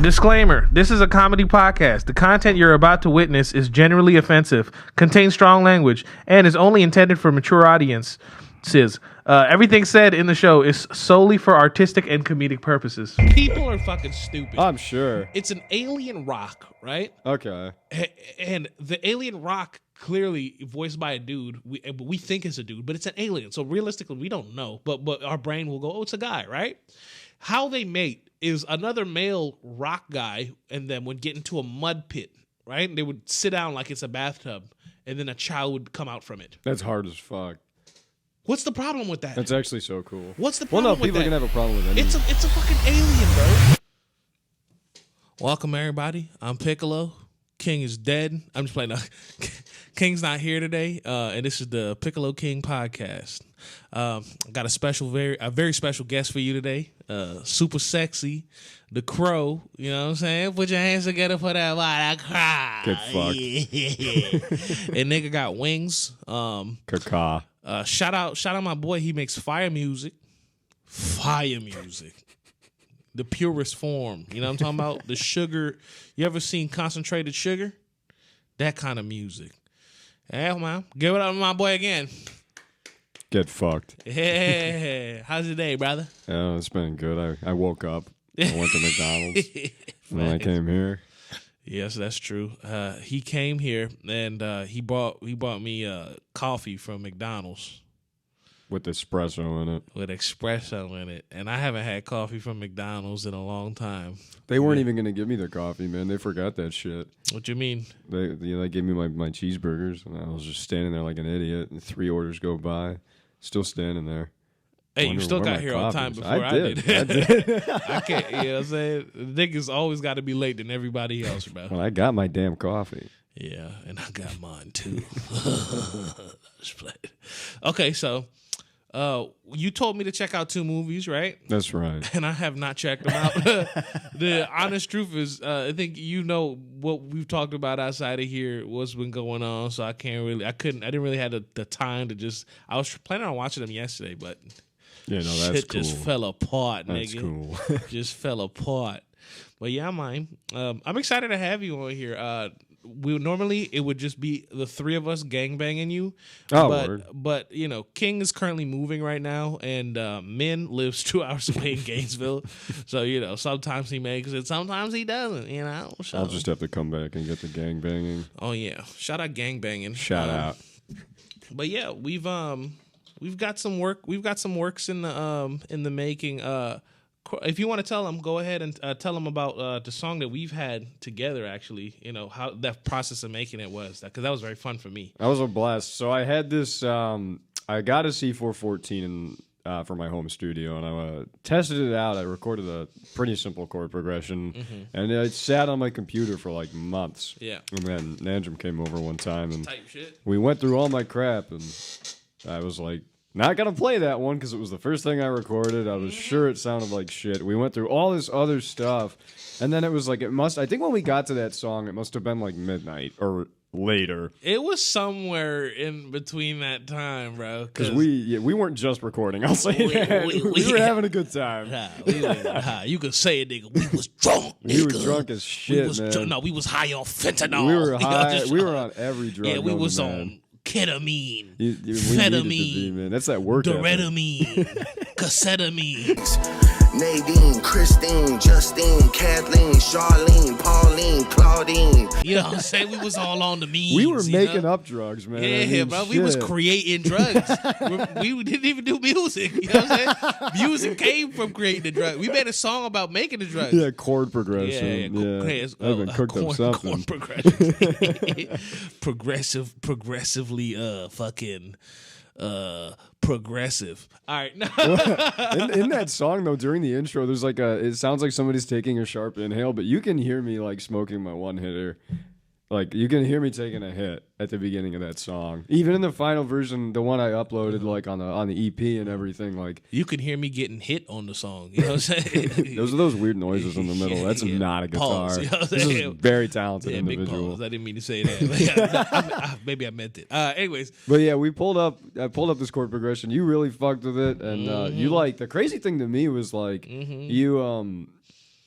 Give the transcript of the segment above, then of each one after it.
Disclaimer: this is a comedy podcast. The content you're about to witness is generally offensive, contains strong language, and is only intended for mature audiences. Everything said in the show is solely for artistic and comedic purposes. People are fucking stupid. I'm sure. It's an alien rock, right? Okay. And the alien rock, clearly voiced by a dude, we think it's a dude, but it's an alien. So realistically, we don't know. But our brain will go, oh, it's a guy, right? How they mate is another male rock guy, and then would get into a mud pit, right? And they would sit down like it's a bathtub, and then a child would come out from it. That's hard as fuck. What's the problem with that? That's actually so cool. What's the problem with that? Well, no, people are going to have a problem with it. It's a fucking alien, bro. Welcome, everybody. I'm Piccolo. King is dead. I'm just playing. No. King's not here today, and this is the Piccolo.king podcast. Got a very special guest for you today. Super sexy, the Crow. You know what I'm saying? Put your hands together for that while I cry. Get fucked. Yeah. And nigga got wings. Caca. Shout out my boy. He makes fire music. Fire music. The purest form. You know what I'm talking about? The sugar. You ever seen concentrated sugar? That kind of music. Yeah, man. Give it up to my boy again. Get fucked. Yeah. How's your day, brother? Yeah, it's been good. I woke up. I went to McDonald's. And then I came here. Yes, that's true. He came here and he bought me coffee from McDonald's. With espresso in it. With espresso in it. And I haven't had coffee from McDonald's in a long time. They weren't even going to give me their coffee, man. They forgot that shit. What you mean? They gave me my cheeseburgers, and I was just standing there like an idiot, and 3 orders go by. Still standing there. Hey, you still got here on time before I did. I did. I can't, you know what I'm saying? Niggas always got to be late than everybody else, bro. Well, I got my damn coffee. Yeah, and I got mine too. Okay, so you told me to check out 2 movies, right? That's right. And I have not checked them out. The honest truth is, I think you know what we've talked about outside of here, what's been going on, so I didn't really have the time to just, I was planning on watching them yesterday, but yeah, no, that's shit cool. just fell apart, That's nigga. cool. Just fell apart. But yeah, man, I'm excited to have you on here. Normally it would just be the 3 of us gangbanging you. But you know, King is currently moving right now, and Min lives 2 hours away in Gainesville. So you know, sometimes he makes it, sometimes he doesn't. You know, so. I'll just have to come back and get the gangbanging. Oh yeah, shout out gangbanging. Shout out. But yeah, we've got some work. We've got some works in the making. If you want to tell them, go ahead and tell them about the song that we've had together. Actually, you know how that process of making it was, because that was very fun for me. That was a blast. So I had this. I got a C414 for my home studio, and I tested it out. I recorded a pretty simple chord progression, and it sat on my computer for like months. Yeah. And then Nandrum came over one time, and Type shit. we went through all my crap, and I was like, not gonna play that one because it was the first thing I recorded. I was sure it sounded like shit. We went through all this other stuff, and then it was like I think when we got to that song, it must have been like midnight or later. It was somewhere in between that time, bro. Because we weren't just recording. I'll say that. We were having a good time. You could say it, nigga. We was drunk. We were drunk as shit, man. No, we was high on fentanyl. We were high. We were on every drug. Yeah, we was man. On ketamine, we needed to be, man. That's that work. Doretamine, cassetamine. Nadine, Christine, Justine, Kathleen, Charlene, Pauline, Claudine. You know what I'm saying? We was all on the means. We were making up drugs, man. Yeah, I mean, bro. Shit. We was creating drugs. we didn't even do music. You know what I'm saying? Music came from creating the drug. We made a song about making the drugs. Yeah, chord progression. Yeah. I've been cooked up something. Chord progression. Progressively, fucking. Progressive. All right. in that song though, during the intro, there's like it sounds like somebody's taking a sharp inhale, but you can hear me like smoking my one hitter. Like you can hear me taking a hit at the beginning of that song. Even in the final version, the one I uploaded like on the EP and everything, like you can hear me getting hit on the song. You know what I'm saying? those are those weird noises in the middle. That's not a guitar. Pause, you know this is a very talented individual. Big pause. I didn't mean to say that. Maybe I meant it. Anyways, but yeah, I pulled up this chord progression. You really fucked with it, and you like the crazy thing to me was like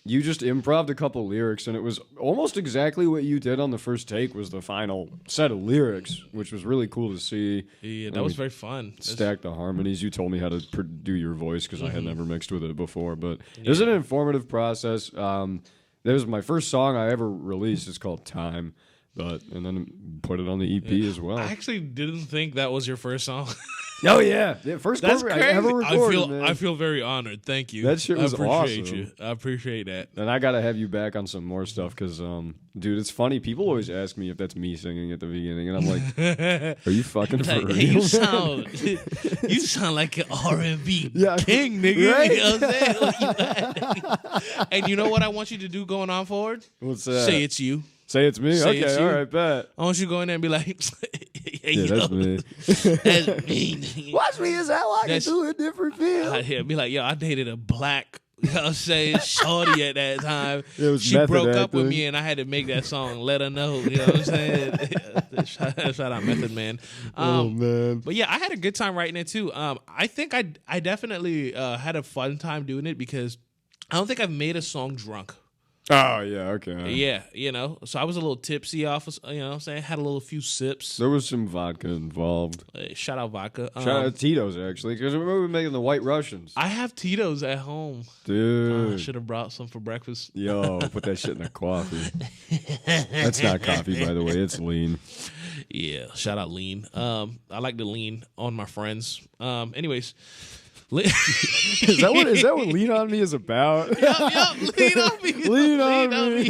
you just improv'd a couple lyrics, and it was almost exactly what you did on the first take was the final set of lyrics, which was really cool to see. Yeah, that was very fun. Stack the harmonies. You told me how to do your voice because I had never mixed with it before, but it was an informative process. That was my first song I ever released. It's called Time, and then put it on the EP as well. I actually didn't think that was your first song. Oh yeah, first That's cover crazy. I ever recorded. I feel very honored. Thank you. That shit was I appreciate awesome. you. I appreciate that. And I gotta have you back on some more stuff because, dude, it's funny. People always ask me if that's me singing at the beginning, and I'm like, "Are you fucking for Like, real?" hey, you sound like an R&B Yeah, king, nigga. right? You know what I'm saying? And you know what I want you to do going on forward? What's that? Say it's you. Say it's me. Say Okay, it's all you. right, bet. I want you to go in there and be like, hey, Yeah, yo, that's me. that's me. Nigga. Watch me as how I can That's- do a different feel. Yeah, be like, yo, I dated a black, you know what I'm saying, shorty at that time. It was She method broke up with acting. me, and I had to make that song, let her know. You know what I'm saying? shout out Method Man. Oh man. But yeah, I had a good time writing it too. I think I definitely had a fun time doing it because I don't think I've made a song drunk. Oh yeah, okay. Yeah, you know, so I was a little tipsy off, you know what I'm saying? Had a little few sips. There was some vodka involved. Shout out vodka. Shout out Tito's actually, because remember we were making the White Russians. I have Tito's at home. I Dude. should have brought some for breakfast. Yo, put that shit in a coffee. That's not coffee, by the way. It's lean. Yeah, shout out lean. I like to lean on my friends. Anyways. Is that what lean on me is about? Yup, lean on me. Lean on me.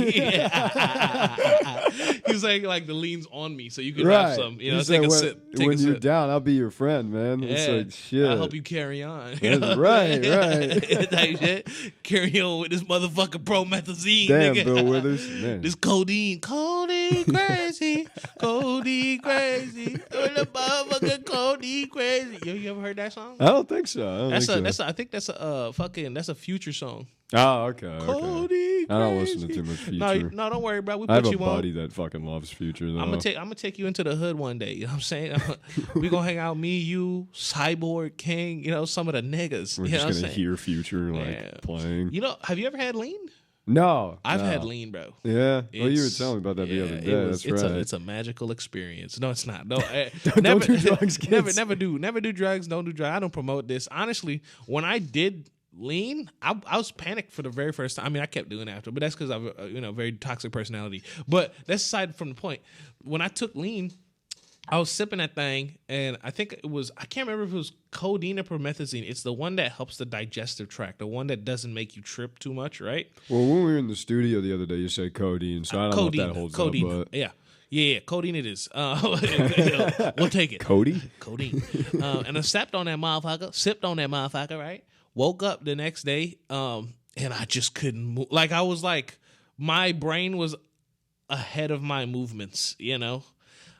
He was saying like the lean's on me, so you can Right. have some. You know, You take said a sip. Take when a you're sip. down, I'll be your friend, man. It's Yeah. like shit. I'll help you carry on. That's right. Type shit. Carry on with this motherfucking promethazine. Damn, nigga. Bill Withers. Man. This codeine crazy, codeine crazy, the motherfucking codeine crazy. You ever heard that song? I don't think so. I think that's a Future song. Oh, okay. Codeine I don't crazy. listen to too much Future. No, don't worry, bro. We I have put a you on. buddy that fucking loves Future, though. I'm gonna take you into the hood one day. You know what I'm saying? We gonna hang out, me, you, Cyborg, King. You know, some of the niggas. We're you know just what I'm gonna saying? hear Future Yeah. playing. You know, have you ever had lean? No, I've no. had lean, bro. Yeah. Well, you were It's- telling me about that the other it day. was- That's right. It's a magical experience. No, it's not. No, Don't do drugs, kids. Never do drugs. Don't do drugs. I don't promote this. Honestly, when I did lean, I was panicked for the very first time. I mean, I kept doing it after, but that's because I've very toxic personality. But that's aside from the point. When I took lean, I was sipping that thing, and I think it was, I can't remember if it was codeine or promethazine. It's the one that helps the digestive tract, the one that doesn't make you trip too much, right? Well, when we were in the studio the other day, you said codeine, so I don't know if that holds up. But Yeah, codeine it is. We'll take it. Cody? Codeine. And I sipped on that motherfucker, right? Woke up the next day, and I just couldn't move. Like, I was like, my brain was ahead of my movements, you know?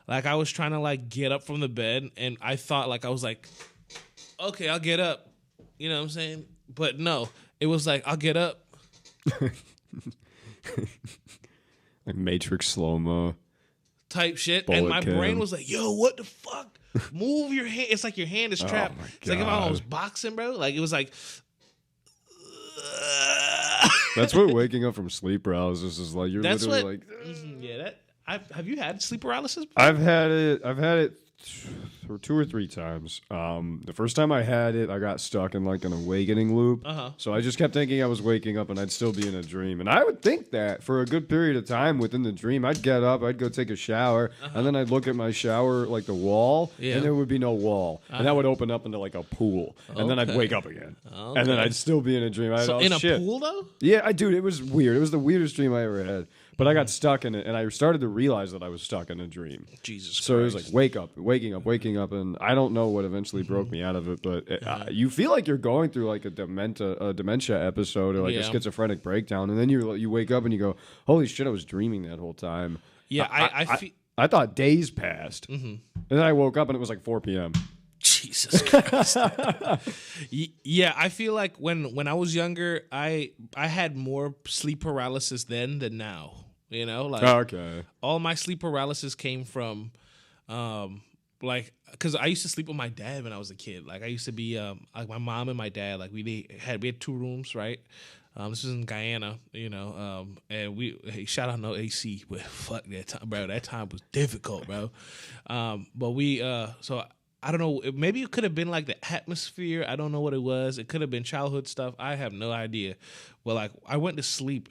Like, I was trying to, like, get up from the bed, and I thought, like, I was like, okay, I'll get up. You know what I'm saying? But no, it was like, I'll get up. Like Matrix slow-mo. Type shit. Bullet And my cam. brain was like, yo, what the fuck? Move your hand. It's like your hand is trapped. my It's like if I God. was boxing, bro. Like, it was like, That's what waking up from sleep paralysis is like. You're that's literally what. like, Yeah, that. Have you had sleep paralysis? I've had it two or three times. The first time I had it, I got stuck in like an awakening loop. Uh-huh. So I just kept thinking I was waking up and I'd still be in a dream. And I would think that for a good period of time within the dream, I'd get up, I'd go take a shower, and then I'd look at my shower, like the wall, Yeah. and there would be no wall. And that would open up into like a pool. And then I'd Okay. wake up again. Okay. And then I'd still be in a dream. So in a pool though? Yeah, dude, it was weird. It was the weirdest dream I ever had. But I got stuck in it, and I started to realize that I was stuck in a dream. Jesus. So it was Christ. like waking up, and I don't know what eventually broke me out of it, but you feel like you're going through like a dementia episode or like a Yeah. schizophrenic breakdown, and then you wake up and you go, "Holy shit, I was dreaming that whole time." Yeah, I thought days passed, and then I woke up and it was like 4 p.m. Jesus Christ. Yeah, I feel like when I was younger, I had more sleep paralysis then than now. You know, like Okay. all my sleep paralysis came from, like, because I used to sleep with my dad when I was a kid. Like, I used to be like my mom and my dad. Like we had 2 rooms, right? This is in Guyana, and shout out no AC, but fuck that time, bro. That time was difficult, bro. But we, so I don't know, maybe it could have been like the atmosphere. I don't know what it was. It could have been childhood stuff. I have no idea. Well, like I went to sleep.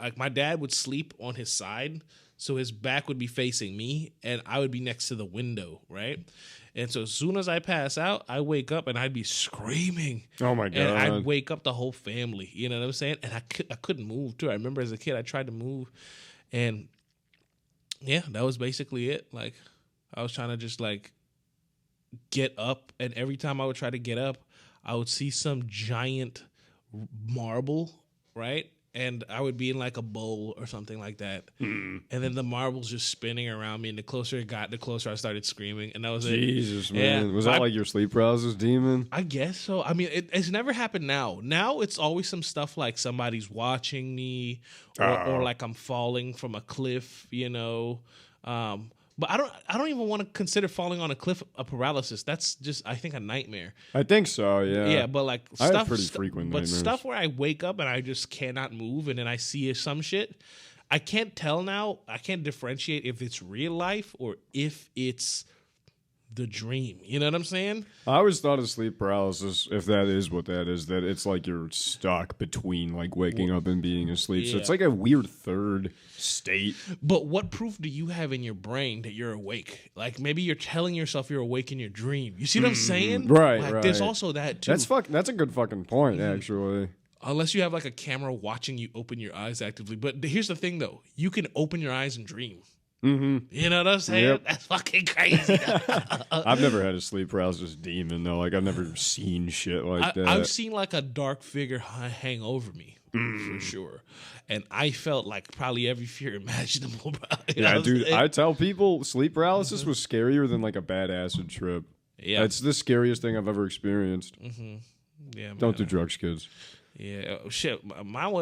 Like my dad would sleep on his side, so his back would be facing me, and I would be next to the window, right? And so as soon as I pass out, I wake up and I'd be screaming. Oh my God. And I'd wake up the whole family. You know what I'm saying? And I couldn't move too. I remember as a kid, I tried to move. And yeah, that was basically it. Like I was trying to just like get up. And every time I would try to get up, I would see some giant marble, right? And I would be in like a bowl or something like that. And then the marbles just spinning around me. And the closer it got, the closer I started screaming. And that was Jesus, man. Yeah. Was that like your sleep paralysis demon? I guess so. I mean, it's never happened now. Now it's always some stuff like somebody's watching me or like I'm falling from a cliff, But I don't even want to consider falling on a cliff a paralysis. That's just, I think, a nightmare. I think so, yeah. Yeah, but like I stuff, have pretty frequent but nightmares. stuff where I wake up and I just cannot move, and then I see some shit. I can't tell now. I can't differentiate if it's real life or if it's the dream. You know what I'm saying? I always thought of sleep paralysis, if that is what that is, that it's like you're stuck between like waking up and being asleep. So Yeah. it's like a weird third state. But what proof do you have in your brain that you're awake? Like maybe you're telling yourself you're awake in your dream. You see what I'm saying? Right, Like, there's right. also that too. That's a good fucking point, actually. Unless you have like a camera watching you open your eyes actively. But here's the thing though. You can open your eyes and dream. Mm-hmm. You know what I'm saying? Yep. That's fucking crazy. I've never had a sleep paralysis demon though. Like I've never seen shit like that. I've seen like a dark figure hang over me for sure, and I felt like probably every fear imaginable. Bro. You know Yeah, what I'm dude. saying? I tell people sleep paralysis was scarier than like a bad acid trip. Yeah. It's the scariest thing I've ever experienced. Yeah, man. Don't do drugs, kids. Yeah, shit. Mine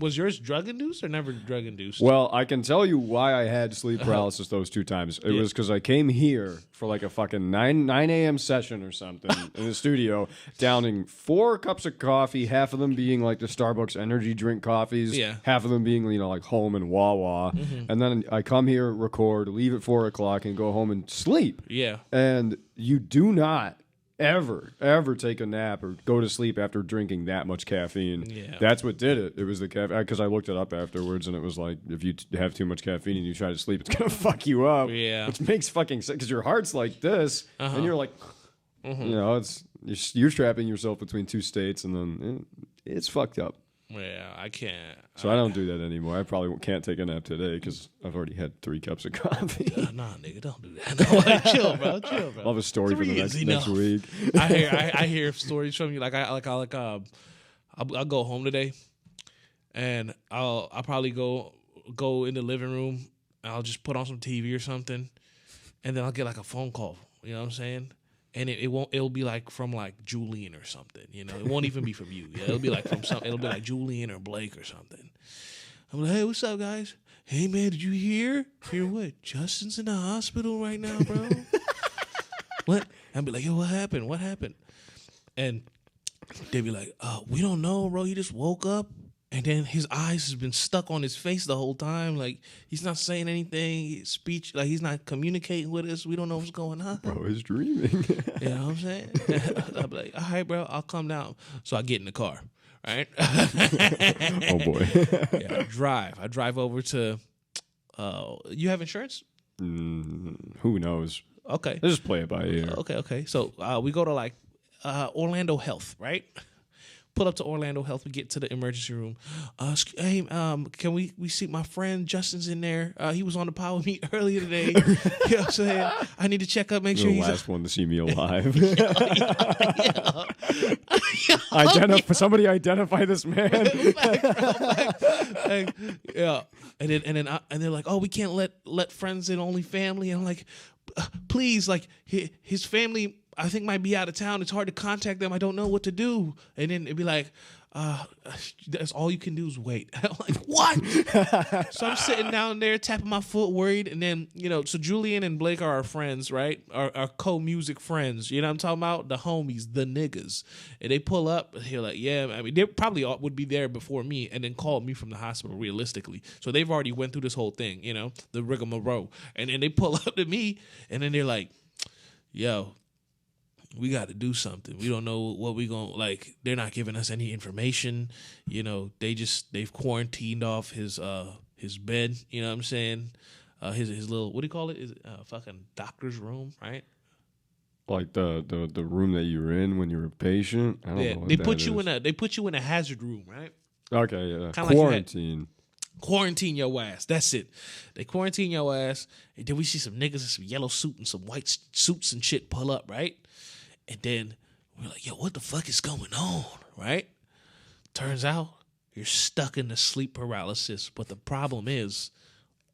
was yours drug induced or never drug induced? Well, I can tell you why I had sleep paralysis those two times. It was because I came here for like a fucking 9 a.m. session or something in the studio, downing 4 cups of coffee, half of them being like the Starbucks energy drink coffees, Yeah. half of them being, like home and Wawa. And then I come here, record, leave at 4 o'clock, and go home and sleep. Yeah. And you do not ever take a nap or go to sleep after drinking that much caffeine. Yeah. That's what did it. It was the caffeine, because I looked it up afterwards, and it was like, if you have too much caffeine and you try to sleep, it's gonna fuck you up. Yeah. Which makes fucking sense, because your heart's like this, and you're like, you're trapping yourself between two states, and then it's fucked up. Yeah, I can't. So I don't do that anymore. I probably can't take a nap today because I've already had 3 cups of coffee. Nah, nigga, don't do that. No, chill, bro. I'll have a story for the 3 is next enough. week. I hear stories from you. I'll go home today, and I'll probably go in the living room. And I'll just put on some TV or something, and then I'll get like a phone call. You know what I'm saying? And it'll be like from like Julian or something. You know, it won't even be from you. Yeah, it'll be like from some. It'll be like Julian or Blake or something. I'm like, hey, what's up, guys? Hey, man, did you hear? Hear what? Justin's in the hospital right now, bro. What? I'll be like, yo, what happened? What happened? And they'd be like, we don't know, bro. He just woke up, and then his eyes has been stuck on his face the whole time. Like, he's not saying anything. Speech, like, he's not communicating with us. We don't know what's going on. Bro is dreaming. You know what I'm saying? I'll be like, all right, bro, I'll come down. So I get in the car, right? Oh, boy. Yeah, I drive over to, you have insurance? Who knows? Okay. Let's just play it by ear. Okay. So we go to like Orlando Health, right? Pull up to Orlando Health. We get to the emergency room. Hey, can we see my friend Justin's in there? He was on the power meet earlier today. You know what I'm saying? I need to check up, make sure The he's last one to see me alive. Yeah. Somebody identify this man. Like, yeah. And they're like, oh, we can't let friends in, only family. And I'm like, please, like his family, I think might be out of town. It's hard to contact them. I don't know what to do. And then it'd be like, That's all you can do is wait. I'm like, what? So I'm sitting down there tapping my foot, worried, and then so Julian and Blake are our friends, right? Our co-music friends. You know what I'm talking about? The homies, the niggas. And they pull up, and they're like, yeah. I mean, they probably would be there before me, and then called me from the hospital. Realistically, so they've already went through this whole thing, the rigmarole. And then they pull up to me, and then they're like, yo, we got to do something. We don't know what we going to, like, they're not giving us any information. They've quarantined off his bed, you know what I'm saying? His little, what do you call it? Is it fucking doctor's room, right? Like the room that you were in when you were a patient? I don't know what they put you in a hazard room, right? Okay, yeah. Kinda Quarantine. Quarantine your ass. That's it. They quarantine your ass. And then we see some niggas in some yellow suit and some white suits and shit pull up, right? And then we're like, yo, what the fuck is going on, right? Turns out you're stuck in the sleep paralysis. But the problem is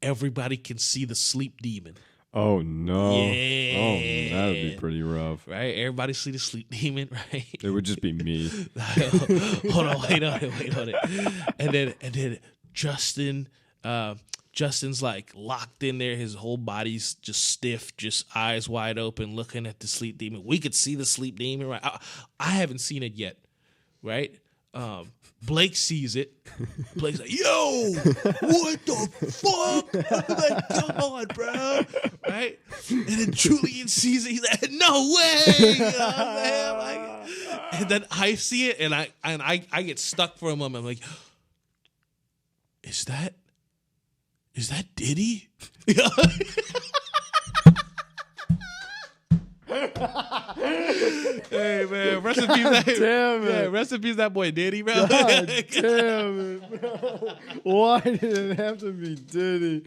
everybody can see the sleep demon. Oh, no. Yeah. Oh, that would be pretty rough. Right? Everybody see the sleep demon, right? It would just be me. Hold on, wait on it. And then Justin's like locked in there. His whole body's just stiff, just eyes wide open, looking at the sleep demon. We could see the sleep demon, right? I haven't seen it yet, right? Blake sees it. Blake's like, yo, what the fuck? I'm like, come on, bro. Right? And then Julian sees it. He's like, no way. You know what I'm saying? Like, and then I see it, and I get stuck for a moment. I'm like, is that Diddy? Hey man, rest in peace. Damn it. Yeah, rest in peace that boy Diddy, bro. God damn it, bro. Why did it have to be Diddy?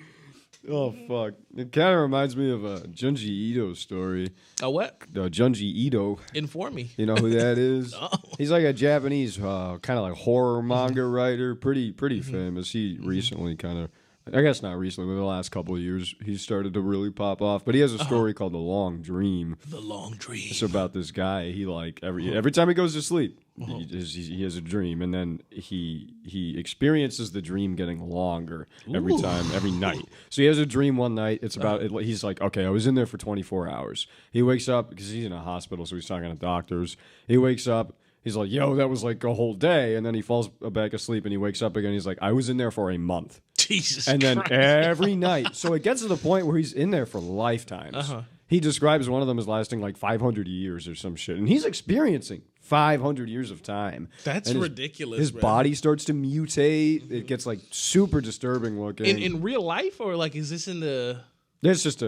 Oh, fuck. It kind of reminds me of a Junji Ito story. A what? Junji Ito. Inform me. You know who that is? No. He's like a Japanese kind of like horror manga writer. Pretty famous. He recently kind of, I guess not recently, but the last couple of years, he started to really pop off. But he has a story called The Long Dream. The Long Dream. It's about this guy. He like every time he goes to sleep, he has a dream, and then he experiences the dream getting longer every time, every night. So he has a dream one night. It's about he's like, okay, I was in there for 24 hours. He wakes up because he's in a hospital, so he's talking to doctors. He wakes up. He's like, yo, that was like a whole day. And then he falls back asleep and he wakes up again. He's like, I was in there for a month. Jesus And then Christ. every night. So it gets to the point where he's in there for lifetimes. He describes one of them as lasting like 500 years or some shit. And he's experiencing 500 years of time. That's and ridiculous, His bro. body starts to mutate. It gets like super disturbing looking. In real life, or like, is this in the... It's just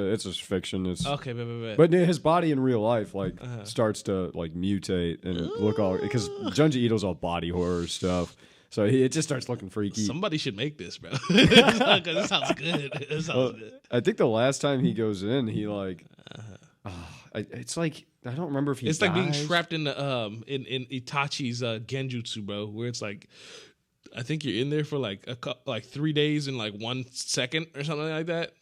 fiction. It's Okay, but his body in real life like starts to like mutate and look all because Junji Ito's all body horror stuff, so it just starts looking freaky. Somebody should make this, bro. It sounds good. It sounds good. I think the last time he goes in, he like it's like I don't remember if he. It's dies. like being trapped in the in Itachi's genjutsu, bro, where it's like I think you're in there for like 3 days and like 1 second or something like that.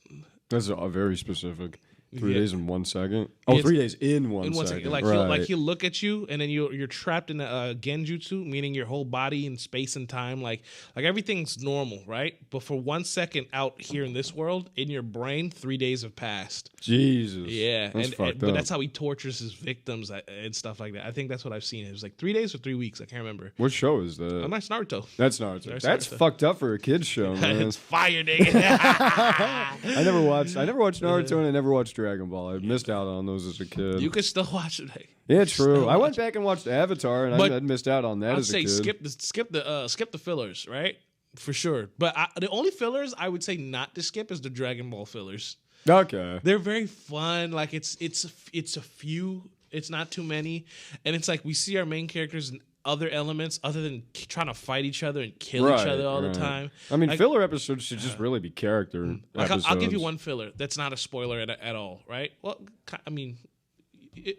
That's very specific. 3 days in 1 second. Yeah, 3 days in one second. Like right. he'll look at you, and then you're trapped in a genjutsu, meaning your whole body in space and time, like everything's normal, right? But for 1 second out here in this world, in your brain, 3 days have passed. Jesus. Yeah, That's fucked but up. that's how he tortures his victims and stuff like that. I think that's what I've seen. It was like 3 days or 3 weeks. I can't remember. What show is that? That's Naruto. That's Naruto. That's That's Naruto. fucked up for a kid's show, man. It's fire, nigga. I never watched Naruto and I never watched Dragon Ball. I missed out on those as a kid. You could still watch it. Like, Yeah, true. I went back and watched Avatar, and I missed out on that I'd as a say kid. skip the fillers, right? For sure. But the only fillers I would say not to skip is the Dragon Ball fillers. Okay. They're very fun. Like it's a few. It's not too many, and it's like we see our main characters in other elements other than trying to fight each other and kill each other all the time. I mean, like, filler episodes should just really be character Like episodes. I'll give you one filler that's not a spoiler at all, right? Well, I mean,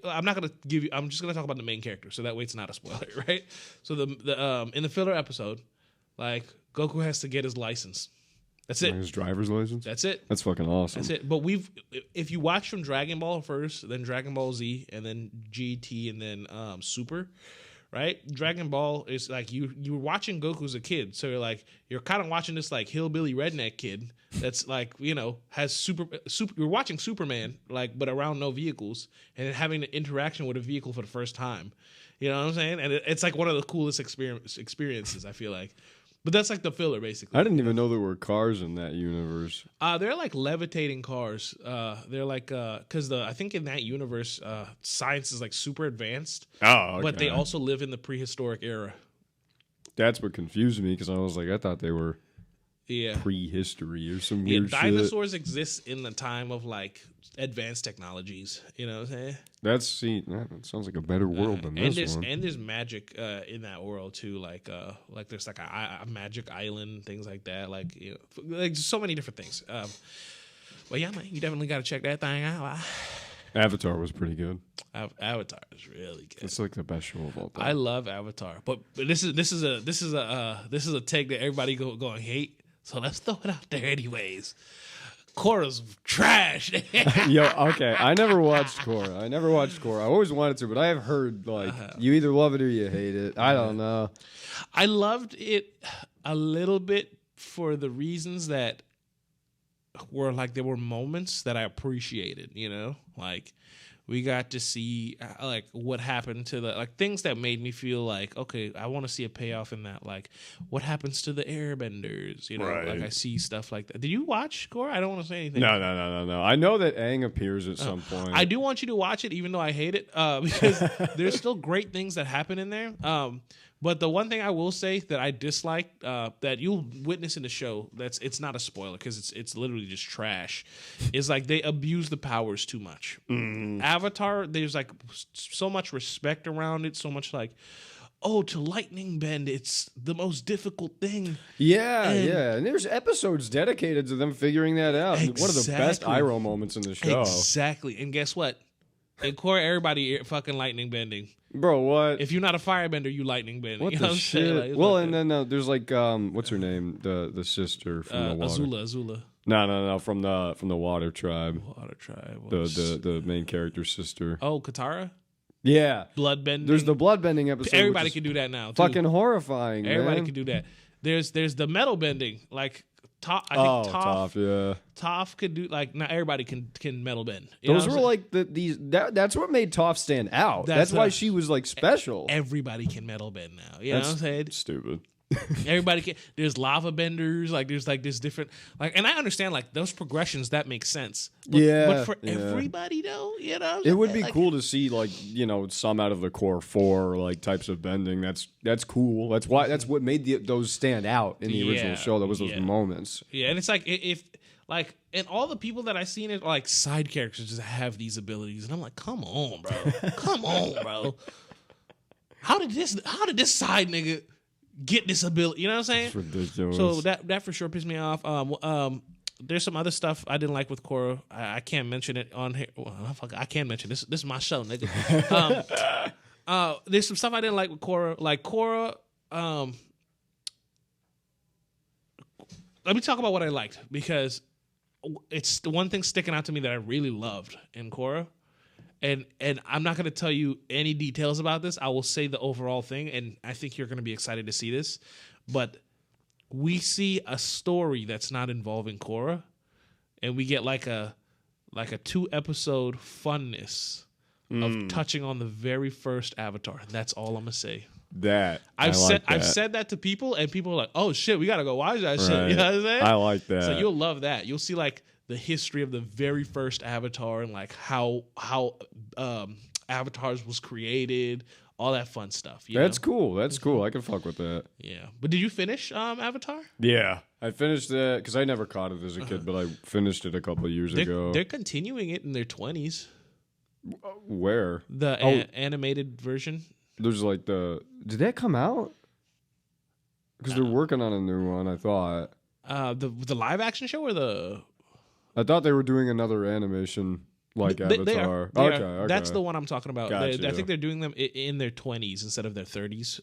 I'm not gonna give you. I'm just gonna talk about the main character, so that way it's not a spoiler, right? So the in the filler episode, like Goku has to get his license. That's it. His driver's license? That's it. That's fucking awesome. That's it. But if you watch from Dragon Ball first, then Dragon Ball Z, and then GT, and then Super, right? Dragon Ball is like you were watching Goku as a kid, so you're kind of watching this like hillbilly redneck kid that's like has super. You're watching Superman but around no vehicles and having an interaction with a vehicle for the first time. You know what I'm saying? And it's like one of the coolest experiences I feel like. But that's like the filler, basically. I didn't even know there were cars in that universe. They're like levitating cars. They're like because I think in that universe, science is like super advanced. Oh, okay. But they also live in the prehistoric era. That's what confused me because I was like, I thought they were Yeah. prehistory or some weird shit. Dinosaurs exist in the time of like advanced technologies. You know what I'm saying? That sounds like a better world than this one. And there's magic in that world too. Like there's like a magic island, things like that. Like like so many different things. But yeah, man, you definitely got to check that thing out. Avatar was pretty good. Avatar is really good. It's like the best show of all time. I love Avatar, but this is a take that everybody going hate. So let's throw it out there anyways. Korra's trash. Yo, okay. I never watched Korra. I always wanted to, but I have heard like you either love it or you hate it. I don't know. I loved it a little bit for the reasons that were like there were moments that I appreciated, like we got to see like what happened to the like things that made me feel like, okay, I want to see a payoff in that. Like what happens to the airbenders, Right. Like I see stuff like that. Did you watch Korra? I don't want to say anything. No. I know that Aang appears at some point. I do want you to watch it, even though I hate it, because there's still great things that happen in there. But the one thing I will say that I dislike that you'll witness in the show, it's not a spoiler because it's literally just trash, is like they abuse the powers too much. Avatar, there's like so much respect around it, so much like, oh, to lightning bend, it's the most difficult thing. Yeah. And there's episodes dedicated to them figuring that out. Exactly. One of the best IRL moments in the show. Exactly. And guess what? In Korra, everybody fucking lightning bending. Bro, what? If you're not a firebender, you lightning bending. What You the know what I'm shit? saying? Like, Well, and then there's like what's her name? The sister from the water. Azula. No, from the water tribe. Water tribe. The main character's sister. Oh, Katara? Yeah. Bloodbending. There's the bloodbending episode. Everybody which can do that now. Too. Fucking horrifying. Everybody man. can do that. There's the metal bending. Like I think Toph, yeah. Toph could do like not everybody can metal bend. Those were like that's what made Toph stand out. That's why she was like special. Everybody can metal bend now. You know what I'm saying? Stupid. Everybody can. There's lava benders. Like there's different and I understand like those progressions that makes sense. But, but for everybody though, it would be cool to see like some out of the core 4 like types of bending. That's cool. That's what made those stand out in the original show. That was those moments. Yeah, and it's like if like and all the people that I've seen it like side characters just have these abilities, and I'm like, come on, bro. How did this side nigga get this ability? You know what I'm saying? It's ridiculous. So that for sure pissed me off. There's some other stuff I didn't like with Korra. I can't mention it on here. Well, I can't mention this. This is my show, nigga. There's some stuff I didn't like with Korra. Like Korra. Let me talk about what I liked because it's the one thing sticking out to me that I really loved in Korra. And I'm not going to tell you any details about this. I will say the overall thing, and I think you're going to be excited to see this. But we see a story that's not involving Korra, and we get like a 2-episode funness of touching on the very first Avatar. And that's all I'm going to say. I've said that to people, and people are like, "Oh shit, we got to go watch that shit." You know what I'm saying? I like that. So you'll love that. You'll see like the history of the very first Avatar and like how Avatars was created, all that fun stuff. That's cool. That's cool. I can fuck with that. Yeah. But did you finish Avatar? Yeah. I finished it because I never caught it as a kid, but I finished it a couple of years ago. They're continuing it in their 20s. Where? The animated version. There's like did that come out? Because they're working on a new one, I thought. The live action show or the... I thought they were doing another animation like Avatar. They are. Okay. That's the one I'm talking about. Gotcha. I think they're doing them in their 20s instead of their 30s.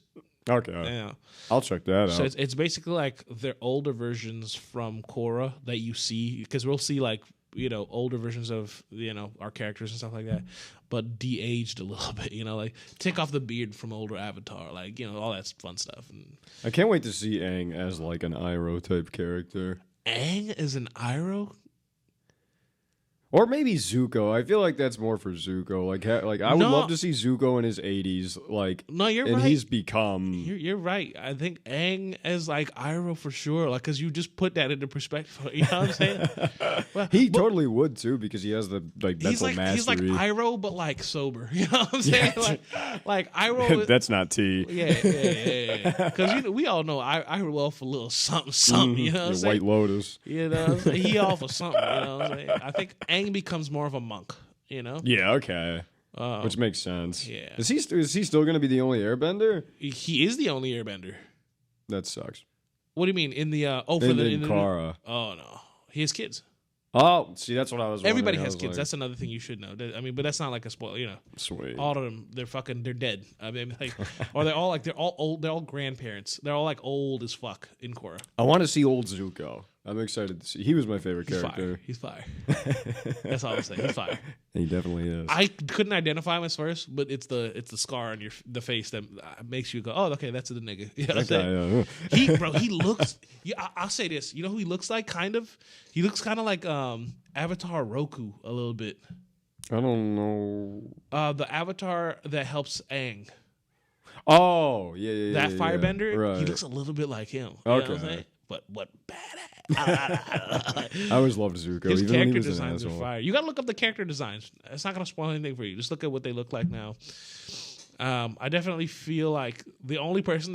Okay. Yeah. I'll check that out. So it's basically like their older versions from Korra that you see, because we'll see like older versions of our characters and stuff like that, but de-aged a little bit. Like take off the beard from older Avatar, like all that fun stuff. And I can't wait to see Aang as like an Iroh type character. Aang is an Iroh. Or maybe Zuko. I feel like that's more for Zuko. Like I would love to see Zuko in his 80s. Like, no, you're and right. he's become. You're right. I think Aang as like Iroh for sure. Like, because you just put that into perspective. You know what I'm saying? He totally would too, because he has the mental mastery. He's like Iroh, but like sober. You know what I'm saying? Like Iroh. That's not tea. Yeah. Because we all know Iroh off a little something. You know what I'm saying? White Lotus. You know what I'm saying? He off of something. You know what I'm saying? I think Aang becomes more of a monk. Yeah. Okay. Which makes sense. Yeah. Is he still going to be the only Airbender? He is the only Airbender. That sucks. What do you mean in the in Korra? Oh no, he has kids. Oh, see, that's what I was. Everybody has wondering. kids. That's another thing you should know. But that's not like a spoiler. Sweet. All of them, they're dead. I mean, like, or they're all old. They're all grandparents. They're all like old as fuck in Korra. I want to see old Zuko. I'm excited to see. He was my favorite character. He's fire. That's all I'm saying. He's fire. He definitely is. I couldn't identify him at first, but it's the scar on the face that makes you go, oh, okay, that's the nigga. You know what I'm saying? He looks. Yeah, I'll say this. You know who he looks like? Kind of. He looks kind of like Avatar Roku a little bit. I don't know. The Avatar that helps Aang. Oh, yeah. That firebender. Right. He looks a little bit like him. You know what I'm saying? But what badass. I always loved Zuko. His even character when he was designs an are asshole. fire. You gotta look up the character designs. It's not gonna spoil anything for you. Just look at what they look like now. I definitely feel like the only person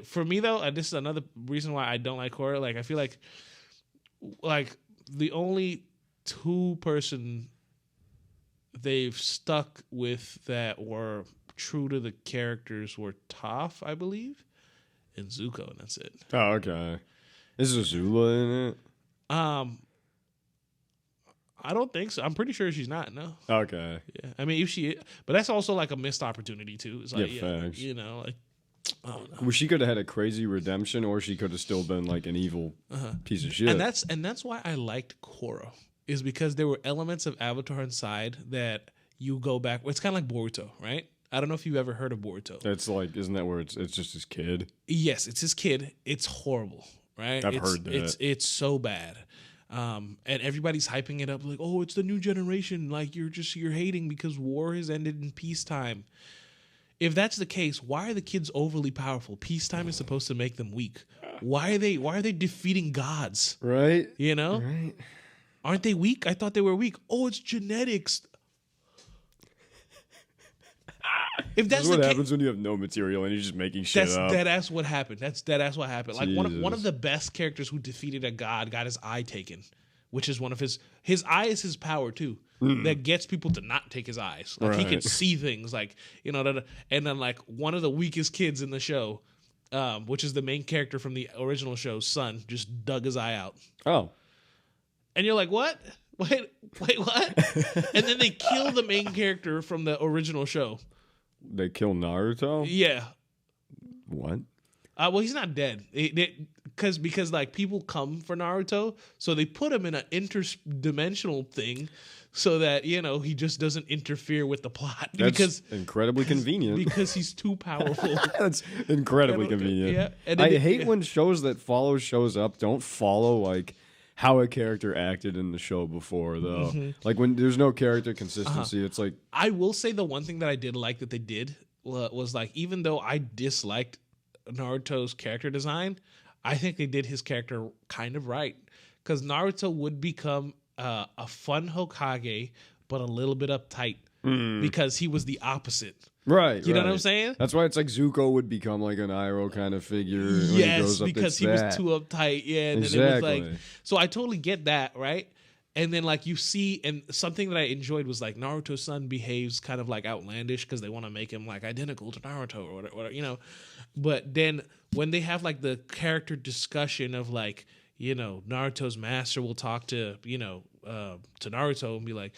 for me though, this is another reason why I don't like Korra. Like I feel like the only 2-person they've stuck with that were true to the characters were Toph, I believe, and Zuko, and that's it. Oh, okay. Is Azula in it? I don't think so. I'm pretty sure she's not. No. Okay. Yeah. I mean, if she, but that's also like a missed opportunity too. It's like, facts. like, I don't know. Well, she could have had a crazy redemption, or she could have still been like an evil piece of shit. And that's why I liked Korra, is because there were elements of Avatar inside that you go back. It's kind of like Boruto, right? I don't know if you've ever heard of Boruto. It's like, isn't that where it's just his kid? Yes, it's his kid. It's horrible, right? I've heard that. It's so bad. And everybody's hyping it up like, oh, it's the new generation. Like you're hating because war has ended in peacetime. If that's the case, why are the kids overly powerful? Peacetime is supposed to make them weak. Why are they defeating gods? Right. Right. Aren't they weak? I thought they were weak. Oh, it's genetics. If that's what happens when you have no material and you're just making shit up. That's what happened. That's what happened. Like one of the best characters who defeated a god got his eye taken, which is one of his eye is his power too. That gets people to not take his eyes. Like he can see things, like and then like one of the weakest kids in the show, which is the main character from the original show's son, just dug his eye out. Oh, and you're like, what? Wait, what? And then they kill the main character from the original show. They kill Naruto? Yeah. What? Well, he's not dead. Because like people come for Naruto, so they put him in an interdimensional thing, so that he just doesn't interfere with the plot. That's incredibly convenient. Because he's too powerful. That's incredibly convenient. Yeah. And I hate when shows that follow shows up don't follow like how a character acted in the show before, though. Like when there's no character consistency, it's like I will say the one thing that I did like that they did was like, even though I disliked Naruto's character design, I think they did his character kind of right, because Naruto would become a fun Hokage, but a little bit uptight because he was the opposite. Right. You know what I'm saying? That's why it's like Zuko would become like an Iroh kind of figure. When he grows up, because he was too uptight. Yeah, and then it was like, so I totally get that, right? And then like you see, and something that I enjoyed was like Naruto's son behaves kind of like outlandish because they want to make him like identical to Naruto or whatever, But then when they have like the character discussion of like, Naruto's master will talk to Naruto and be like,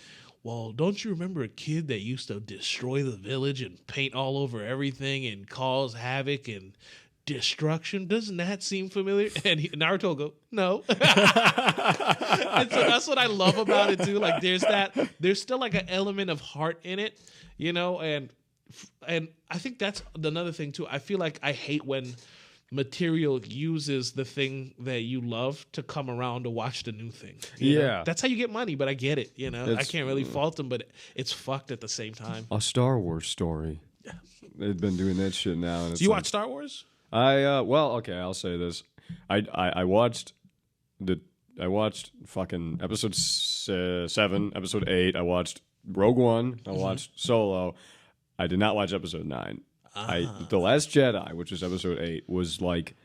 well, don't you remember a kid that used to destroy the village and paint all over everything and cause havoc and destruction. Doesn't that seem familiar? And Naruto will go, no. And so that's what I love about it too. Like there's still like an element of heart in it, you know, and I think that's another thing too. I feel like I hate when material uses the thing that you love to come around to watch the new thing. You know? That's how you get money, but I get it, you know. I can't really fault them, but it's fucked at the same time. A Star Wars story. Yeah. They've been doing that shit now. And Do you watch Star Wars? I'll say this. I watched fucking episode 7, episode 8. I watched Rogue One. I watched Solo. I did not watch episode 9. The Last Jedi, which is episode 8, was like,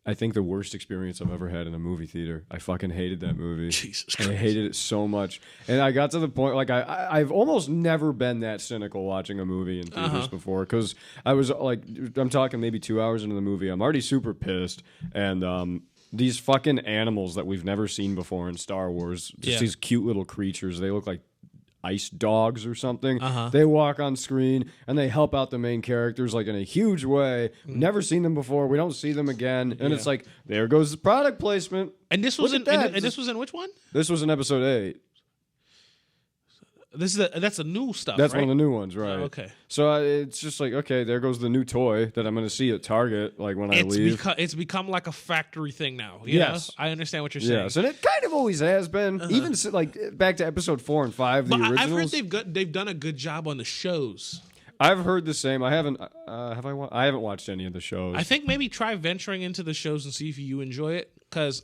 I think the worst experience I've ever had in a movie theater. I fucking hated that movie. Jesus Christ. I hated it so much. And I got to the point, like, I've almost never been that cynical watching a movie in theaters before. Because I was, like, I'm talking maybe 2 hours into the movie. I'm already super pissed. And these fucking animals that we've never seen before in Star Wars, just these cute little creatures, they look like ice dogs or something. They walk on screen and they help out the main characters like in a huge way. Never seen them before. We don't see them again, and it's like there goes the product placement. And this was in this was in which one? This was in episode 8. That's a new stuff. That's right? one of the new ones, right? Oh, okay. So it's just like, okay, there goes the new toy that I'm going to see at Target, like when I leave. It's become like a factory thing now. You know? I understand what you're saying. Yes, and it kind of always has been. Even like back to episode 4 and 5, the originals. I've heard they've done a good job on the shows. I've heard the same. I haven't. I haven't watched any of the shows. I think maybe try venturing into the shows and see if you enjoy it. Because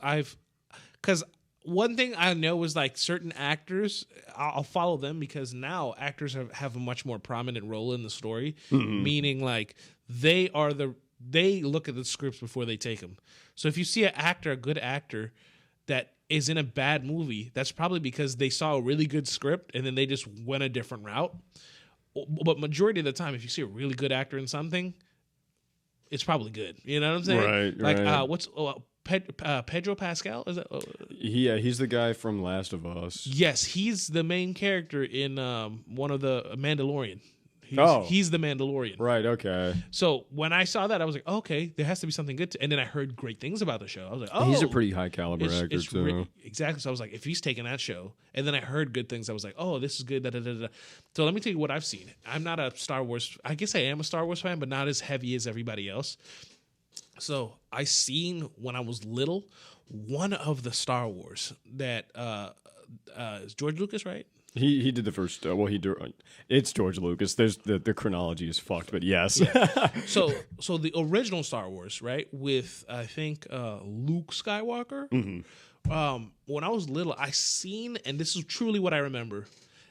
one thing I know is like certain actors, I'll follow them because now actors have a much more prominent role in the story. Meaning like they look at the scripts before they take them. So if you see a good actor that is in a bad movie, that's probably because they saw a really good script and then they just went a different route. But majority of the time, if you see a really good actor in something, it's probably good. You know what I'm saying? Right. Like what's Pedro Pascal? Is that? He's the guy from Last of Us. Yes, he's the main character in one of the Mandalorian. He's the Mandalorian. Right, okay. So when I saw that, I was like, okay, there has to be something good. And then I heard great things about the show. I was like, oh. He's a pretty high caliber actor, too. Exactly. So I was like, if he's taking that show, and then I heard good things, I was like, oh, this is good. Da, da, da, da. So let me tell you what I've seen. I'm not a Star Wars, I guess I am a Star Wars fan, but not as heavy as everybody else. So I seen when I was little, one of the Star Wars that is George Lucas, right? He did the first. It's George Lucas. There's the chronology is fucked, but yes. Yeah. So the original Star Wars, right, with I think Luke Skywalker. When I was little, I seen, and this is truly what I remember.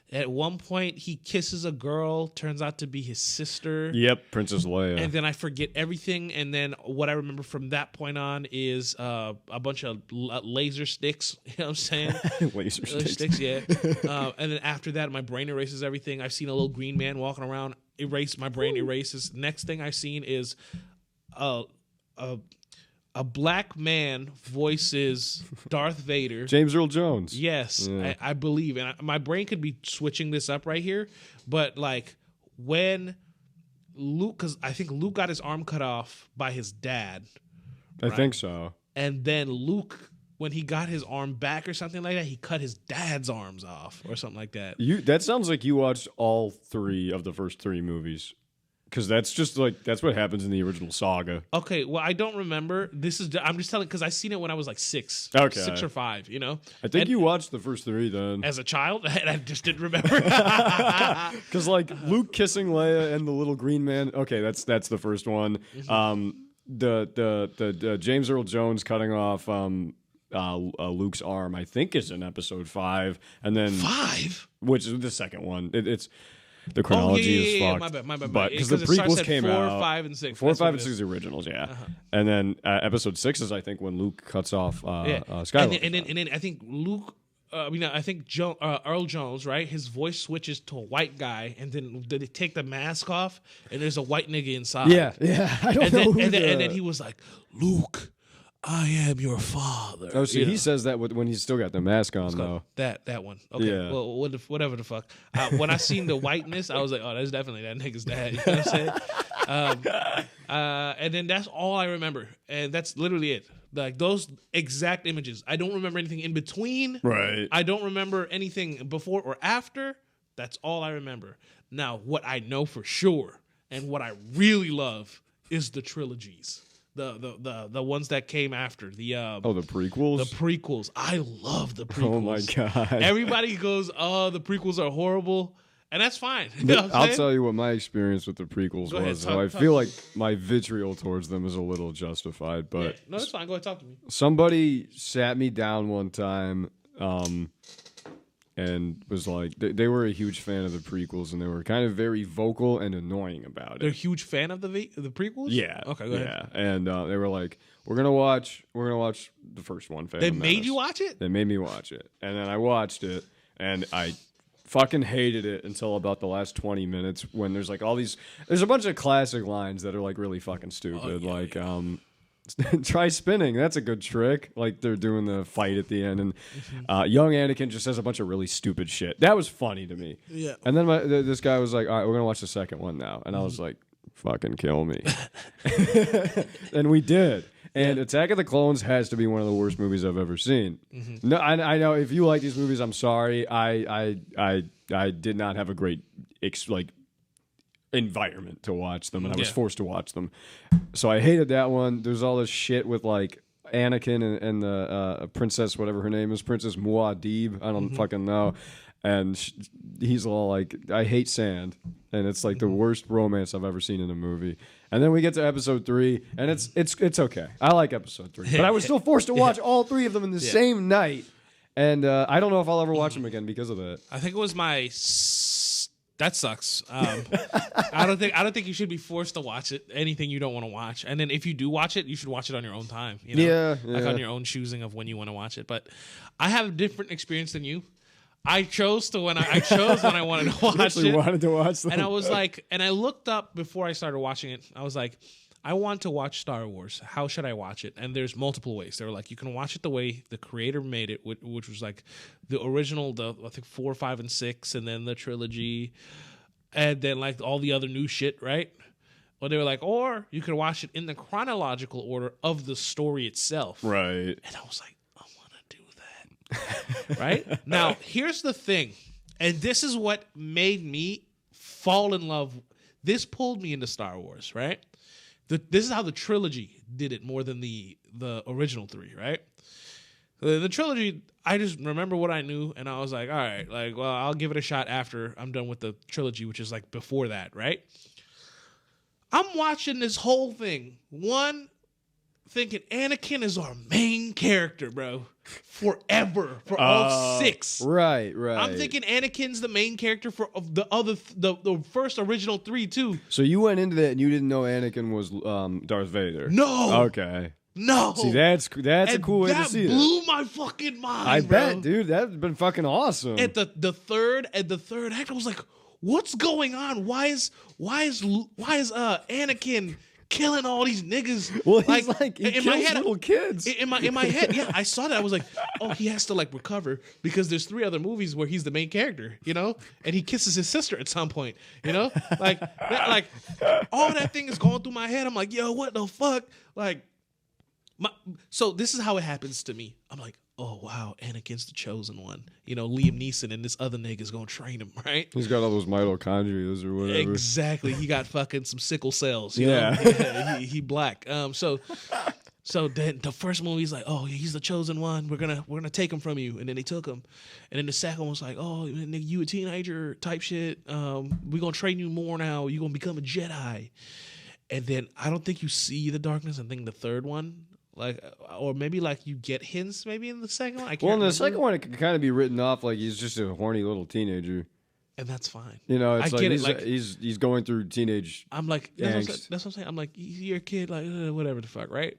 At one point, he kisses a girl, turns out to be his sister. Yep, Princess Leia. And then I forget everything. And then what I remember from that point on is a bunch of laser sticks. You know what I'm saying? Laser sticks. Yeah. And then after that, my brain erases everything. I've seen a little green man walking around. My brain erases. Next thing I've seen is a black man voices Darth Vader. James Earl Jones. Yes, yeah. I believe. And my brain could be switching this up right here. But like when Luke, because I think Luke got his arm cut off by his dad. I think so. And then Luke, when he got his arm back or something like that, he cut his dad's arms off or something like that. That sounds like you watched all 3 of the first 3 movies. Because that's just like, that's what happens in the original saga. Okay, well, I don't remember. I'm just telling, because I seen it when I was like 6. Okay. 6 or 5, you know? I think you watched the first 3 then. As a child? And I just didn't remember. Because like Luke kissing Leia and the little green man, okay, that's the first one. The James Earl Jones cutting off Luke's arm, I think is in episode 5. And then 5? Which is the second one. It's... The chronology is fucked. My bad. But because the prequels came 4, out. 5, and 6. 4, 5, and 6 are the originals, yeah. And then episode 6 is, I think, when Luke cuts off Skywalker. And then I think Luke, I think Earl Jones, right? His voice switches to a white guy, and then they take the mask off, and there's a white nigga inside. Yeah. I don't know. And then he was like, Luke, I am your father. Oh, see, he says that when he's still got the mask on, though. That one. Okay. Yeah. Well, whatever the fuck. When I seen the whiteness, I was like, oh, that's definitely that nigga's dad. You know what I'm saying? And then that's all I remember, and that's literally it. Like those exact images. I don't remember anything in between. Right. I don't remember anything before or after. That's all I remember. Now, what I know for sure and what I really love is the trilogies. The ones that came after. The prequels? The prequels. I love the prequels. Oh my God. Everybody goes, oh, the prequels are horrible. And that's fine. You know what I'm I'll saying? tell you what my experience with the prequels Go ahead, was. talk- So I talk. feel like my vitriol towards them is a little justified, but Yeah. No, that's fine. Go ahead, talk to me. somebody sat me down one time and was like, they were a huge fan of the prequels, and they were kind of very vocal and annoying about They're a it. huge fan of the prequels? Yeah. Okay, go ahead. Yeah. And they were like, we're gonna watch the first one. They Phantom made Menace." you watch it? They made me watch it, and then I watched it, and I fucking hated it until about the last 20 minutes when there's like there's a bunch of classic lines that are like really fucking stupid, try spinning, that's a good trick, like they're doing the fight at the end, and young Anakin just says a bunch of really stupid shit. That was funny to me. Yeah. And then this guy was like, all right, we're gonna watch the second one now, and I was like, fucking kill me. And we did. And Attack of the Clones has to be one of the worst movies I've ever seen. No, I know if you like these movies, I'm sorry. I did not have a great environment to watch them, and I was forced to watch them. So I hated that one. There's all this shit with like Anakin and the princess, whatever her name is, Princess Muad'Dib. I don't fucking know. And he's all like, I hate sand. And it's like the worst romance I've ever seen in a movie. And then we get to episode 3, and it's okay. I like episode 3. But I was still forced to watch all 3 of them in the same night. And I don't know if I'll ever watch them again because of that. I think it was that sucks. I don't think you should be forced to watch it. Anything you don't want to watch, and then if you do watch it, you should watch it on your own time. You know? Like on your own choosing of when you want to watch it. But I have a different experience than you. I chose when I wanted to watch Actually it. wanted to watch them. And I was like, and I looked up before I started watching it. I was like, I want to watch Star Wars. How should I watch it? And there's multiple ways. They were like, you can watch it the way the creator made it, which was like the original, I think 4, 5, and 6, and then the trilogy, and then like all the other new shit, right? Or they were like, or you could watch it in the chronological order of the story itself. Right. And I was like, I want to do that. Right? Now, here's the thing. And this is what made me fall in love. This pulled me into Star Wars, right? This is how the trilogy did it more than the original 3, right? The trilogy, I just remember what I knew, and I was like, all right, like, well, I'll give it a shot after I'm done with the trilogy, which is like before that, right? I'm watching this whole thing. Thinking Anakin is our main character, bro. Forever. For all 6. Right. I'm thinking Anakin's the main character for the first original 3 too. So you went into that and you didn't know Anakin was Darth Vader. No. Okay. No. See, that's a cool way to see it. That blew my fucking mind. I bro. bet, dude. That'd been fucking awesome. At the third act, I was like, what's going on? Why is Anakin killing all these niggas? Well, he's like he in kills my head, little kids. In my head, yeah, I saw that. I was like, oh, he has to like recover because there's 3 other movies where he's the main character, you know, and he kisses his sister at some point, you know, like all that thing is going through my head. I'm like, yo, what the fuck, like. So this is how it happens to me. I'm like, oh wow, Anakin's the chosen one. You know, Liam Neeson and this other nigga's gonna train him, right? He's got all those mitochondria or whatever. Exactly. He got fucking some sickle cells. You Yeah. know? Yeah, he black. So then the first movie's like, oh, he's the chosen one. We're gonna take him from you, and then they took him. And then the second one was like, oh, nigga, you a teenager type shit. We're gonna train you more now. You're gonna become a Jedi. And then I don't think you see the darkness. I think the third one. Like, or maybe like you get hints maybe in the second one. I can't Well, in the remember. second one, it could kind of be written off like he's just a horny little teenager. And that's fine. You know, it's I like, get it, he's, like- he's going through teenage. I'm like, Angst. that's what I'm saying. I'm like, you're a kid, like whatever the fuck, right?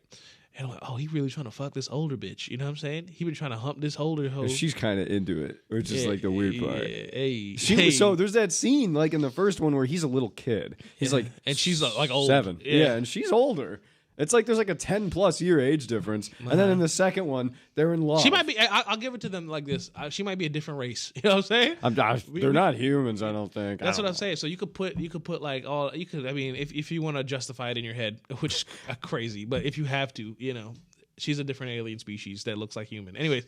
And I'm like, oh, he really trying to fuck this older bitch. You know what I'm saying? He been trying to hump this older hoe. She's kind of into it, which is like the weird part. Hey, So there's that scene like in the first one where he's a little kid. He's like, and she's like old. 7. Yeah, and she's older. It's like there's like a 10+ year age difference, and then in the second one they're in love. She might be. I'll give it to them like this. She might be a different race. You know what I'm saying? They're not humans. I don't think. That's what I'm saying. So you could put like all you could. I mean, if you want to justify it in your head, which is crazy, but if you have to, she's a different alien species that looks like human. Anyways,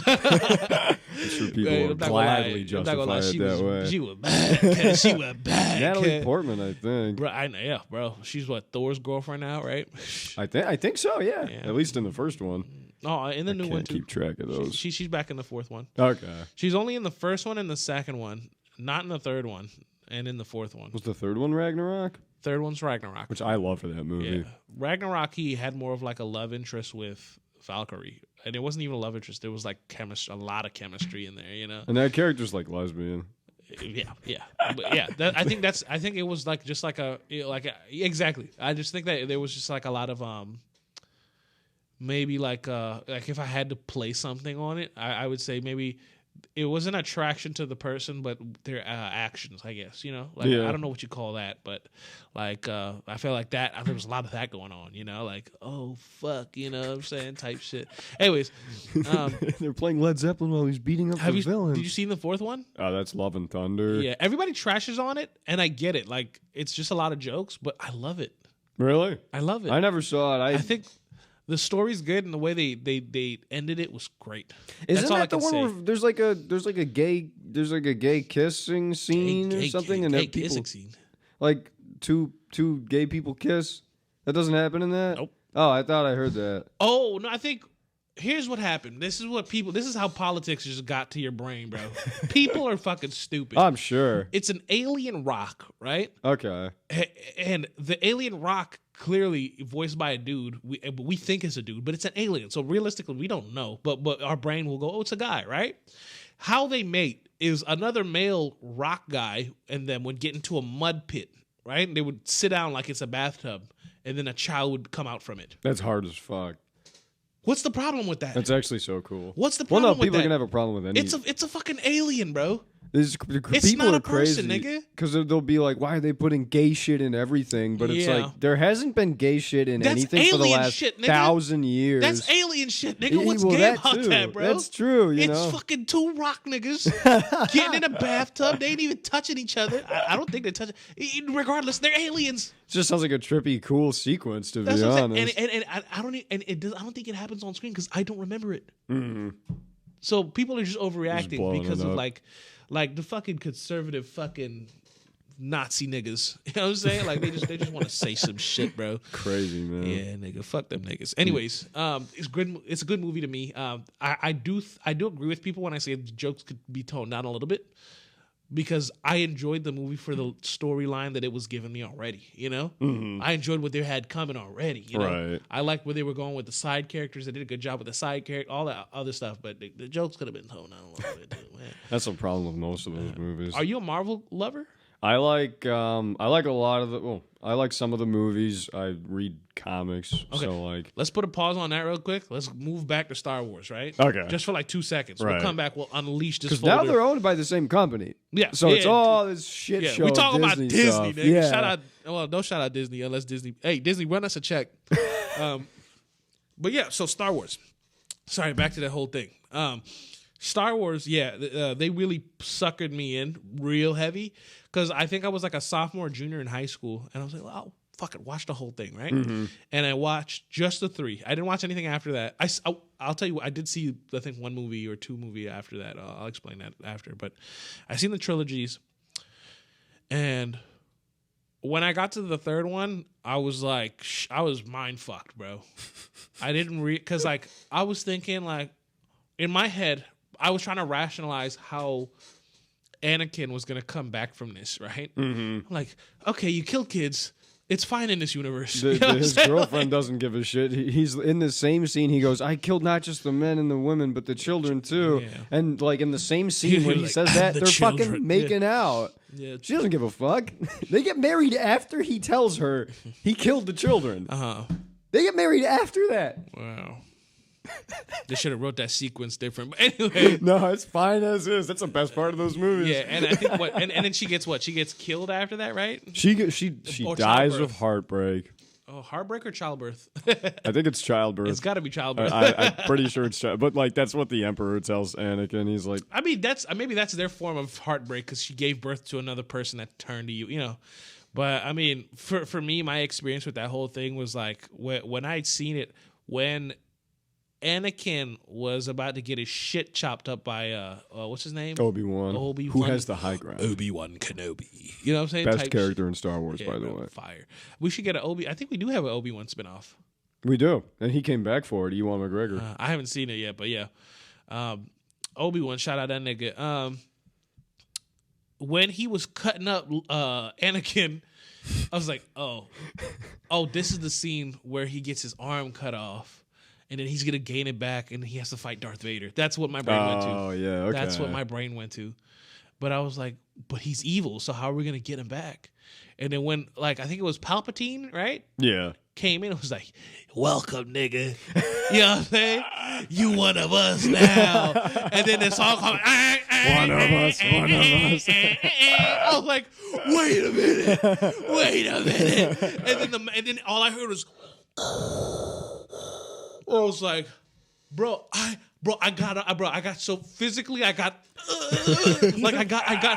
I'm sure people will gladly justify it that way. She was bad. She was bad. Natalie Portman, I think. Bro, yeah, bro. She's what, Thor's girlfriend now, right? I think so. Yeah. At least in the first one. Oh, in the new one too. Keep track of those. She's back in the fourth one. Okay. She's only in the first one and the second one, not in the third one, and in the fourth one. Was the third one Ragnarok? Third one's Ragnarok, which I love for that movie. Yeah. Ragnarok, he had more of like a love interest with Valkyrie, and it wasn't even a love interest. There was like a lot of chemistry in there, And that character's like lesbian. Yeah, but yeah. I think it was like just like exactly. I just think that there was just like a lot of maybe like if I had to play something on it, I would say maybe it was an attraction to the person, but their actions, I guess, I don't know what you call that, but like I felt like that there was a lot of that going on, like, oh fuck, what I'm saying, type shit. Anyways, they're playing Led Zeppelin while he's beating up the villain. Did you see the fourth one? Oh, that's Love and Thunder. Yeah, everybody trashes on it, and I get it. Like, it's just a lot of jokes, but I love it. Really? I love it. I never saw it. I think the story's good, and the way they ended it was great. Isn't that the one where there's like a gay kissing scene or something, and kissing scene, like two gay people kiss? That doesn't happen in that. Nope. Oh, I thought I heard that. Oh no, I think here's what happened. This is how politics just got to your brain, bro. People are fucking stupid. I'm sure. It's an alien rock, right? Okay. And the alien rock, clearly voiced by a dude, we think it's a dude, but it's an alien. So realistically, we don't know. But our brain will go, oh, it's a guy, right? How they mate is another male rock guy, and then would get into a mud pit, right? And they would sit down like it's a bathtub, and then a child would come out from it. That's hard as fuck. What's the problem with that? That's actually so cool. What's the problem with that? Well, no, people can have a problem with anything. It's a fucking alien, bro. It's not a person, nigga. Because they'll be like, why are they putting gay shit in everything? But it's like, there hasn't been gay shit in anything for the last 1,000 years. That's alien shit, nigga. What's gay about that, bro? That's true, It's fucking two rock niggas getting in a bathtub. They ain't even touching each other. I don't think they touch it. Regardless, they're aliens. It just sounds like a trippy, cool sequence, to That's be what honest. And I don't think it happens on screen because I don't remember it. Mm-hmm. So people are just overreacting because of up. like the fucking conservative fucking Nazi niggas. You know what I'm saying? Like they just want to say some shit, bro. Crazy, man. Yeah, nigga, fuck them niggas. Anyways, it's good. It's a good movie to me. I do agree with people when I say the jokes could be toned down a little bit, because I enjoyed the movie for the storyline that it was giving me already. Mm-hmm. I enjoyed what they had coming already. Right. I liked where they were going with the side characters. They did a good job with the side character, all that other stuff. But the jokes could have been toned down a little bit, too, man. That's the problem with most of those movies. Are you a Marvel lover? I like a lot of the. Well, I like some of the movies. I read comics. Okay. So let's put a pause on that real quick. Let's move back to Star Wars, right? Okay. Just for like 2 seconds. Right. We'll come back. We'll unleash this. Because folder. now they're owned by the same company. Yeah. So it's all this shit yeah. show. We talking about Disney Disney, stuff. nigga. Yeah. Shout out. Well, don't shout out Disney unless Disney. Hey, Disney, run us a check. But yeah, so Star Wars. Sorry, back to that whole thing. Star Wars, they really suckered me in real heavy, because I think I was like a sophomore, junior in high school, and I was like, well, I'll fucking watch the whole thing, right? Mm-hmm. And I watched just the 3. I didn't watch anything after that. I'll tell you what, I did see, I think, 1 movie or 2 movie after that. I'll explain that after. But I seen the trilogies, and when I got to the 3rd one, I was like, I was mind fucked, bro. I didn't because like I was thinking, like, in my head, I was trying to rationalize how Anakin was gonna come back from this, right? Mm-hmm. I'm like, okay, you kill kids. It's fine in this universe. His girlfriend doesn't give a shit. He's in the same scene. He goes, "I killed not just the men and the women, but the children too." Yeah. And like in the same scene when he like, says that, "The they're children." fucking making out. Yeah. She doesn't give a fuck. They get married after he tells her he killed the children. They get married after that. Wow. They should have wrote that sequence different. But anyway. No, it's fine as is. That's the best part of those movies. Yeah, and I think and then she gets what? She gets killed after that, right? She Or dies childbirth. of heartbreak. Oh, heartbreak or childbirth? I think it's childbirth. It's got to be childbirth. I'm pretty sure it's but like that's what the Emperor tells Anakin. He's like, I mean, maybe that's their form of heartbreak because she gave birth to another person that turned to you, you know. But I mean, for me, my experience with that whole thing was like when I'd seen it when Anakin was about to get his shit chopped up by what's his name? Obi-Wan. Who has the high ground? Obi-Wan Kenobi. You know what I'm saying? Best character in Star Wars, yeah, by the way. Fire. We should get I think we do have an Obi-Wan spinoff. We do, and he came back for it. Ewan McGregor. I haven't seen it yet, but yeah, Obi-Wan. Shout out that nigga. When he was cutting up Anakin, I was like, oh, this is the scene where he gets his arm cut off. And then he's going to gain it back, and he has to fight Darth Vader. That's what my brain went to. Oh, yeah, okay. That's what my brain went to. But I was like, but he's evil, so how are we going to get him back? And then when, like, I think it was Palpatine, right? Yeah. Came in and was like, welcome, nigga. You know what I'm saying? You one of us now. And then this all comes, One of us. I was like, wait a minute. And then all I heard was, I was like, I got so physically, I got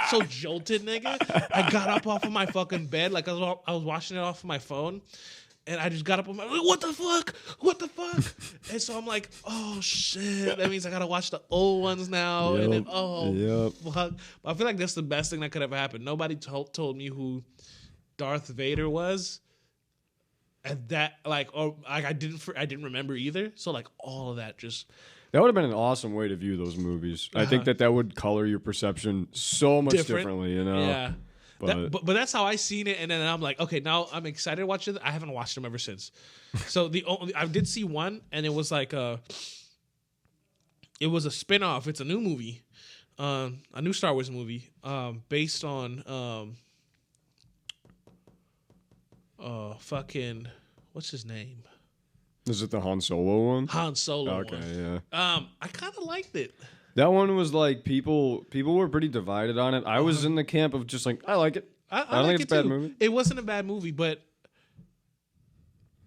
so jolted, nigga. I got up off of my fucking bed, like I was watching it off of my phone, and I just got up on what the fuck? And so I'm like, oh shit, that means I gotta watch the old ones now, and then fuck. But I feel like that's the best thing that could have happened. Nobody told me who Darth Vader was. And that, I didn't remember either. So, like, all of that just... That would have been an awesome way to view those movies. I think that would color your perception so much differently, you know? Yeah. But that's how I seen it. And then I'm like, okay, now I'm excited to watch it. I haven't watched them ever since. So, I did see one, and it was like it was a spinoff. It's a new movie, a new Star Wars movie based on... fucking, what's his name? Is it the Han Solo one? Han Solo okay, one. Yeah. I kind of liked it. That one was like people were pretty divided on it. I was in the camp of just like I like it. I don't think it's a bad movie. It wasn't a bad movie, but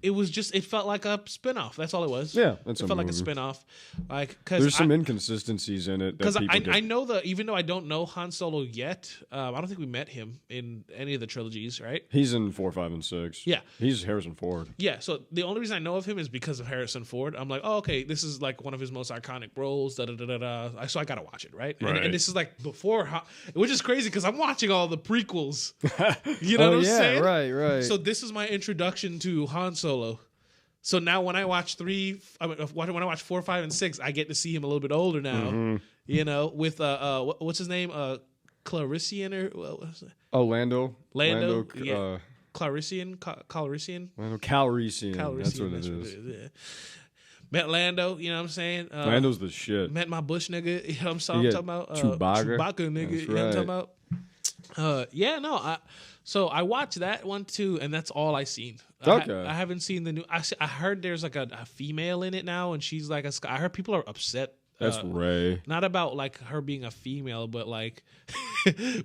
it was just, it felt like a spinoff. That's all it was. Yeah, it felt like a spinoff. Like, cause there's some inconsistencies in it. Because I know even though I don't know Han Solo yet, I don't think we met him in any of the trilogies, right? He's in 4, 5, and 6. Yeah, he's Harrison Ford. Yeah, so the only reason I know of him is because of Harrison Ford. I'm like, oh, okay, this is like one of his most iconic roles. So I gotta watch it, right? And this is like before, which is crazy because I'm watching all the prequels. You know what I'm saying? Right. So this is my introduction to Han Solo. So now when I watch when I watch 4, 5, and 6, I get to see him a little bit older now. Mm-hmm. You know, with what's his name? Clarician or what was it? Oh, Lando. Yeah. Calrissian. Lando Calrissian. That's what it is. Yeah. Met Lando, you know what I'm saying? Lando's the shit. Met my Bush nigga, you know what I'm talking about? Chewbacca nigga, that's you know what I'm talking about? So I watched that one too, and that's all I seen. Okay. I haven't seen the new. I heard there's like a female in it now, and she's like I heard people are upset. That's Rey. Not about like her being a female, but like,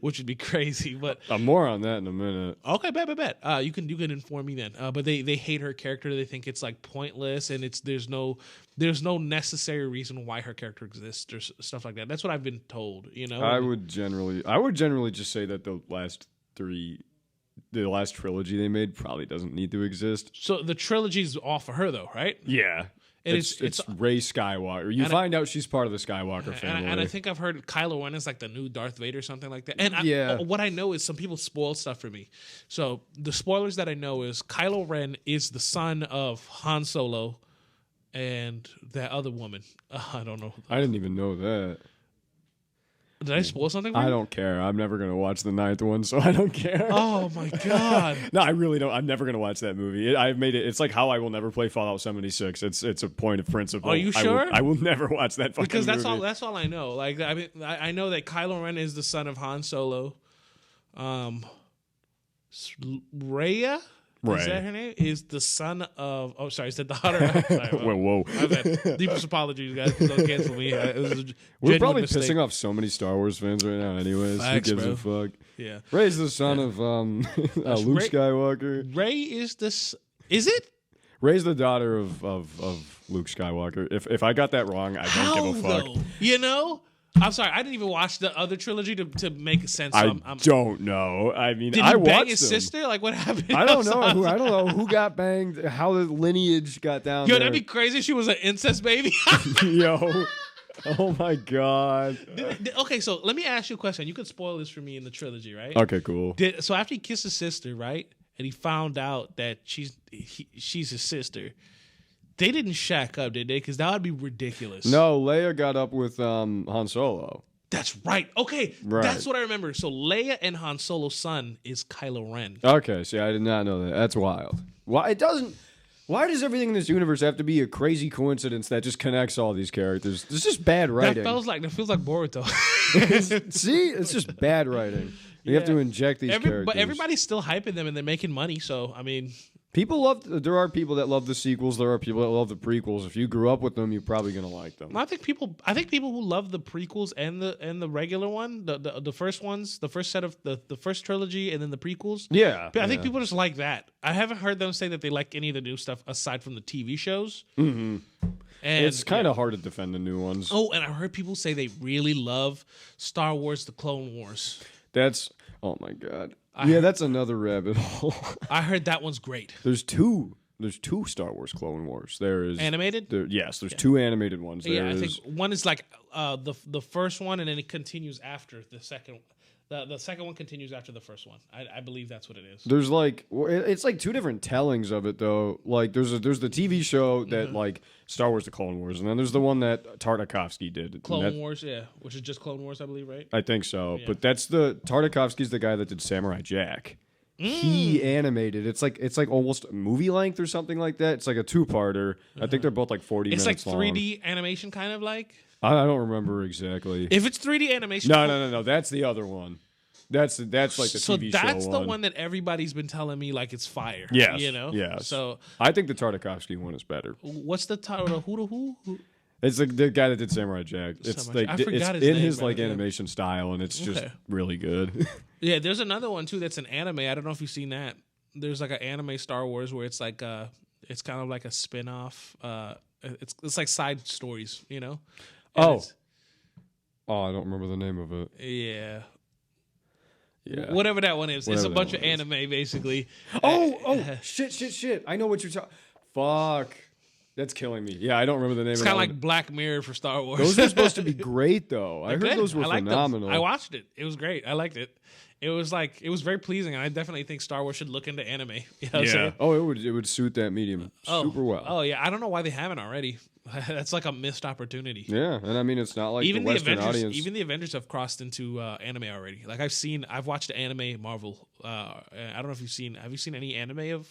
which would be crazy. But more on that in a minute. Okay, bet. You can inform me then. But they hate her character. They think it's like pointless, and there's no necessary reason why her character exists or stuff like that. That's what I've been told. You know, I would generally just say that the last trilogy they made probably doesn't need to exist. So the trilogy's all for her though, right? Yeah. And it's Rey Skywalker. You find out she's part of the Skywalker family. And I think I've heard Kylo Ren is like the new Darth Vader or something like that. And what I know is some people spoil stuff for me. So the spoilers that I know is Kylo Ren is the son of Han Solo and that other woman. I don't know. I didn't even know that. Did I spoil something for you? I don't care. I'm never going to watch the 9th one, so I don't care. Oh, my God. No, I really don't. I'm never going to watch that movie. I've made it. It's like how I will never play Fallout 76. It's a point of principle. Are you sure? I will never watch that fucking movie. Because that's all I know. Like, I mean, I know that Kylo Ren is the son of Han Solo. Rhea? Is that her name? Is the son of... Oh, sorry. Is that the daughter? Whoa. My bad. Deepest apologies, guys. Don't cancel me. It was a We're probably mistake. pissing off so many Star Wars fans right now anyways. Facts, who gives bro. a fuck? Yeah. Rey's the son of Luke Skywalker. Rey is this... Is it? Rey's the daughter of Luke Skywalker. If I got that wrong, I don't give a fuck. Though? You know? I'm sorry, I didn't even watch the other trilogy to make sense. I don't know. I mean, did I he watched bang his them. sister? Like, what happened? I don't know. I don't know who got banged, how the lineage got down Yo, there. that'd be crazy if she was an incest baby. Yo. Oh, my God. Okay, so let me ask you a question. You could spoil this for me in the trilogy, right? Okay, cool. So after he kissed his sister, right? And he found out that she's his sister. They didn't shack up, did they? Because that would be ridiculous. No, Leia got up with Han Solo. That's right. Okay, Right. That's what I remember. So Leia and Han Solo's son is Kylo Ren. Okay, see, I did not know that. That's wild. Why does everything in this universe have to be a crazy coincidence that just connects all these characters? It's just bad writing. That feels like Boruto. See, it's just bad writing. You have to inject these characters. But everybody's still hyping them and they're making money. So I mean, there are people that love the sequels. There are people that love the prequels. If you grew up with them, you're probably gonna like them. I think people who love the prequels and the regular one, the first ones, the first set of the first trilogy and then the prequels. Yeah, I think people just like that. I haven't heard them say that they like any of the new stuff aside from the TV shows. Mm-hmm. And it's kind of hard to defend the new ones. Oh, and I heard people say they really love Star Wars: The Clone Wars. Oh my God. That's another rabbit hole. I heard that one's great. There's two Star Wars Clone Wars. There is animated. There's two animated ones. I think one is like the first one, and then it continues after the second. The second one continues after the first one. I believe that's what it is. There's it's like two different tellings of it though. Like there's the TV show that like Star Wars: The Clone Wars, and then there's the one that Tartakovsky did. Clone Wars, yeah, which is just Clone Wars, I believe, right? I think so. Yeah. But that's Tartakovsky's the guy that did Samurai Jack. He animated. It's like almost movie length or something like that. It's like a two-parter. I think they're both like 40 minutes long. It's like 3D animation, kind of like. I don't remember exactly. If it's 3D animation, no. That's the other one. That's like the TV show one. So that's the one that everybody's been telling me like it's fire. Yes, you know. Yes. So I think the Tartakovsky one is better. What's the title? Who? It's the guy that did Samurai Jack. It's like I forgot it's his in his name, like animation style, and it's just really good. Yeah, there's another one too that's an anime. I don't know if you've seen that. There's like an anime Star Wars where it's like it's kind of like a spin-off. It's like side stories, you know. And I don't remember the name of it. Yeah. Yeah. Whatever that one is. It's a bunch of anime, basically. Shit. I know what you're talking. Fuck. That's killing me. Yeah, I don't remember the name. It's kind of like Black Mirror for Star Wars. Those were supposed to be great, though. I heard those were phenomenal. I watched it. It was great. I liked it. It was very pleasing, and I definitely think Star Wars should look into anime. You know what I'm saying? Oh, it would suit that medium super well. Oh yeah, I don't know why they haven't already. That's like a missed opportunity. Yeah, and I mean it's not like even the Western audience. Even the Avengers have crossed into anime already. Like I've watched anime Marvel. I don't know if you've seen. Have you seen any anime of?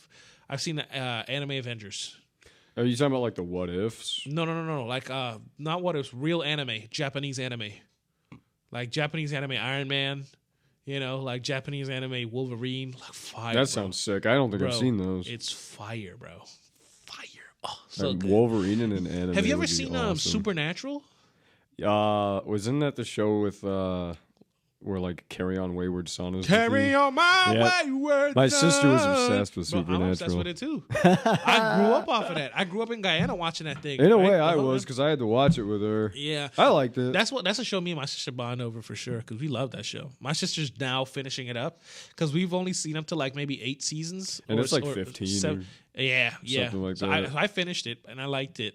I've seen anime Avengers. Are you talking about like the What Ifs? No. Like not What Ifs. Real anime, Japanese anime, like Japanese anime Iron Man. You know, like Japanese anime Wolverine. Like fire. That sounds sick. I don't think I've seen those. It's fire, bro. Fire. Oh, so good. Wolverine in an anime. Have you ever seen Supernatural? Wasn't that the show with where like Carry On Wayward Son is? Carry on my wayward. My sister was obsessed with Supernatural. I'm obsessed with it too. I grew up off of that. I grew up in Guyana watching that thing. In a way, I was because I had to watch it with her. Yeah, I liked it. That's a show me and my sister bond over for sure because we love that show. My sister's now finishing it up because we've only seen up to like maybe 8 seasons, and it's like 15. Something like that. I finished it and I liked it.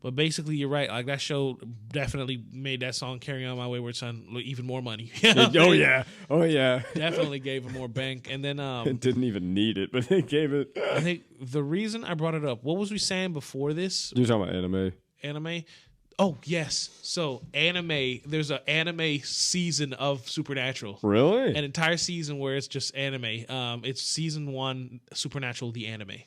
But basically, you're right. Like that show definitely made that song "Carry On My Wayward Son" even more money. You know? Oh yeah. Definitely gave it more bank. And then it didn't even need it, but they gave it. I think the reason I brought it up. What was we saying before this? You're talking about anime. Anime. Oh yes. So anime. There's an anime season of Supernatural. Really? An entire season where it's just anime. It's season 1 Supernatural the anime.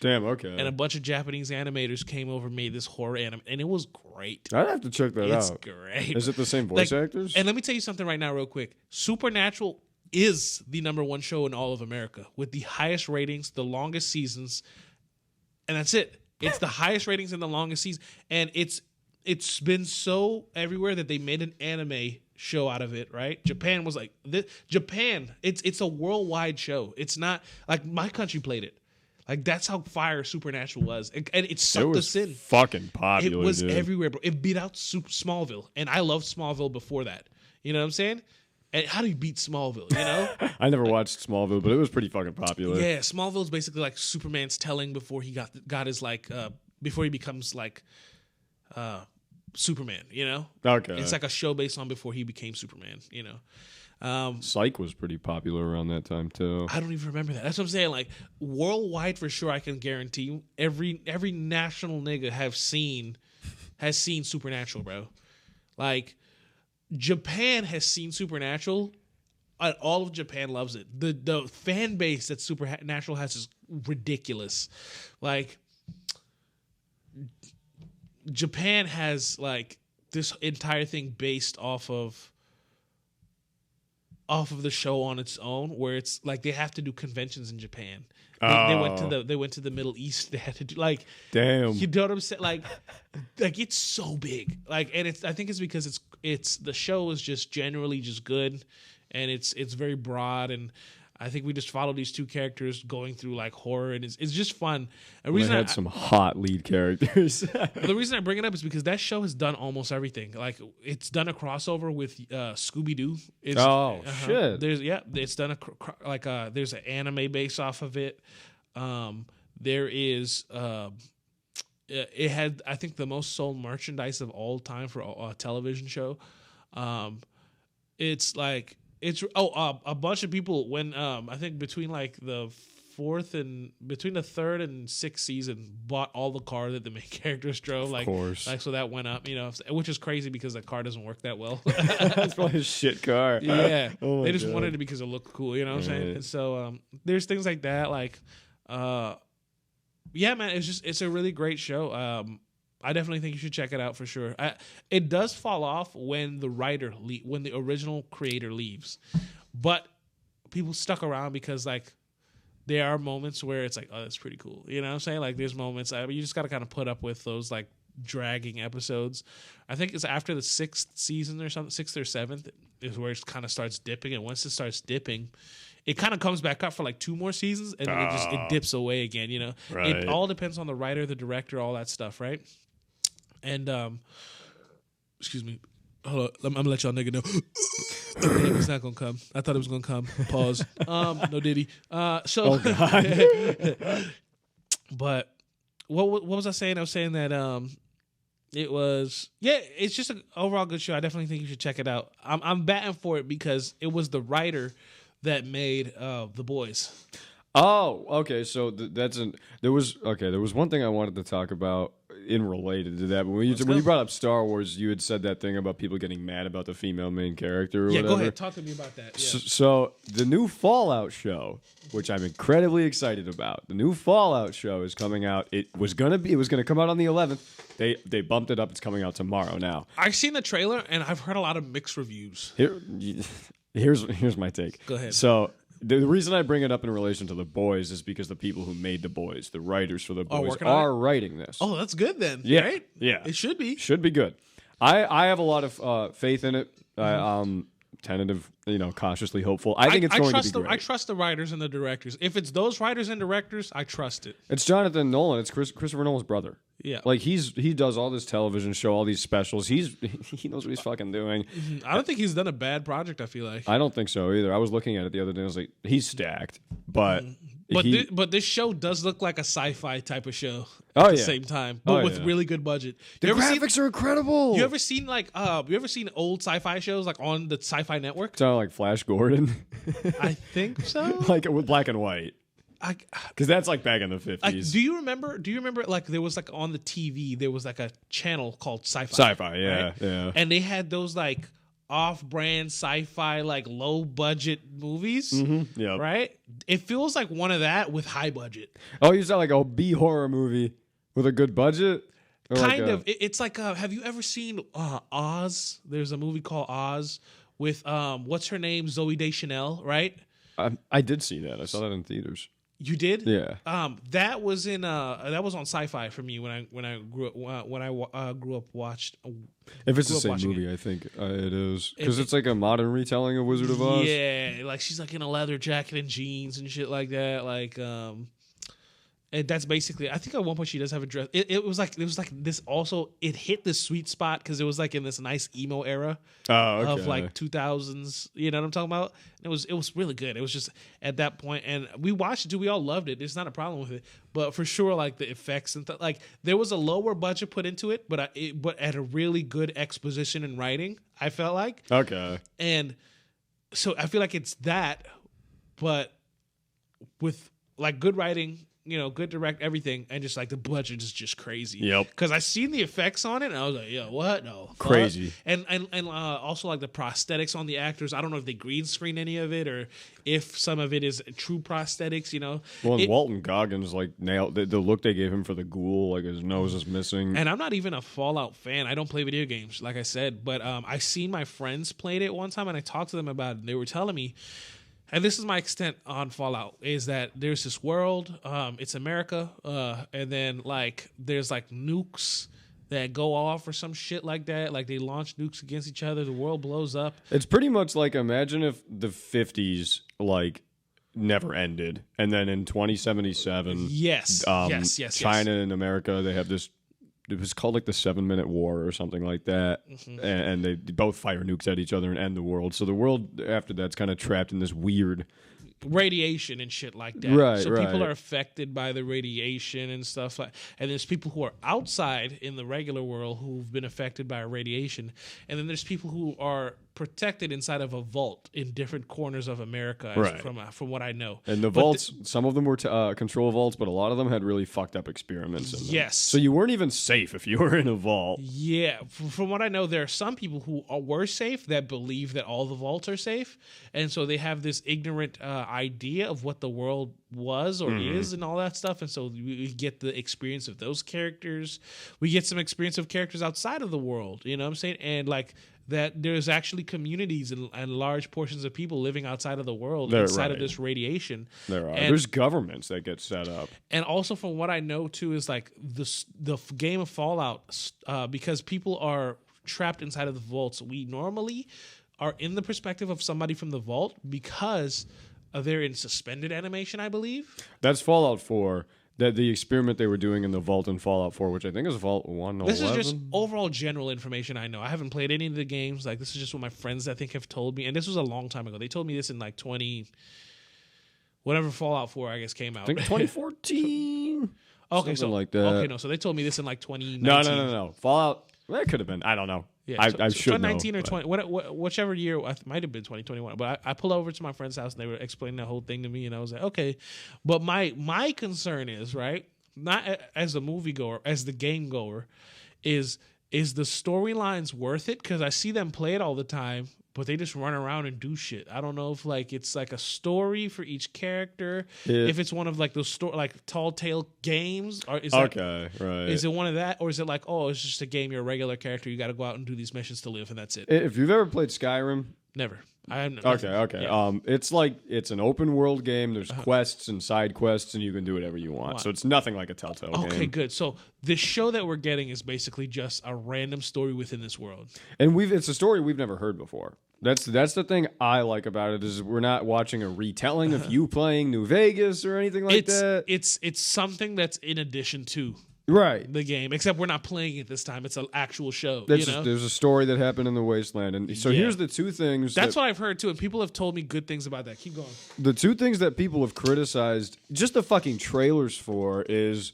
Damn, okay. And a bunch of Japanese animators came over and made this horror anime, and it was great. I'd have to check that out. It's great. Is it the same voice actors? And let me tell you something right now real quick. Supernatural is the #1 show in all of America with the highest ratings, the longest seasons, and that's it. It's the highest ratings and the longest season. And it's been so everywhere that they made an anime show out of it, right? Japan was like, Japan, it's a worldwide show. It's not, like my country played it. Like that's how fire Supernatural was, and it It sucked was us in. fucking popular. It was dude. everywhere, bro. It beat out Smallville, and I loved Smallville before that. You know what I'm saying? And how do you beat Smallville? You know? I never watched Smallville, but it was pretty fucking popular. Yeah, Smallville's basically like Superman's telling before he got his before he becomes Superman. You know? Okay. It's like a show based on before he became Superman. You know? Psych was pretty popular around that time too. I don't even remember that. That's what I'm saying. Like worldwide, for sure, I can guarantee every national nigga has seen Supernatural, bro. Like Japan has seen Supernatural. All of Japan loves it. The fan base that Supernatural has is ridiculous. Like Japan has like this entire thing based off of the show on its own, where it's like they have to do conventions in Japan. They went to the Middle East. They had to do like, damn. You know what I'm saying? Like it's so big. Like, and I think it's because it's the show is just generally just good, and it's very broad, and I think we just follow these two characters going through like horror, and it's just fun. They had some hot lead characters. The reason I bring it up is because that show has done almost everything. Like it's done a crossover with Scooby Doo. Shit! It's done there's an anime based off of it. There is it had, I think, the most sold merchandise of all time for a television show. It's like a bunch of people when I think between like the third and sixth season bought all the car that the main characters drove. Of course. Like so that went up, you know, which is crazy because the car doesn't work that well. That's probably a shit car. Yeah, Oh they just God. wanted it because it looked cool. You know what I'm saying? And so there's things like that. Like, yeah, man, it's a really great show. I definitely think you should check it out for sure. It does fall off when the when the original creator leaves, but people stuck around because like there are moments where it's like, oh, that's pretty cool. You know what I'm saying? Like there's moments you just got to kind of put up with those like dragging episodes. I think it's after the sixth season or something, sixth or seventh is where it kind of starts dipping, and once it starts dipping, it kind of comes back up for like 2 more seasons, and then it dips away again. You know, Right. It all depends on the writer, the director, all that stuff, right? And excuse me, hold on, I'm gonna let y'all nigga know. Damn, it's not gonna come. I thought it was gonna come. Pause. No Diddy. So, but what was I saying? I was saying that it's just an overall good show. I definitely think you should check it out. I'm batting for it because it was the writer that made The Boys. Oh, okay. So there was one thing I wanted to talk about in related to that. But when you brought up Star Wars, you had said that thing about people getting mad about the female main character. Or Yeah, whatever. go ahead. Talk to me about that. Yeah. So the new Fallout show, which I'm incredibly excited about, the new Fallout show is coming out. It was gonna come out on the 11th. They bumped it up. It's coming out tomorrow now. I've seen the trailer and I've heard a lot of mixed reviews. Here's my take. Go ahead. So the reason I bring it up in relation to The Boys is because the people who made The Boys, the writers for The Boys, are writing this. Oh, that's good then. Yeah, Right? yeah. It should be. Should be good. I have a lot of faith in it. Tentative, cautiously hopeful. I think it's going to be great. I trust the writers and the directors. If it's those writers and directors, I trust it. It's Jonathan Nolan. It's Christopher Nolan's brother. Yeah. Like he does all this television show, all these specials. He knows what he's fucking doing. I don't think he's done a bad project, I feel like. I don't think so either. I was looking at it the other day. I was like, he's stacked, but But this show does look like a sci-fi type of show Oh, at the yeah. same time, but with really good budget. the graphics are incredible. You ever seen old sci-fi shows like on the Sci-Fi Network? Sound like Flash Gordon, I think so. like with black and white, because that's like back in the 50s. Do you remember like there was like on the TV there was like a channel called Sci-Fi. Sci-fi, yeah, right? yeah. And they had those like off-brand sci-fi like low-budget movies, Yeah. right? It feels like one of that with high budget. Oh, you sound like a B horror movie with a good budget. Or Kind like of. It's like have you ever seen Oz? There's a movie called Oz with what's her name, Zooey Deschanel, right? I did see that. I saw that in theaters. You did? Yeah. That was on Sci-Fi for me when I grew up watched. If it's the grew up same watching movie, I think it is because it's like a modern retelling of Wizard of Oz. Yeah, like she's like in a leather jacket and jeans and shit like that. Like, And that's basically, I think at one point she does have a dress. It was like this also, it hit this sweet spot because it was like in this nice emo era of like 2000s. You know what I'm talking about? And it was really good. It was just at that point, and we watched it too. We all loved it. There's not a problem with it, but for sure, like the effects and like there was a lower budget put into it, but at a really good exposition and writing. I felt like and so I feel like it's that, but with like good writing. You know, good direct everything, and just like the budget is just crazy. Yep. Because I seen the effects on it, and I was like, "Yo, what? No, crazy." And also like the prosthetics on the actors. I don't know if they green screen any of it or if some of it is true prosthetics. You know. Well, and Walton Goggins like nailed the look they gave him for the ghoul. Like his nose is missing. And I'm not even a Fallout fan. I don't play video games, like I said. But I seen my friends played it one time, and I talked to them about it. And they were telling me. And this is my extent on Fallout, is that there's this world, it's America, and then like there's like nukes that go off or some shit like that. Like they launch nukes against each other, the world blows up. It's pretty much like, imagine if the 50s like never ended, and then in 2077, yes, China and America, they have this. It was called like the 7-Minute War or something like that, and they both fire nukes at each other and end the world. So the world after that's kind of trapped in this weird radiation and shit like that. Right, so right. people are affected by the radiation and stuff like. And there's people who are outside in the regular world who've been affected by radiation, and then there's people who are protected inside of a vault in different corners of America, from what I know. And the vaults, some of them were control vaults, but a lot of them had really fucked up experiments in them. Yes. So you weren't even safe if you were in a vault. Yeah. From what I know, there are some people who were safe that believe that all the vaults are safe. And so they have this ignorant idea of what the world was or is and all that stuff. And so we get the experience of those characters. We get some experience of characters outside of the world. You know what I'm saying? And like, that there's actually communities and large portions of people living outside of the world, inside of this radiation. There are. There's governments that get set up. And also from what I know, too, is like the game of Fallout, because people are trapped inside of the vaults, we normally are in the perspective of somebody from the vault because they're in suspended animation, I believe. That's Fallout 4. That the experiment they were doing in the vault in Fallout 4, which I think is Vault 111. This is just overall general information I know. I haven't played any of the games. Like, this is just what my friends, I think, have told me. And this was a long time ago. They told me this in like whatever Fallout 4, I guess, came out. I think 2014. Okay, something like that. Okay, no. So they told me this in like 2019. No. Fallout. That could have been. I don't know. Yeah, I should know. 2019 or 20, whichever year, it might have been 2021. But I pulled over to my friend's house and they were explaining the whole thing to me, and I was like, okay. But my concern is, right, not as a moviegoer, as the game goer, is the storylines worth it? Because I see them play it all the time, but they just run around and do shit. I don't know if like it's like a story for each character. If it's one of like those like Tall Tale games, or is right. Is it one of that, or is it like, oh, it's just a game? You're a regular character. You got to go out and do these missions to live, and that's it. If you've ever played Skyrim, Never. I haven't. Okay. Yeah. It's an open world game. There's quests and side quests, and you can do whatever you want. So it's nothing like a Telltale game. Okay, good. So the show that we're getting is basically just a random story within this world, and it's a story we've never heard before. That's the thing I like about it, is we're not watching a retelling of you playing New Vegas or anything like that. It's something that's in addition to the game, except we're not playing it this time. It's an actual show. There's a story that happened in the wasteland, and so here's the two things. That's what I've heard too, and people have told me good things about that. Keep going. The two things that people have criticized just the fucking trailers for is,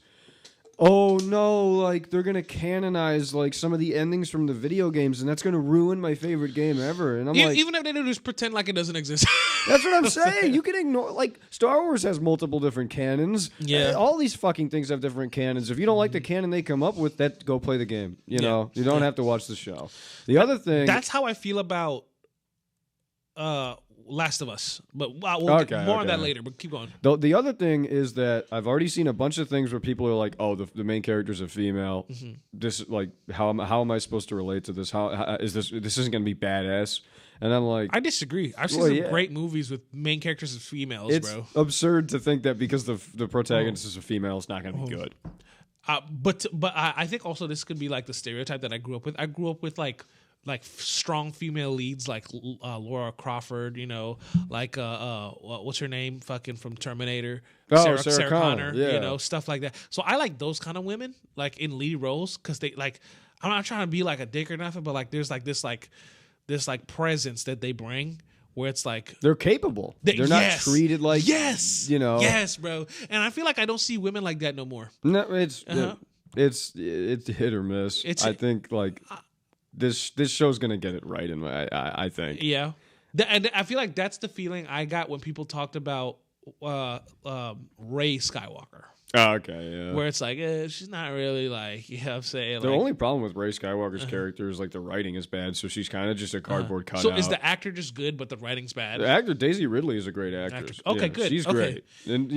oh no, like they're gonna canonize like some of the endings from the video games, and that's gonna ruin my favorite game ever. And I'm like, even if they do, just pretend like it doesn't exist. That's what I'm saying. You can ignore, like, Star Wars has multiple different canons. Yeah. All these fucking things have different canons. If you don't like the canon they come up with, go play the game. You know, you don't have to watch the show. The other thing, that's how I feel about Last of Us, but we'll get more on that later. But keep going. The other thing is that I've already seen a bunch of things where people are like, "Oh, the main character's a female. Mm-hmm. This like how am I supposed to relate to this? How is this? This isn't going to be badass." And I'm like, I disagree. I've seen some great movies with main characters as females, it's bro. Absurd to think that because the protagonist is a female, it's not going to be good. But I think also this could be like the stereotype that I grew up with. I grew up with like like strong female leads like Laura Crawford, like what's her name, fucking from Terminator, Sarah Connor, yeah. stuff like that. So I like those kind of women, like in lead roles, because they like. I'm not trying to be like a dick or nothing, but like there's like this presence that they bring where it's like they're capable. They're not treated like yes, bro. And I feel like I don't see women like that no more. No, it's hit or miss. I think like this show's gonna get it right. I think. Yeah, and I feel like that's the feeling I got when people talked about Rey Skywalker. Oh, okay, yeah. Where it's like, she's not really like, you know what I'm saying? The only problem with Rey Skywalker's character is like the writing is bad, so she's kind of just a cardboard cutout. So is the actor just good, but the writing's bad? The actor, Daisy Ridley, is a great actress. Okay, good. She's great. And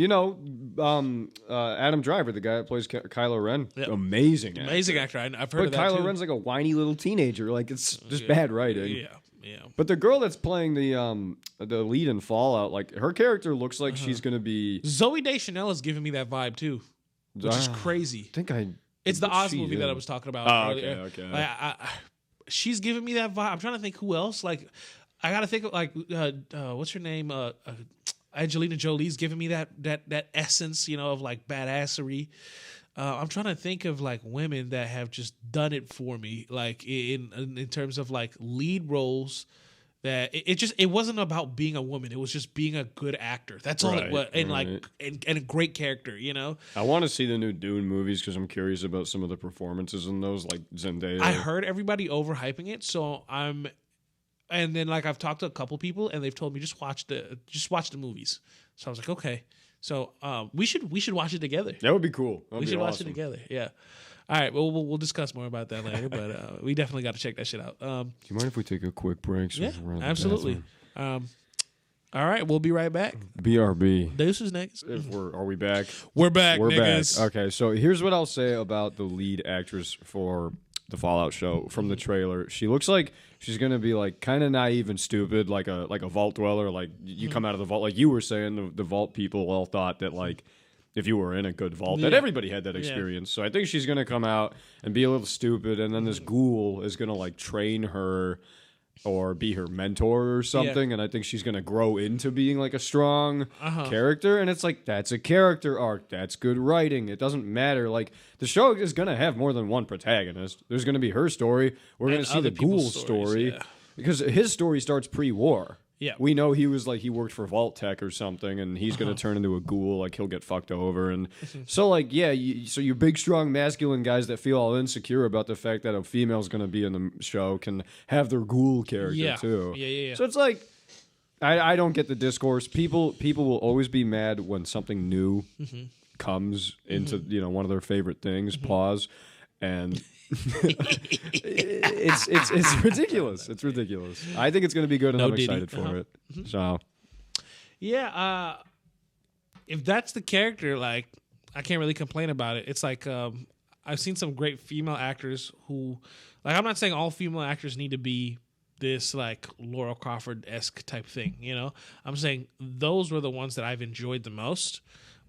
Adam Driver, the guy that plays Kylo Ren, amazing actor. Amazing actor. I've heard of that Kylo too. Ren's like a whiny little teenager. Like, it's just bad writing. Yeah. But the girl that's playing the lead in Fallout, like her character looks like she's gonna be. Zoe Deschanel is giving me that vibe too, which is crazy. It's the Oz movie that I was talking about earlier. Okay. She's giving me that vibe. I'm trying to think who else. Like, I gotta think of like what's her name? Angelina Jolie's giving me that essence, of like badassery. I'm trying to think of like women that have just done it for me, like in terms of like lead roles. That it wasn't about being a woman; it was just being a good actor. That's all it was, and like and a great character. I want to see the new Dune movies because I'm curious about some of the performances in those, like Zendaya. I heard everybody overhyping it, so and then like I've talked to a couple people and they've told me just watch the movies. So I was like, okay. So we should watch it together. That would be cool. We should watch it together. Yeah. All right. Well, we'll discuss more about that later, but we definitely got to check that shit out. Do you mind if we take a quick break? Yeah, absolutely. All right. We'll be right back. BRB. Deuces next. Are we back? We're back, We're niggas. back. Okay. So here's what I'll say about the lead actress for the Fallout show from the trailer. She looks like she's gonna be like kind of naive and stupid, like a vault dweller. Like you come out of the vault, like you were saying, the vault people all thought that like if you were in a good vault, that everybody had that experience. So I think she's gonna come out and be a little stupid, and then this ghoul is gonna like train her or be her mentor or something, and I think she's gonna grow into being like a strong character. And it's like, that's a character arc. That's good writing. It doesn't matter. Like, the show is gonna have more than one protagonist. There's gonna be her story. We're gonna see the ghoul's story because his story starts pre-war. Yeah, we know he was like, he worked for Vault Tech or something, and he's gonna turn into a ghoul. Like, he'll get fucked over, and so like, so you big, strong, masculine guys that feel all insecure about the fact that a female's gonna be in the show can have their ghoul character too. Yeah. So it's like, I don't get the discourse. People will always be mad when something new comes into one of their favorite things. Pause, and. it's ridiculous. It's ridiculous. I think it's going to be good, and I'm excited for it. So, yeah. If that's the character, like, I can't really complain about it. It's like I've seen some great female actors who, like, I'm not saying all female actors need to be this like Laura Crawford-esque type thing. I'm saying those were the ones that I've enjoyed the most.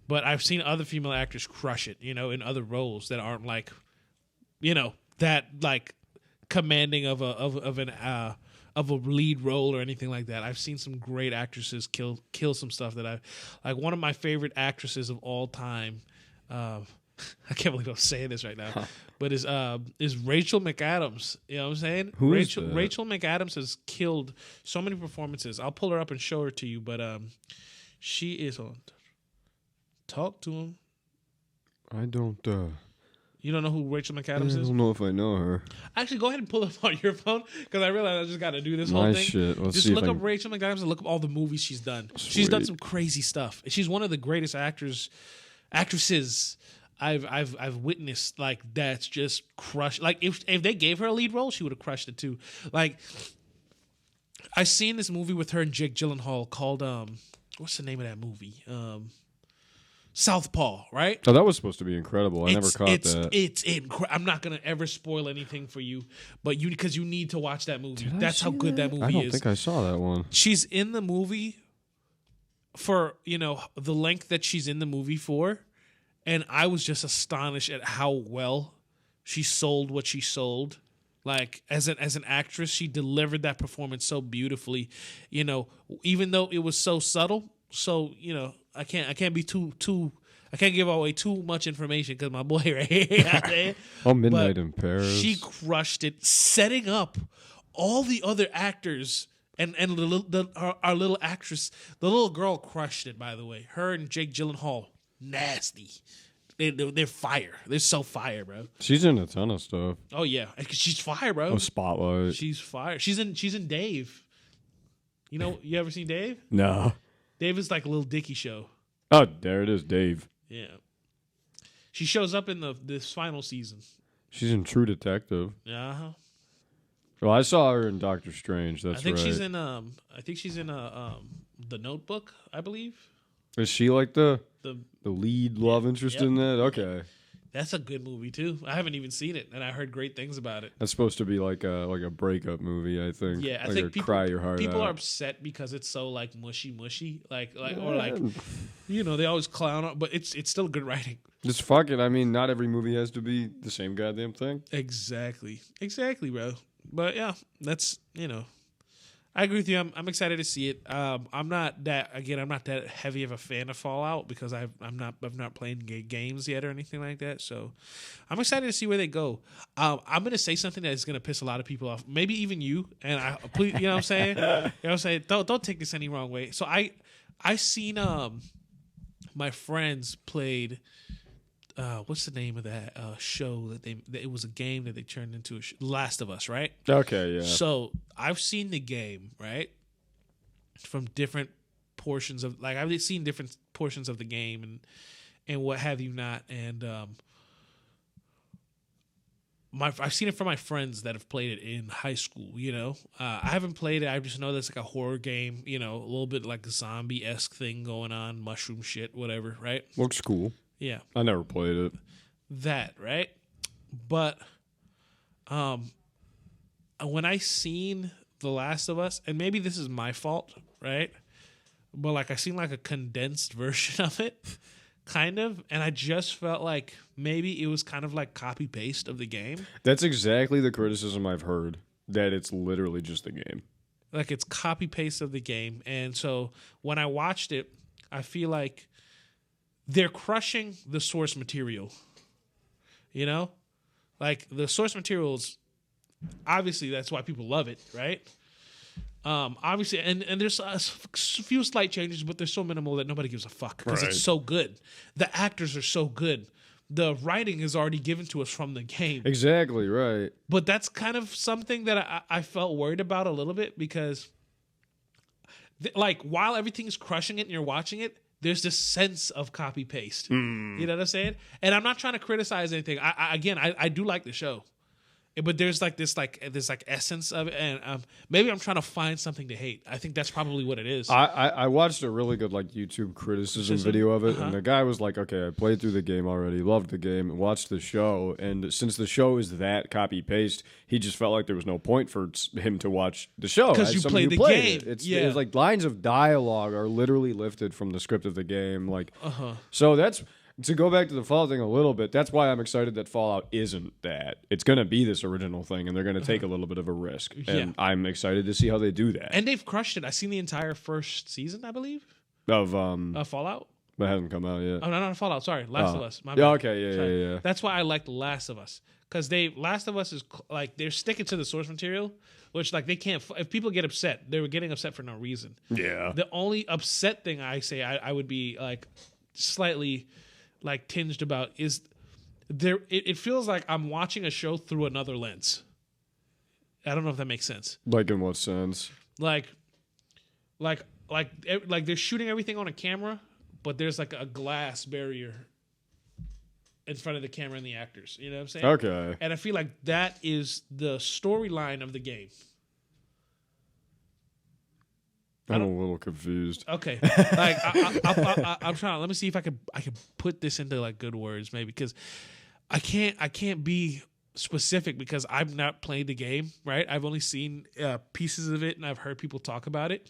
But I've seen other female actors crush it, in other roles that aren't like. That like commanding of a lead role or anything like that. I've seen some great actresses kill some stuff that I've like. One of my favorite actresses of all time. I can't believe I'm saying this right now, but is Rachel McAdams. You know what I'm saying? Rachel McAdams has killed so many performances. I'll pull her up and show her to you, but she is on. Talk to him. I don't. You don't know who Rachel McAdams is? I don't know if I know her. Actually, go ahead and pull it up on your phone because I realize I just got to do this whole thing. Shit. Just look up Rachel McAdams and look up all the movies she's done. Sweet. She's done some crazy stuff. She's one of the greatest actresses I've witnessed. Like, that's just crushed. Like, if they gave her a lead role, she would have crushed it too. Like, I seen this movie with her and Jake Gyllenhaal called what's the name of that movie? Southpaw, right? Oh, that was supposed to be incredible. I never caught that. It's I'm not gonna ever spoil anything for you, but because you need to watch that movie. That's how good that movie is. I don't think I saw that one. She's in the movie for the length that she's in the movie for, and I was just astonished at how well she sold what she sold Like as an actress, she delivered that performance so beautifully. You know, even though it was so subtle. So you know, I can't be too. I can't give away too much information because my boy right here. Oh, Midnight in Paris. She crushed it, setting up all the other actors and our little actress. The little girl crushed it. By the way, her and Jake Gyllenhaal, nasty. They're fire. They're so fire, bro. She's in a ton of stuff. Oh yeah, she's fire, bro. Oh, Spotlight. She's fire. She's in Dave. You know, you ever seen Dave? No. Dave is like a little Dicky show. Oh, there it is, Dave. Yeah. She shows up in this final season. She's in True Detective. Uh-huh. Well, I saw her in Doctor Strange. That's I think right. she's in The Notebook, I believe. Is she like the The lead love interest Yep. in that? Okay. That's a good movie too. I haven't even seen it, and I heard great things about it. That's supposed to be like a breakup movie, I think. Yeah, I like think a people cry your heart people out. are upset because it's so like mushy, or like you know they always clown on, but it's still good writing. Just fuck it. I mean, not every movie has to be the same goddamn thing. Exactly, bro. But yeah, that's I agree with you. I'm excited to see it. I'm not that heavy of a fan of Fallout because I've not playing games yet or anything like that. So I'm excited to see where they go. I'm gonna say something that is gonna piss a lot of people off, maybe even you. And I please, you know what I'm saying? You know what I'm saying? Don't take this any wrong way. So I seen my friends played. What's the name of that show that it was a game that they turned into Last of Us, right? Okay, yeah. So I've seen the game, right? From different portions of I've seen different portions of the game and what have you not, and I've seen it from my friends that have played it in high school. You know, I haven't played it. I just know that's like a horror game. You know, a little bit like a zombie-esque thing going on, mushroom shit, whatever, right? Looks cool. Yeah. I never played it. That, right? But when I seen The Last of Us, and maybe this is my fault, right? But like I seen like a condensed version of it, kind of, and I just felt like maybe it was kind of like copy paste of the game. That's exactly the criticism I've heard, that it's literally just the game. Like it's copy paste of the game. And so when I watched it, I feel like they're crushing the source material, you know? Like, the source materials, obviously, that's why people love it, right? Obviously, and there's a few slight changes, but they're so minimal that nobody gives a fuck because it's so good. The actors are so good. The writing is already given to us from the game. Exactly, right. But that's kind of something that I felt worried about a little bit because, like, while everything's crushing it and you're watching it, there's this sense of copy paste. You know what I'm saying? And I'm not trying to criticize anything. I do like the show. But there's this essence of it, and maybe I'm trying to find something to hate. I think that's probably what it is. I watched a really good YouTube criticism video of it, and the guy was like, "Okay, I played through the game already, loved the game, and watched the show, and since the show is that copy paste, he just felt like there was no point for him to watch the show because you played the game. It's like lines of dialogue are literally lifted from the script of the game, So that's. To go back to the Fallout thing a little bit, that's why I'm excited that Fallout isn't that. It's going to be this original thing, and they're going to take a little bit of a risk. And I'm excited to see how they do that. And they've crushed it. I've seen the entire first season, I believe, of Fallout. That hasn't come out yet. Oh, no, not Fallout. Sorry, Last of Us. My Yeah, bad. okay, yeah. That's why I like The Last of Us. Because Last of Us is, like, they're sticking to the source material, which, like, they can't, if people get upset, they were getting upset for no reason. Yeah. The only upset thing I say I would be, like, slightly... like tinged about is there it feels like I'm watching a show through another lens. I don't know if that makes sense. Like in what sense? Like they're shooting everything on a camera, but there's like a glass barrier in front of the camera and the actors. You know what I'm saying? Okay. And I feel like that is the storyline of the game. I'm a little confused. Okay, like I'm trying. Let me see if I can put this into like good words, maybe, because I can't be specific because I've not played the game. Right, I've only seen pieces of it and I've heard people talk about it.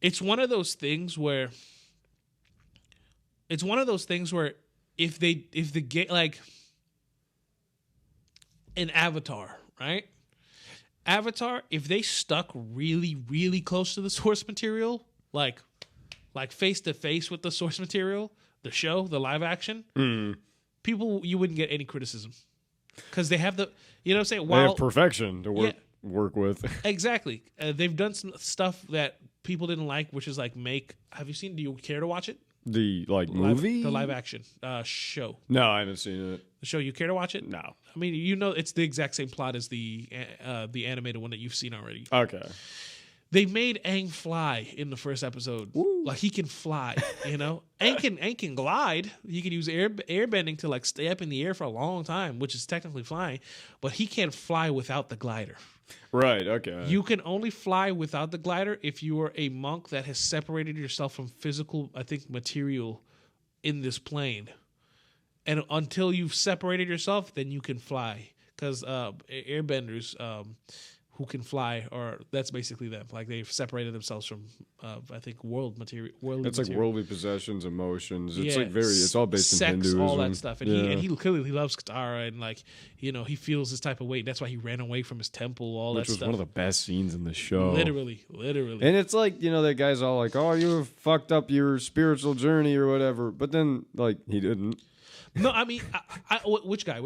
It's one of those things where if the game like an Avatar, right? Avatar, if they stuck really, really close to the source material, like face to face with the source material, the show, the live action, people, you wouldn't get any criticism because they have the, you know what I'm saying? They have perfection to work with. Exactly. They've done some stuff that people didn't like, which is like Make. Have you seen? Do you care to watch it? The movie, the live action show. No, I haven't seen it. The show. You care to watch it? No. I mean, you know, it's the exact same plot as the animated one that you've seen already. Okay. They made Aang fly in the first episode. Woo. Like he can fly, you know. Aang can glide. He can use airbending to like stay up in the air for a long time, which is technically flying, but he can't fly without the glider. Right, okay. You can only fly without the glider if you are a monk that has separated yourself from physical, I think, material in this plane. And until you've separated yourself, then you can fly. Because airbenders who can fly, or that's basically them. Like they've separated themselves from, I think, worldly material. It's like worldly possessions, emotions. It's yeah, like it's all based sex, in Hinduism. all that stuff. And he clearly loves Katara, and like, you know, he feels this type of way. That's why he ran away from his temple, all Which that was stuff. one of the best scenes in the show. Literally. And it's like, you know, that guy's all like, oh, you have fucked up your spiritual journey or whatever. But then, like, he didn't. No, I mean, which guy?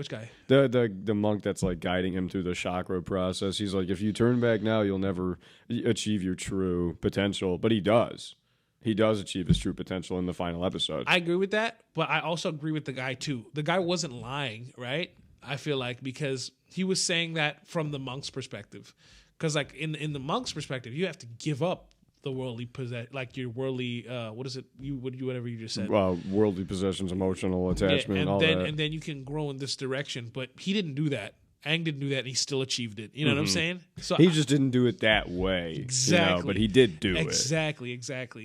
The monk that's like guiding him through the chakra process. He's like, if you turn back now, you'll never achieve your true potential. But he does. He does achieve his true potential in the final episode. I agree with that, but I also agree with the guy too. The guy wasn't lying, right? I feel like because he was saying that from the monk's perspective. Because like in the monk's perspective, you have to give up the worldly like your worldly what is it? Whatever you just said. Worldly possessions, emotional attachment, all that. And then you can grow in this direction. But he didn't do that. Aang didn't do that, and he still achieved it. You know what I'm saying? So he just didn't do it that way. Exactly. You know, but he did do it. Exactly.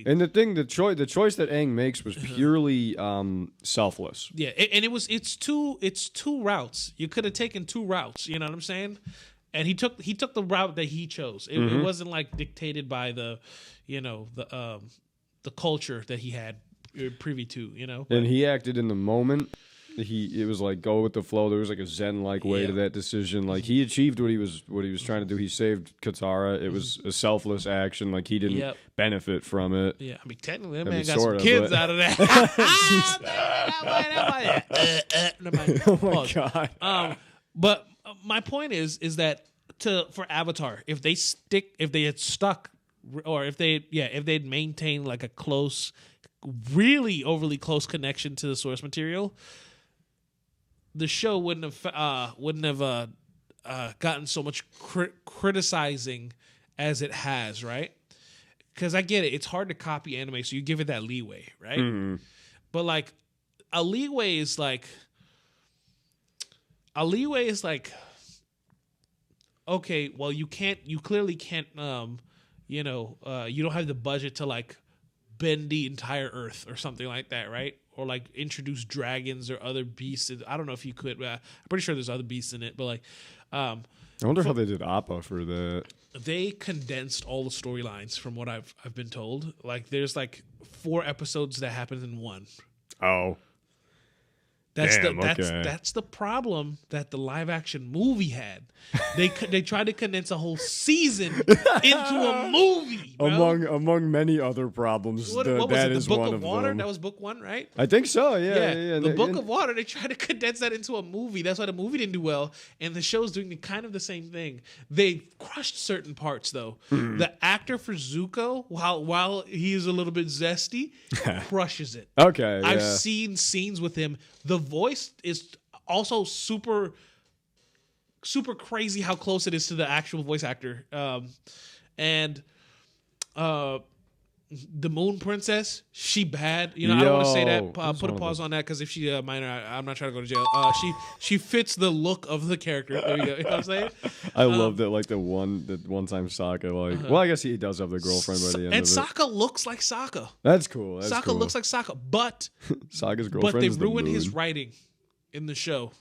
And the choice that Aang makes was purely selfless. Yeah, and it's two routes. You could have taken two routes. You know what I'm saying? And he took the route that he chose. It wasn't like dictated by the culture that he had privy to, you know. And he acted in the moment. It was like go with the flow. There was like a Zen-like way to that decision. Like he achieved what he was trying to do. He saved Katara. It was a selfless action. Like he didn't benefit from it. Yeah, I mean technically that man got some kids out of that. Oh my god. But my point is that for Avatar, if they had stuck, or if they'd maintained like a close, really overly close connection to the source material, the show wouldn't have gotten so much criticizing as it has, right? Because I get it, it's hard to copy anime, so you give it that leeway, right? Mm-hmm. But like a leeway is like. Okay, well, you clearly can't, you don't have the budget to like bend the entire earth or something like that, right? Or like introduce dragons or other beasts. I don't know if you could. I'm pretty sure there's other beasts in it, but like, I wonder how they did Appa for that. They condensed all the storylines from what I've been told. Like, there's like 4 episodes that happen in one. Oh. That's the problem that the live action movie had. They tried to condense a whole season into a movie, bro. Among many other problems. What was it? Is The Book one of Water? That was book 1, right? I think so. Yeah. The Book of Water. They tried to condense that into a movie. That's why the movie didn't do well. And the show's doing kind of the same thing. They crushed certain parts though. The actor for Zuko, while he's a little bit zesty, crushes it. Okay. Yeah. I've seen scenes with him. The voice is also super crazy how close it is to the actual voice actor. And the Moon Princess, she bad. You know, I don't want to say that. Put a pause on that because if she minor, I'm not trying to go to jail. She fits the look of the character. There you go. You know what I'm saying? I love that. Like the one time Sokka, like, well, I guess he does have the girlfriend by the end of it. And Sokka looks like Sokka. That's cool. Sokka looks like Sokka, but Sokka's girlfriend. But they ruined his writing in the show.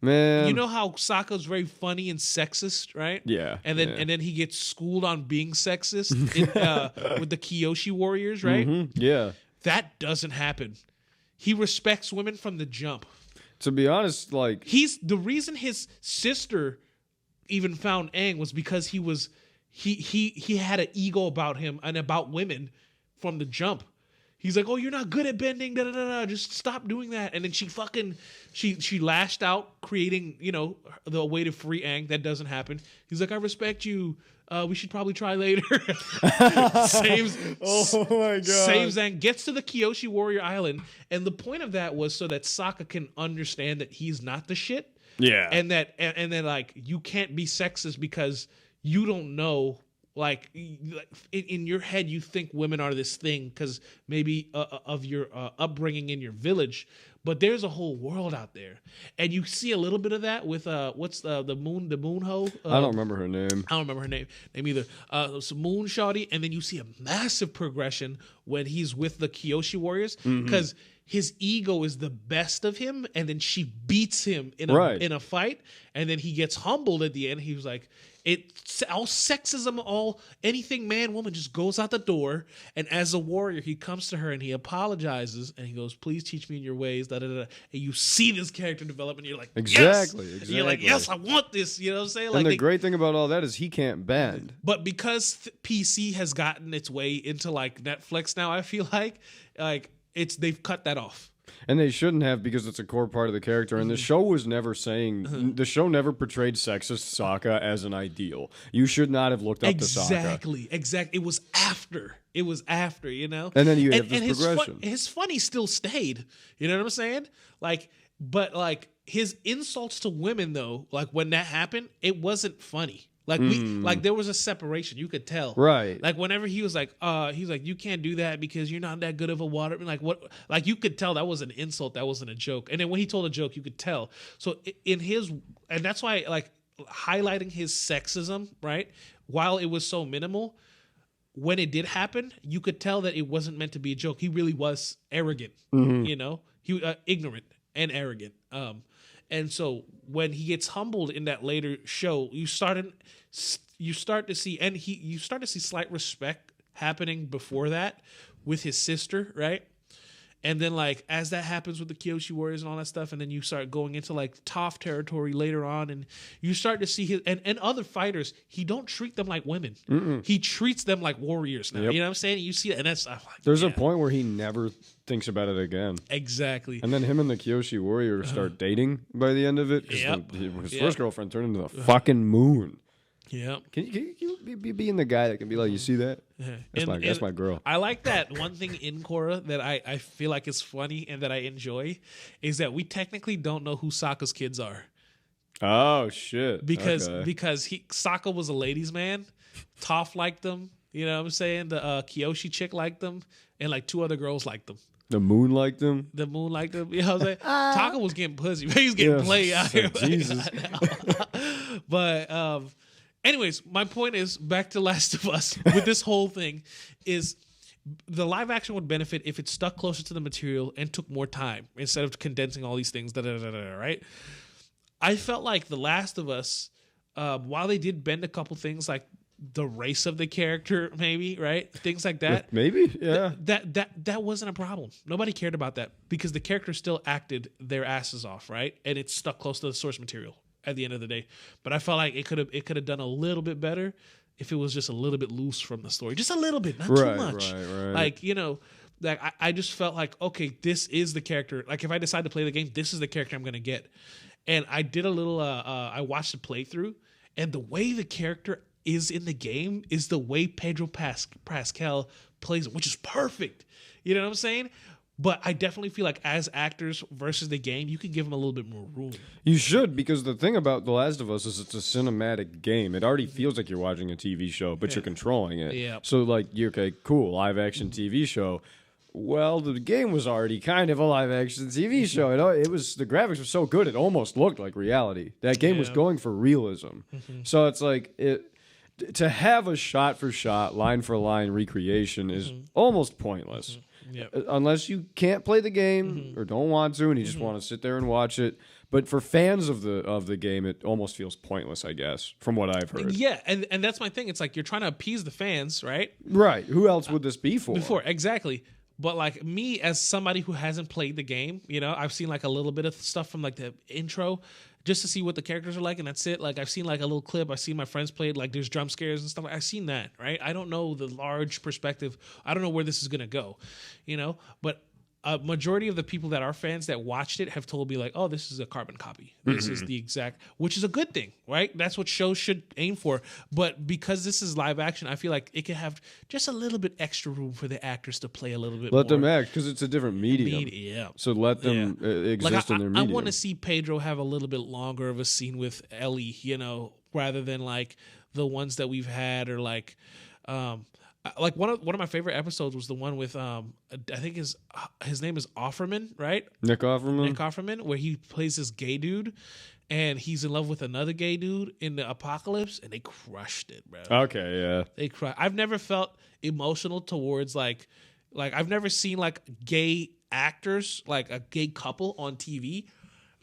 Man, you know how Sokka's very funny and sexist, right? Yeah. And then he gets schooled on being sexist with the Kyoshi warriors, right? Mm-hmm. Yeah. That doesn't happen. He respects women from the jump. To be honest, like he's the reason his sister even found Aang was because he had an ego about him and about women from the jump. He's like, oh, you're not good at bending, da da da da. Just stop doing that. And then she lashed out, creating, the way to free Aang. That doesn't happen. He's like, I respect you. We should probably try later. Saves Aang, gets to the Kyoshi Warrior Island, and the point of that was so that Sokka can understand that he's not the shit. Yeah, and then like you can't be sexist because you don't know. Like in your head, you think women are this thing because maybe of your upbringing in your village, but there's a whole world out there, and you see a little bit of that with what's the moon hoe? I don't remember her name. I don't remember her name either. Some moon shawty, and then you see a massive progression when he's with the Kyoshi warriors because his ego is the best of him, and then she beats him in a fight, and then he gets humbled at the end. He was like, all sexism, all anything man, woman just goes out the door. And as a warrior, he comes to her and he apologizes and he goes, please teach me in your ways, da da da. And you see this character develop and you're like, exactly. And you're like, yes, I want this. You know what I'm saying? And the great thing about all that is he can't bend. But because PC has gotten its way into like Netflix now, I feel like they've cut that off. And they shouldn't have, because it's a core part of the character. And the show was never saying, the show never portrayed sexist Sokka as an ideal. You should not have looked up to Sokka. Exactly. It was after, And then you have this progression. His funny still stayed. You know what I'm saying? But his insults to women, though, like when that happened, it wasn't funny. There was a separation. You could tell. Right. Like whenever he was like, you can't do that because you're not that good of a water. Like what? Like you could tell that was an insult. That wasn't a joke. And then when he told a joke, you could tell. So and that's why like highlighting his sexism, right? While it was so minimal, when it did happen, you could tell that it wasn't meant to be a joke. He really was arrogant. He was ignorant and arrogant. And so when he gets humbled in that later show, you start to see slight respect happening before that with his sister, right? And then like as that happens with the Kyoshi Warriors and all that stuff, and then you start going into like Toph territory later on, and you start to see his and other fighters, he don't treat them like women. He treats them like warriors now. Yep. You know what I'm saying? You see that, and that's there's a point where he never thinks about it again. Exactly. And then him and the Kyoshi Warrior start dating by the end of it. His first girlfriend turned into the fucking moon. Yeah. Can you be being the guy that can be like, you see that? That's my girl. I like that. One thing in Korra that I feel like is funny and that I enjoy is that we technically don't know who Sokka's kids are. Oh shit. Because Sokka was a ladies' man. Toph liked them. You know what I'm saying? The Kyoshi chick liked them, and like 2 other girls liked them. The moon liked them. You know what I'm saying? Taka was getting pussy. He was getting played out here. Jesus. But anyways, my point is, back to Last of Us with this whole thing, is the live action would benefit if it stuck closer to the material and took more time instead of condensing all these things, right? I felt like The Last of Us, while they did bend a couple things like the race of the character, maybe, right? Things like that. Maybe, yeah. That wasn't a problem. Nobody cared about that because the character still acted their asses off, right? And it stuck close to the source material at the end of the day. But I felt like it could have done a little bit better if it was just a little bit loose from the story. Just a little bit, not too much. Right. Like, I just felt like, okay, this is the character. Like, if I decide to play the game, this is the character I'm going to get. And I did a little, I watched the playthrough, and the way the character is in the game is the way Pedro Pascal plays it, which is perfect. You know what I'm saying? But I definitely feel like as actors versus the game, you can give them a little bit more room. You should, because the thing about The Last of Us is it's a cinematic game. It already feels like you're watching a TV show, but you're controlling it. Yeah. So, like, okay, cool, live action TV show. Well, the game was already kind of a live action TV show. It was, the graphics were so good, it almost looked like reality. That game was going for realism. So it's like to have a shot-for-shot, line-for-line recreation is almost pointless. Unless you can't play the game or don't want to and you just want to sit there and watch it. But for fans of the game, it almost feels pointless, I guess, from what I've heard. Yeah, and that's my thing. It's like you're trying to appease the fans, right? Right. Who else would this be for? Exactly. But like me, as somebody who hasn't played the game, I've seen like a little bit of stuff from like the intro. just to see what the characters are like, and that's it. Like I've seen like a little clip. I've seen my friends play it. Like there's jump scares and stuff. I've seen that, right? I don't know the large perspective. I don't know where this is gonna go, But a majority of the people that are fans that watched it have told me like, oh, this is a carbon copy. This is the exact, which is a good thing, right? That's what shows should aim for. But because this is live action, I feel like it can have just a little bit extra room for the actors to play a little bit more. Let them act because it's a different medium. Yeah. So let them exist in their medium. I want to see Pedro have a little bit longer of a scene with Ellie, rather than like the ones that we've had or like one of my favorite episodes was the one with I think his name is Offerman, right? Nick Offerman. Nick Offerman, where he plays this gay dude, and he's in love with another gay dude in the apocalypse, and they crushed it, bro. Okay, yeah. They crushed. I've never felt emotional towards like I've never seen like gay actors, like a gay couple on TV,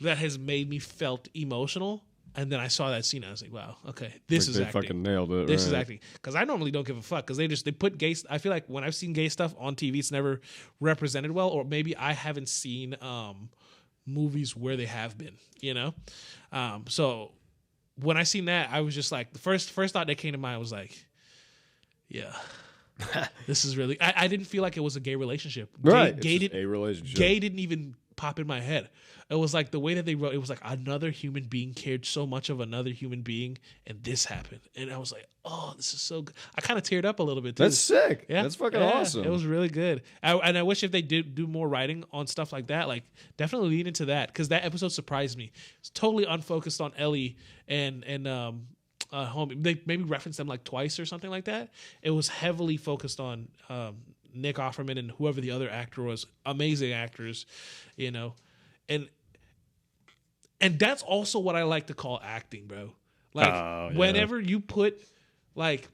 that has made me felt emotional. And then I saw that scene. I was like, "Wow, okay, this is acting." They fucking nailed it. This is acting, because I normally don't give a fuck because they put gay. I feel like when I've seen gay stuff on TV, it's never represented well, or maybe I haven't seen movies where they have been. So when I seen that, I was just like, the first thought that came to mind was like, "Yeah, this is really." I didn't feel like it was a gay relationship. Right, A relationship. Gay didn't even pop in my head. It was like the way that they wrote. It was like another human being cared so much of another human being, and this happened, and I was like, "Oh, this is so good." I kind of teared up a little bit too. That's sick. Yeah, That's fucking awesome. It was really good, and I wish if they did do more writing on stuff like that, like definitely lean into that, because that episode surprised me. It's totally unfocused on Ellie and homie. They maybe referenced them like twice or something like that. It was heavily focused on Nick Offerman and whoever the other actor was. Amazing actors, And that's also what I like to call acting, bro. Like whenever you put it's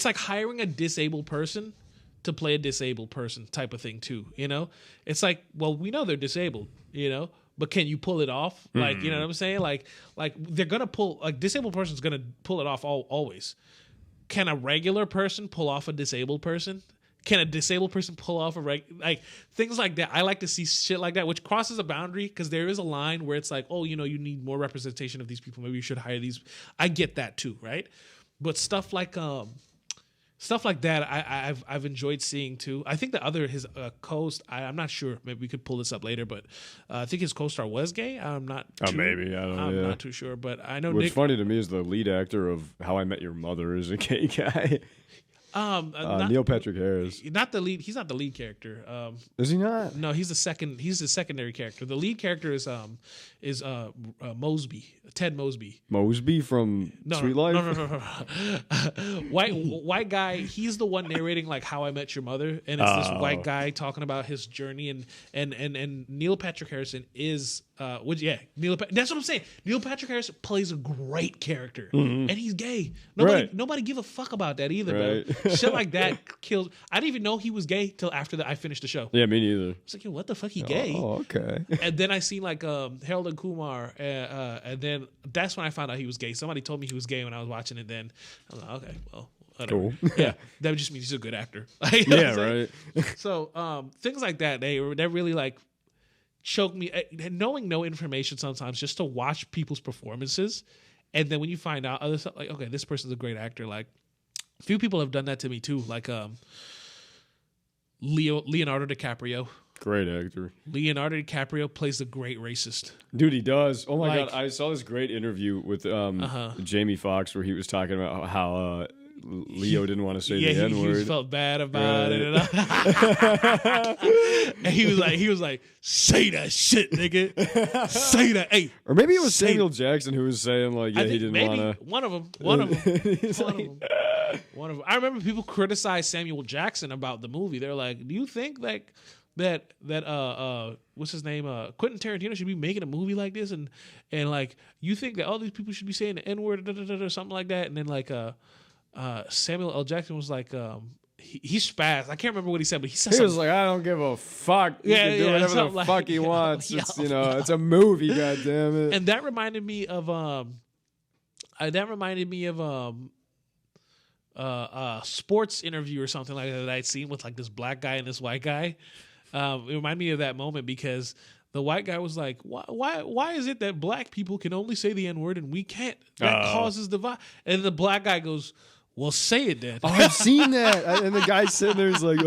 like hiring a disabled person to play a disabled person type of thing too, It's like, well, we know they're disabled, but can you pull it off? Like, you know what I'm saying? Like they're going to pull, like disabled person's going to pull it off always. Can a regular person pull off a disabled person? Can a disabled person pull off like things like that? I like to see shit like that, which crosses a boundary, because there is a line where it's like, oh, you need more representation of these people. Maybe you should hire these. I get that too, right? But stuff like that, I've enjoyed seeing too. I think his co-host, I'm not sure. Maybe we could pull this up later, but I think his co-star was gay. I'm not. Maybe I don't know. I'm not too sure, but I know. What's funny to me is the lead actor of How I Met Your Mother is a gay guy. Neil Patrick Harris. Not the lead. He's not the lead character. Is he not? No, he's the second. He's the secondary character. The lead character is Mosby, Ted Mosby. Mosby from Sweet Life. No. White guy. He's the one narrating like How I Met Your Mother, and it's this white guy talking about his journey. And Neil Patrick Harrison is. That's what I'm saying. Neil Patrick Harris plays a great character, and he's gay. Nobody give a fuck about that either, bro. Shit like that kills. I didn't even know he was gay till after I finished the show. Yeah, me neither. It's like, yo, what the fuck, he gay? Oh, okay. And then I seen like Harold and Kumar, and then that's when I found out he was gay. Somebody told me he was gay when I was watching it. Then I was like, okay, well, whatever. Cool. Yeah, that just means he's a good actor. Yeah, right. So things like that, they really like choke me, knowing no information sometimes, just to watch people's performances, and then when you find out other stuff, like, okay, this person's a great actor. Like, a few people have done that to me too, like Leonardo DiCaprio. Great actor. Leonardo DiCaprio plays a great racist. Dude, he does. Oh my God. I saw this great interview with Jamie Foxx where he was talking about how Leo didn't want to say the N-word. He felt bad about it. And he was like, say that shit, nigga. Say that. Hey. Or maybe it was Samuel Jackson who was saying like, he didn't want to. One of them. I remember people criticize Samuel Jackson about the movie. They're like, do you think like that what's his name, Quentin Tarantino should be making a movie like this, and like, you think that all these people should be saying the N-word or something like that? And then like Samuel L. Jackson was like, he spazzed. I can't remember what he said, but he said he was like, I don't give a fuck. He can do whatever the fuck he wants. It's, it's a movie, goddammit. And that reminded me of a sports interview or something like that I'd seen with like this black guy and this white guy. It reminded me of that moment because the white guy was like, why is it that black people can only say the N-word and we can't? That causes divide. And the black guy goes, well, say it then. Oh, I've seen that. And the guy sitting there is like,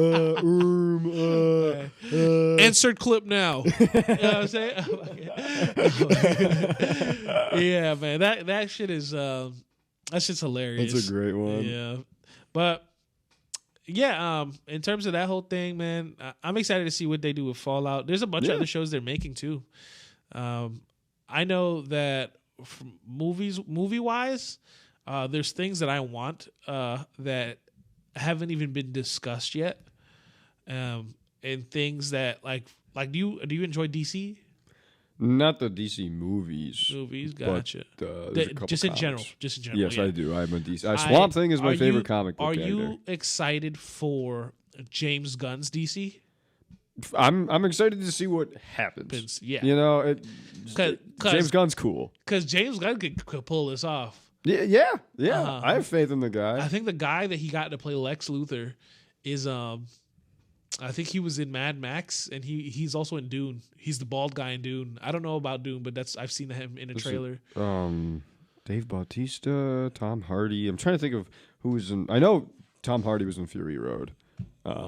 insert clip now. You know what I'm saying? Yeah, man. That shit is that shit's hilarious. That's a great one. Yeah. But yeah, in terms of that whole thing, man, I'm excited to see what they do with Fallout. There's a bunch of other shows they're making too. I know that movie wise, there's things that I want that haven't even been discussed yet, and things that like do you enjoy DC? Not the DC movies. Gotcha. Just in general. Yes, yeah. I do. I'm a DC. Swamp Thing is my favorite comic book. Are you excited for James Gunn's DC? I'm excited to see what happens. Yeah, you know, James Gunn's cool because James Gunn could pull this off. Yeah. I have faith in the guy. I think the guy that he got to play Lex Luthor is I think he was in Mad Max, and he's also in Dune. He's the bald guy in Dune. I don't know about Dune, but I've seen him in a trailer. Dave Bautista, Tom Hardy. I'm trying to think of who was in. I know Tom Hardy was in Fury Road.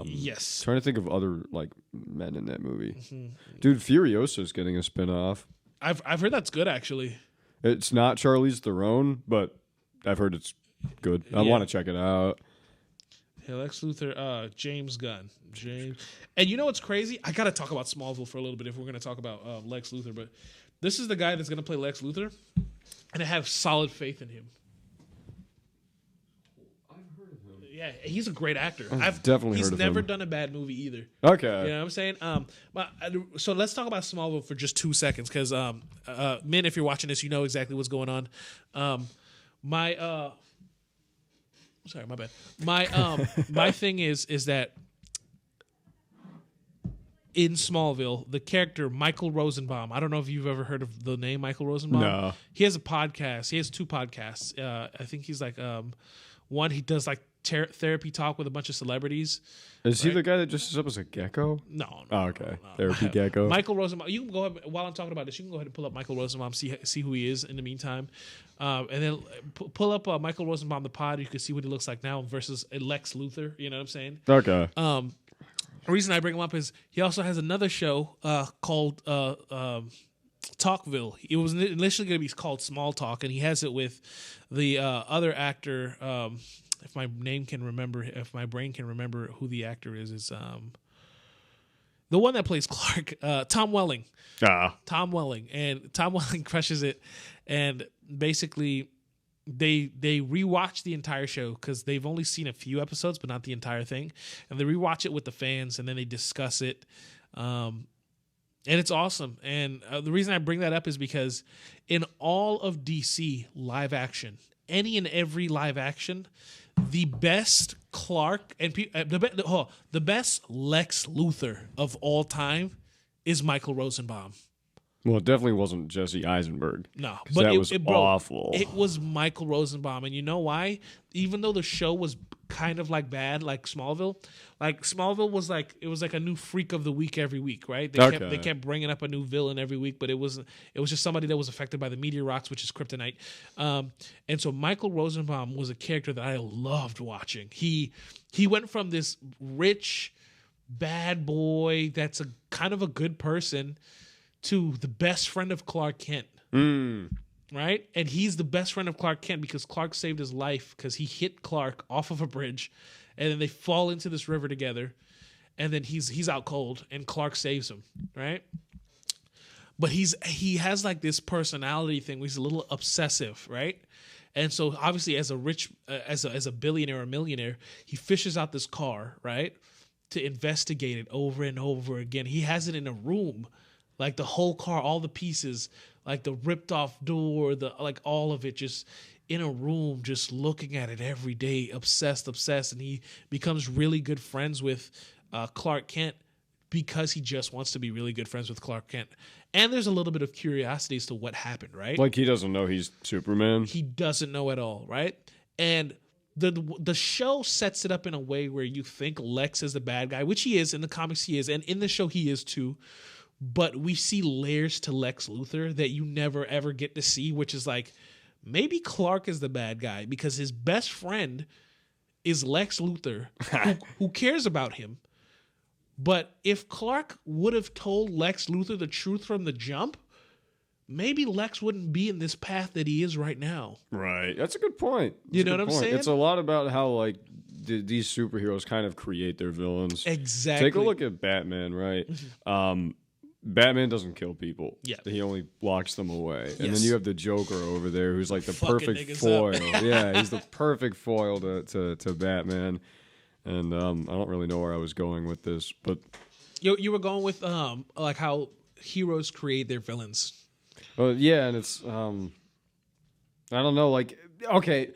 Yes. Trying to think of other like men in that movie. Mm-hmm. Dude, Furiosa's getting a spin-off. I've heard that's good actually. It's not Charlize Theron, but I've heard it's good. I want to check it out. Hey, Lex Luthor, James Gunn. And you know what's crazy? I got to talk about Smallville for a little bit if we're going to talk about Lex Luthor. But this is the guy that's going to play Lex Luthor, and I have solid faith in him. I've heard of him. Yeah, he's a great actor. I've definitely heard of him. He's never done a bad movie either. Okay. You know what I'm saying? So let's talk about Smallville for just 2 seconds, because, Min, if you're watching this, you know exactly what's going on. Sorry, my bad. My thing is that in Smallville, the character Michael Rosenbaum. I don't know if you've ever heard of the name Michael Rosenbaum. No. He has a podcast. He has 2 podcasts. I think he's like one. He does like therapy talk with a bunch of celebrities. Is he the guy that dresses up as a gecko? No. Oh, okay. Therapy gecko. Michael Rosenbaum. You can go ahead, while I'm talking about this. You can go ahead and pull up Michael Rosenbaum. See who he is in the meantime, and then pull up Michael Rosenbaum the pod. You can see what he looks like now versus Lex Luthor. You know what I'm saying? Okay. The reason I bring him up is he also has another show called Talkville. It was initially going to be called Small Talk, and he has it with the other actor. If my brain can remember who the actor is, it's the one that plays Clark, Tom Welling. Tom Welling, and Tom Welling crushes it. And basically, they rewatch the entire show because they've only seen a few episodes, but not the entire thing. And they rewatch it with the fans, and then they discuss it. And it's awesome. And the reason I bring that up is because in all of DC live action, any and every live action, the best Clark and the best Lex Luthor of all time is Michael Rosenbaum. Well, it definitely wasn't Jesse Eisenberg. No, but that was awful. It was Michael Rosenbaum, and you know why? Even though the show was kind of like bad, like Smallville was like a new freak of the week every week, right? They kept bringing up a new villain every week, but it was just somebody that was affected by the meteor rocks, which is kryptonite. And so Michael Rosenbaum was a character that I loved watching. He went from this rich bad boy that's a kind of a good person to the best friend of Clark Kent. Right? And he's the best friend of Clark Kent because Clark saved his life because he hit Clark off of a bridge, and then they fall into this river together, and then he's out cold, and Clark saves him, right? But he has like this personality thing where he's a little obsessive, right? And so obviously as a rich as a billionaire or millionaire, he fishes out this car, right? To investigate it over and over again. He has it in a room, like the whole car, all the pieces, like the ripped off door, like all of it, just in a room, just looking at it every day, obsessed. And he becomes really good friends with Clark Kent because he just wants to be really good friends with Clark Kent. And there's a little bit of curiosity as to what happened, right? Like he doesn't know he's Superman. He doesn't know at all, right? And the show sets it up in a way where you think Lex is the bad guy, which he is in the comics. He is, and in the show he is too. but we see layers to Lex Luthor that you never ever get to see, which is like maybe Clark is the bad guy because his best friend is Lex Luthor, who cares about him. But if Clark would have told Lex Luthor the truth from the jump, maybe Lex wouldn't be in this path that he is right now. Right. That's a good point. You know what I'm saying? It's a lot about how like these superheroes kind of create their villains. Exactly. Take a look at Batman, right? Batman doesn't kill people. Yeah. He only locks them away. And Yes. then you have the Joker over there who's like the Fucking perfect niggas foil. up. Yeah, he's the perfect foil to Batman. And I don't really know where I was going with this, but You were going with like how heroes create their villains. yeah, and it's I don't know, like okay,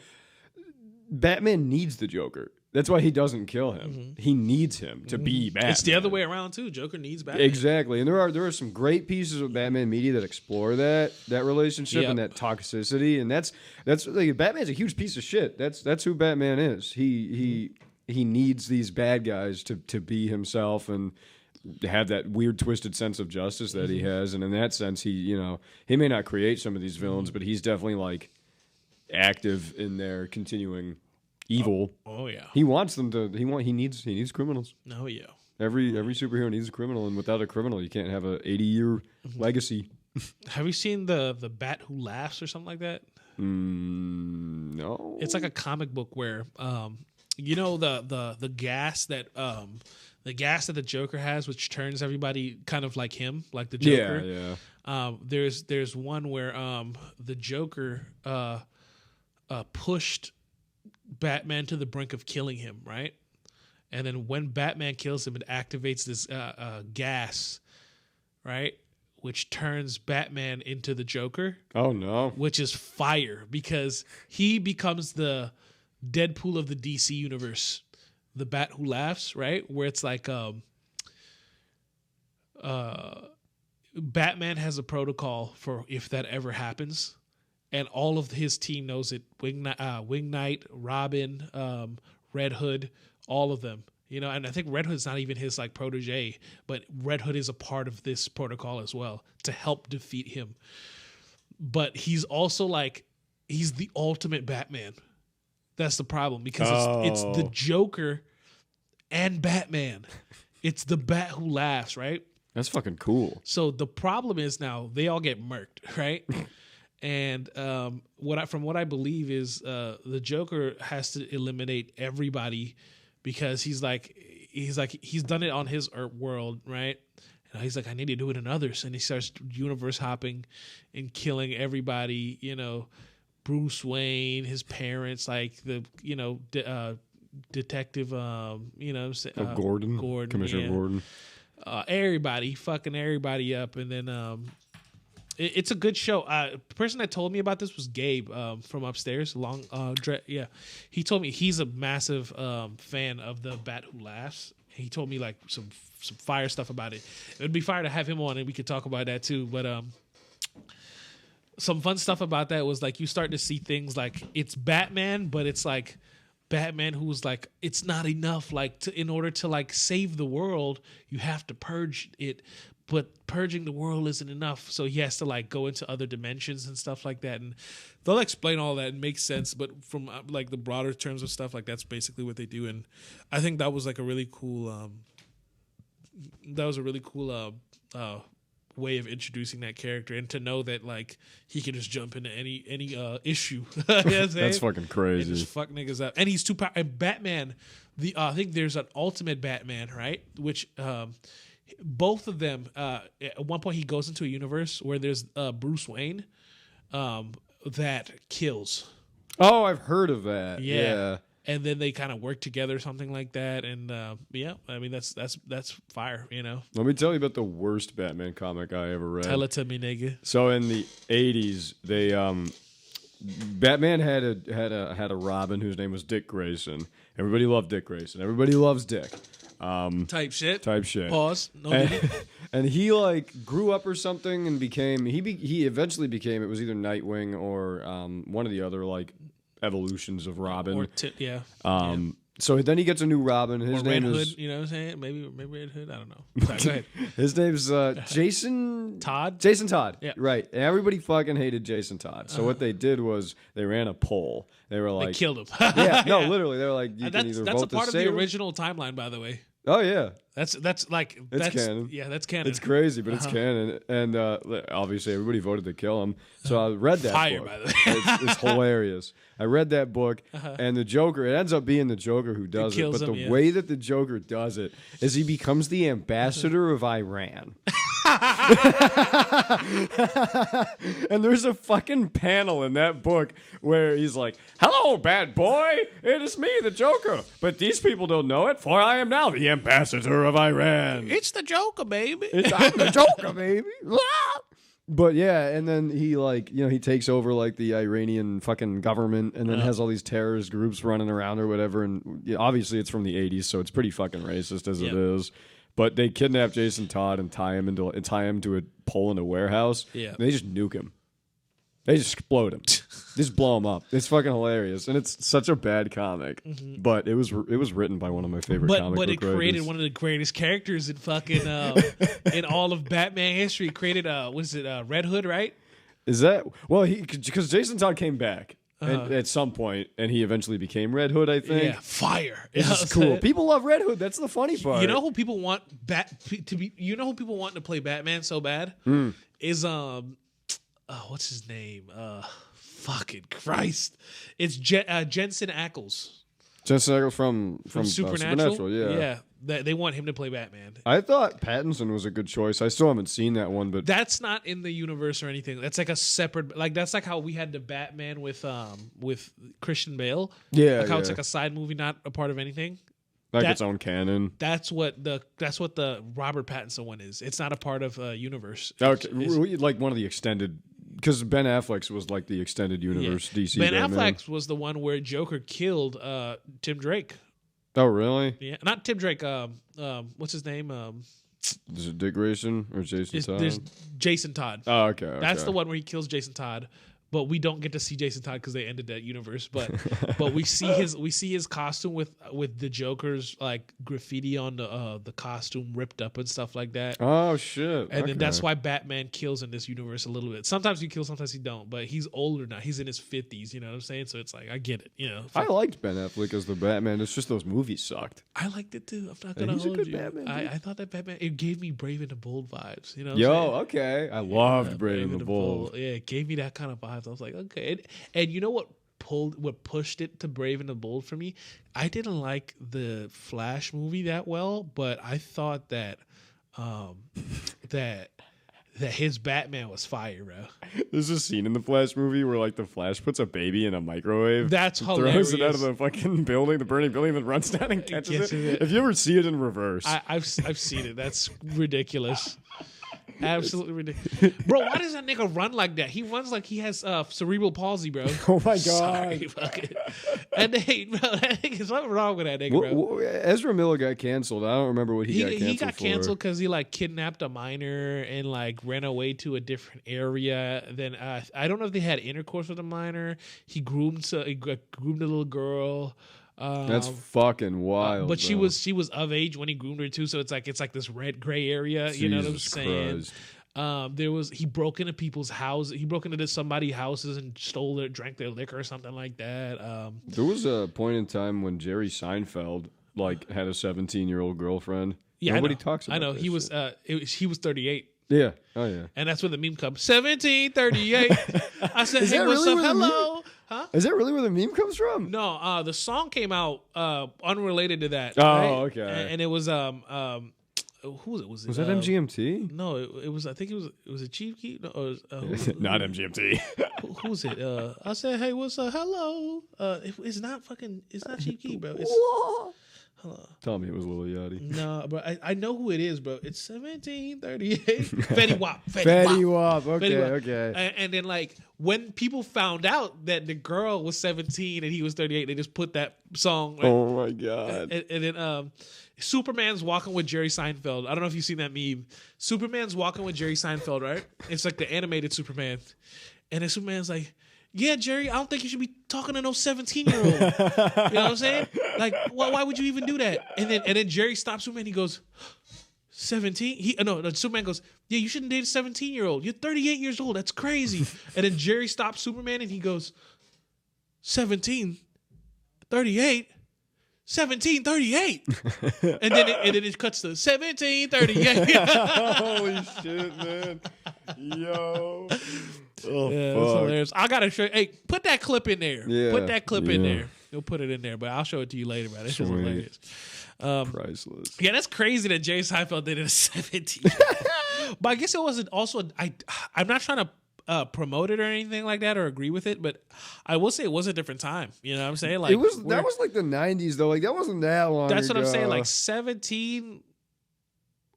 Batman needs the Joker. That's why he doesn't kill him. He needs him to be Batman. It's the other way around too. Joker needs Batman. Exactly, and there are some great pieces of Batman media that explore that relationship and that toxicity, and that's like Batman's a huge piece of shit. That's who Batman is. He needs these bad guys to be himself and have that weird twisted sense of justice that he has, and in that sense, he may not create some of these villains, but he's definitely like active in their continuing evil. Oh yeah. He wants them to. He needs criminals. Oh yeah. Every superhero needs a criminal, and without a criminal, you can't have a 80-year legacy. Have you seen the Bat Who Laughs or something like that? No. It's like a comic book where you know the gas that the Joker has, which turns everybody kind of like him, like the Joker. Yeah. There's one where the Joker pushed Batman to the brink of killing him, right? And then when Batman kills him, it activates this gas, right? Which turns Batman into the Joker. Oh no. Which is fire because he becomes the Deadpool of the DC universe, the Bat Who Laughs, right? Where it's like Batman has a protocol for if that ever happens, and all of his team knows it. Wing Knight, Robin, Red Hood, all of them. You know, and I think Red Hood's not even his like protege, but Red Hood is a part of this protocol as well to help defeat him. But he's also like he's the ultimate Batman. That's the problem because it's the Joker and Batman. It's the Bat Who Laughs, right? That's fucking cool. So the problem is now they all get murked, right? And from what I believe is the Joker has to eliminate everybody because he's done it on his world, right? And he's like, I need to do it in others, and he starts universe hopping and killing everybody. You know, Bruce Wayne, his parents, like the detective, Gordon, Commissioner Gordon, everybody, fucking everybody up, and then it's a good show. The person that told me about this was Gabe from upstairs. He told me he's a massive fan of the Bat Who Laughs. He told me like some fire stuff about it. It would be fire to have him on, and we could talk about that too. But some fun stuff about that was like you start to see things like it's Batman, but it's like Batman who's like it's not enough. Like in order to like save the world, you have to purge it. But purging the world isn't enough, so he has to like go into other dimensions and stuff like that. And they'll explain all that and make sense. But from like the broader terms of stuff, like that's basically what they do. And I think that was like a really cool. Way of introducing that character, and to know that like he can just jump into any issue. That's fucking crazy. And just fuck niggas up. And he's too powerful. And Batman, I think there's an ultimate Batman, right? Which. Both of them, at one point he goes into a universe where there's Bruce Wayne that kills. Oh, I've heard of that. Yeah. And then they kind of work together, something like that. And I mean that's fire, you know. Let me tell you about the worst Batman comic I ever read. Tell it to me, nigga. So in the 80s, they Batman had a Robin whose name was Dick Grayson. Everybody loved Dick Grayson. Everybody loves Dick. Type shit. Pause. No. And he like grew up or something and became he eventually became, it was either Nightwing or one of the other like evolutions of Robin. So then he gets a new Robin. His or name Red is Hood. You know what I'm saying? Maybe Red Hood. I don't know. Sorry, go ahead. his name's Jason Todd. Jason Todd. Yeah. Right. And everybody fucking hated Jason Todd. So what they did was they ran a poll. They were like, They killed him. yeah, no, literally, they were like, you can either that's a vote part to of the save him. original timeline, by the way. Oh yeah, That's like It's that's canon. Yeah, that's canon. it's crazy, but it's canon. And obviously, everybody voted to kill him. So I read that Fire, book. by the way. It's hilarious. I read that book, and the Joker. It ends up being the Joker who does it. kills But him, the yeah. way that the Joker does it is he becomes the ambassador of Iran. And there's a fucking panel in that book where he's like, "Hello, bad boy. It is me, the Joker. But these people don't know it, for I am now the ambassador of Iran. It's the Joker, baby. I'm the Joker, baby." But yeah, and then he he takes over like the Iranian fucking government, and then has all these terrorist groups running around or whatever. And obviously, it's from the '80s, so it's pretty fucking racist as it is. But they kidnap Jason Todd and tie him to a pole in a warehouse. Yeah. And they just nuke him. They just explode him. Just blow him up. It's fucking hilarious, and it's such a bad comic. But it was written by one of my favorite comic But book it created writers. one of the greatest characters in fucking in all of Batman history. It created Red Hood, right? Is that because Jason Todd came back at some point, and he eventually became Red Hood. I think. Yeah, fire. This is cool. People love Red Hood. That's the funny part. You know who people want to be? You know who people want to play Batman so bad is what's his name? Fucking Christ! It's Jensen Ackles Jensen Ackles from Supernatural. Yeah. They want him to play Batman. I thought Pattinson was a good choice. I still haven't seen that one, but That's not in the universe or anything. That's like a separate. Like that's like how we had the Batman with Christian Bale. Yeah, like how it's yeah. like a side movie, not a part of anything. like that- its own canon. That's what the Robert Pattinson one is. It's not a part of universe. Okay, It's- like one of the extended, because Ben Affleck's was like the extended universe DC. Ben Batman. Affleck was the one where Joker killed Tim Drake. Oh, really? Yeah, not Tim Drake. What's his name? Is it Dick Grayson or Jason Todd? There's Jason Todd. Oh, okay. That's the one where he kills Jason Todd. But we don't get to see Jason Todd because they ended that universe. But we see his costume with the Joker's like graffiti on the costume ripped up and stuff like that. Oh shit! And then Okay. that's why Batman kills in this universe a little bit. Sometimes he kills, sometimes he don't. But he's older now. He's in his 50s. You know what I'm saying? So it's like I get it. You know, I liked Ben Affleck as the Batman. It's just those movies sucked. I liked it too. I'm not gonna he's a hold good you. Batman, dude. I thought that Batman. It gave me Brave and the Bold vibes. You know? What Yo, I'm saying? okay. I loved Brave and the Bold. Yeah, it gave me that kind of vibes. I was like, okay. And you know what pushed it to Brave and the Bold for me? I didn't like the Flash movie that well, but I thought that that his Batman was fire, bro. There's a scene in the Flash movie where like the Flash puts a baby in a microwave. That's throws hilarious. it out of the fucking building, the burning building, then runs down and catches Catches it. it. If you ever see it in reverse, I've seen it. That's ridiculous. Absolutely ridiculous. Bro, why does that nigga run like that? He runs like he has cerebral palsy, bro. oh my god! Sorry, fuck it. And they, bro, that nigga, something wrong with that nigga, bro. Ezra Miller got canceled. I don't remember what he got canceled He got for. canceled because he like kidnapped a minor and like ran away to a different area. Then I don't know if they had intercourse with a minor. He groomed a little girl. That's fucking wild. But she bro. was of age when he groomed her too. So it's like this red gray area. You know what I'm Jesus saying? Christ. He broke into people's houses. He broke into somebody's houses and drank their liquor or something like that. There was a point in time when Jerry Seinfeld like had a 17-year-old girlfriend. Yeah, Nobody I know. talks about. I know that he was. shit. He was 38. Yeah. Oh yeah. And that's when the meme comes. 1738. I said, Is hey, that what's really up? where the Hello. Huh? Is that really where the meme comes from? No, the song came out unrelated to that. Oh, right? okay. And it was who was it? Was that MGMT? No, it was. I think it was a Chief Keef. No, Not MGMT. who's it? I said, hey, what's up? Hello. It's not Chief Keef, bro. It's Tell me it was Lil Yachty. no, bro. I know who it is, bro. It's 1738. Fetty Wap. Fetty Wap. Okay, Fetty Wap. okay. And then like when people found out that the girl was 17 and he was 38, they just put that song. Right? Oh my god. And then Superman's walking with Jerry Seinfeld. I don't know if you've seen that meme. Superman's walking with Jerry Seinfeld, right? It's like the animated Superman. And then Superman's like, yeah, Jerry, I don't think you should be talking to no 17-year-old. You know what I'm saying? Like, why would you even do that? And then Jerry stops Superman. He goes, 17? No, Superman goes, yeah, you shouldn't date a 17-year-old. You're 38 years old. That's crazy. And then Jerry stops Superman and he goes, 17, 38, 1738. And then it cuts to 1738. Holy shit, man. Yo. Oh, Yeah, fuck. that's hilarious. I gotta show. Hey, put that clip in there. Yeah, Put that clip in yeah. there. You'll put it in there, but I'll show it to you later, man. It's just Sweet. hilarious. Priceless. Yeah, that's crazy that Jerry Seinfeld did it at 17. But I guess it wasn't also. I'm not trying to promote it or anything like that or agree with it, but I will say it was a different time. You know what I'm saying? Like That was like the 90s though. Like that wasn't that long That's ago. what I'm saying. Like 17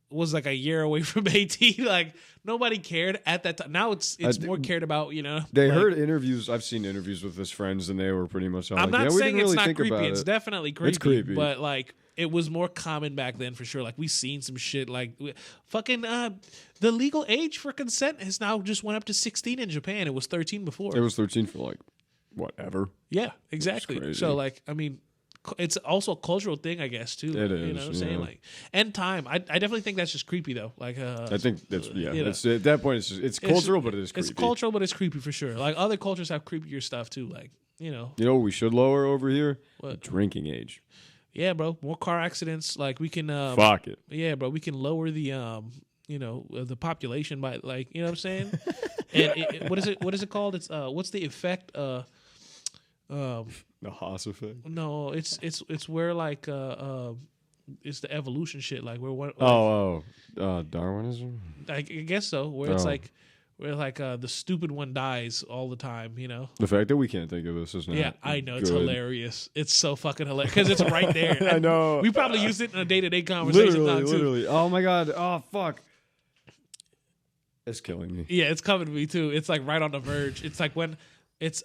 was like a year away from 18. Like nobody cared at that time. Now it's more cared about. You know, They like, heard interviews. I've seen interviews with his friends, and they were pretty much all I'm like, not we saying didn't it's really not think creepy. about It's it. definitely creepy. It's creepy. But like it was more common back then for sure. Like we seen some shit like fucking the legal age for consent has now just went up to 16 in Japan. It was 13 before. It was 13 for like whatever. Yeah, exactly. crazy. So like I mean it's also a cultural thing, I guess, too. It You is, know what I'm saying? yeah. Like, and time. I definitely think that's just creepy, though. Like, I think that's you know. It's, at that point, it's cultural, but it is creepy. It's cultural, but it's creepy for sure. Like, other cultures have creepier stuff, too. Like, You know what we should lower over here? What? Drinking age. Yeah, bro. More car accidents. Like, we can. Fuck it. Yeah, bro. We can lower the the population by like, you know what I'm saying? And what is it called? It's what's the effect? The Haas effect. No, it's where like it's the evolution shit. Like where Darwinism. I guess so. Where it's Oh. like the stupid one dies all the time. You know. The fact that we can't think of this is not. Yeah, I know. It's good. hilarious. It's so fucking hilarious because it's right there. I know. We probably use it in a day-to-day conversation now, too. Literally. Oh my god. Oh fuck. It's killing me. Yeah, it's coming to me too. It's like right on the verge. It's like when it's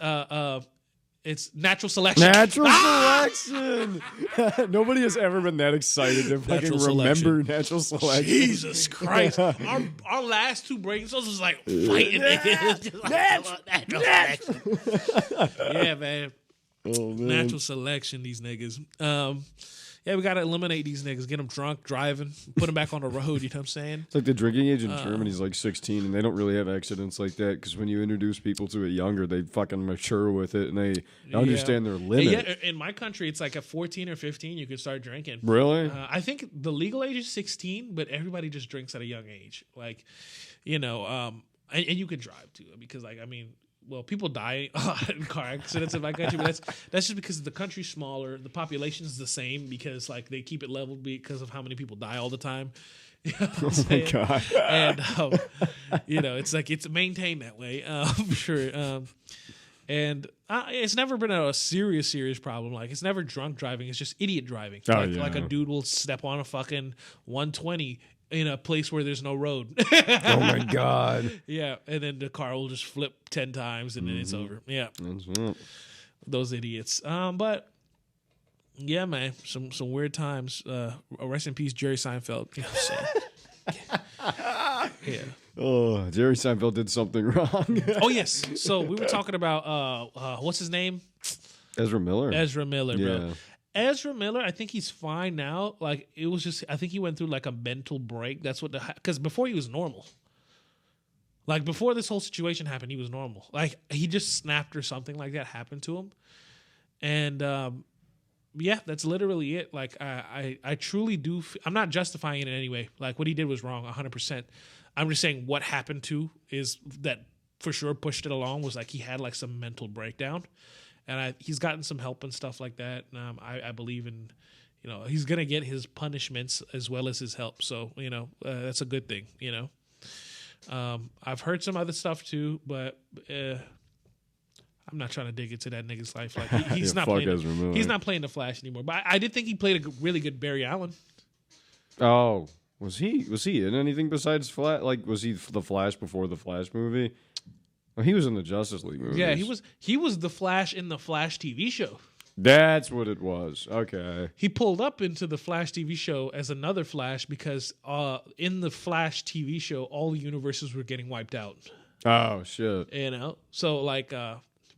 natural selection. Natural selection. Nobody has ever been that excited to fucking Natural selection. remember natural selection. Jesus Christ. Our last two brain cells was like fighting niggas. Just like, natural selection. Yeah, man. Oh man. Natural selection, these niggas. Yeah, we gotta eliminate these niggas, get them drunk, driving, put them back on the road. You know what I'm saying? It's like the drinking age in Germany is like 16, and they don't really have accidents like that because when you introduce people to it younger, they fucking mature with it and they understand their limit. Yeah, in my country, it's like at 14 or 15, you can start drinking. Really? I think the legal age is 16, but everybody just drinks at a young age. Like, and you can drive too, because like, I mean, well, people die in car accidents in my country, but that's just because the country's smaller. The population is the same because like they keep it level because of how many people die all the time. You know what I'm saying? God. And it's like it's maintained that way for sure. And it's never been a serious problem. Like it's never drunk driving. It's just idiot driving. Oh, Like a yeah. dude will step on a fucking 120 in a place where there's no road. Oh my god. Yeah, and then the car will just flip 10 times and then it's over. Yeah, That's it. those idiots. But yeah, man, some weird times. Rest in peace, Jerry Seinfeld. You know what I'm saying? Yeah. Oh, Jerry Seinfeld did something wrong. Oh yes. So we were talking about what's his name? Ezra Miller. Ezra Miller, bro. Yeah. Ezra Miller, I think he's fine now. Like it was just, I think he went through like a mental break. That's what because before he was normal. Like before this whole situation happened, he was normal. Like he just snapped or something like that happened to him, and yeah, that's literally it. Like I truly do. I'm not justifying it in any way. Like what he did was wrong, 100%. I'm just saying what happened to is that for sure pushed it along was like he had like some mental breakdown. And he's gotten some help and stuff like that. I believe in, he's going to get his punishments as well as his help. So, that's a good thing, I've heard some other stuff too, but I'm not trying to dig into that nigga's life. Like he's not playing. Ezra Miller. He's not playing the Flash anymore. But I did think he played a really good Barry Allen. Oh, was he in anything besides Flash? Like, was he the Flash before the Flash movie? Well, he was in the Justice League movies. Yeah, he was the Flash in the Flash TV show. That's what it was. Okay. He pulled up into the Flash TV show as another Flash because in the Flash TV show, all the universes were getting wiped out. Oh shit. So like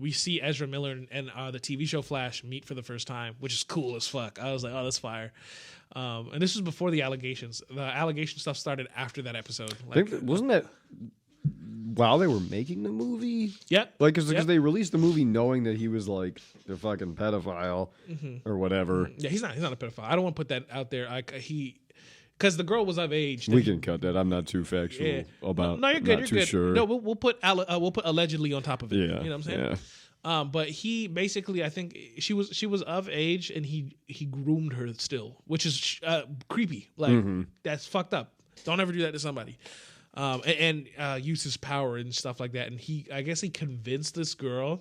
we see Ezra Miller and the TV show Flash meet for the first time, which is cool as fuck. I was like, oh, that's fire. And this was before the allegations. The allegation stuff started after that episode. Like, Wasn't that while they were making the movie? Yep. Like, because they released the movie knowing that he was like the fucking pedophile or whatever. Yeah, he's not a pedophile. I don't want to put that out there. Because the girl was of age. We can cut that. I'm not too factual about. No, you're good. Not You're good. Sure. No, we'll put allegedly on top of it. Yeah, you know what I'm saying? Yeah. But he basically, I think she was of age, and he groomed her still, which is creepy. Like that's fucked up. Don't ever do that to somebody. And use his power and stuff like that. And I guess he convinced this girl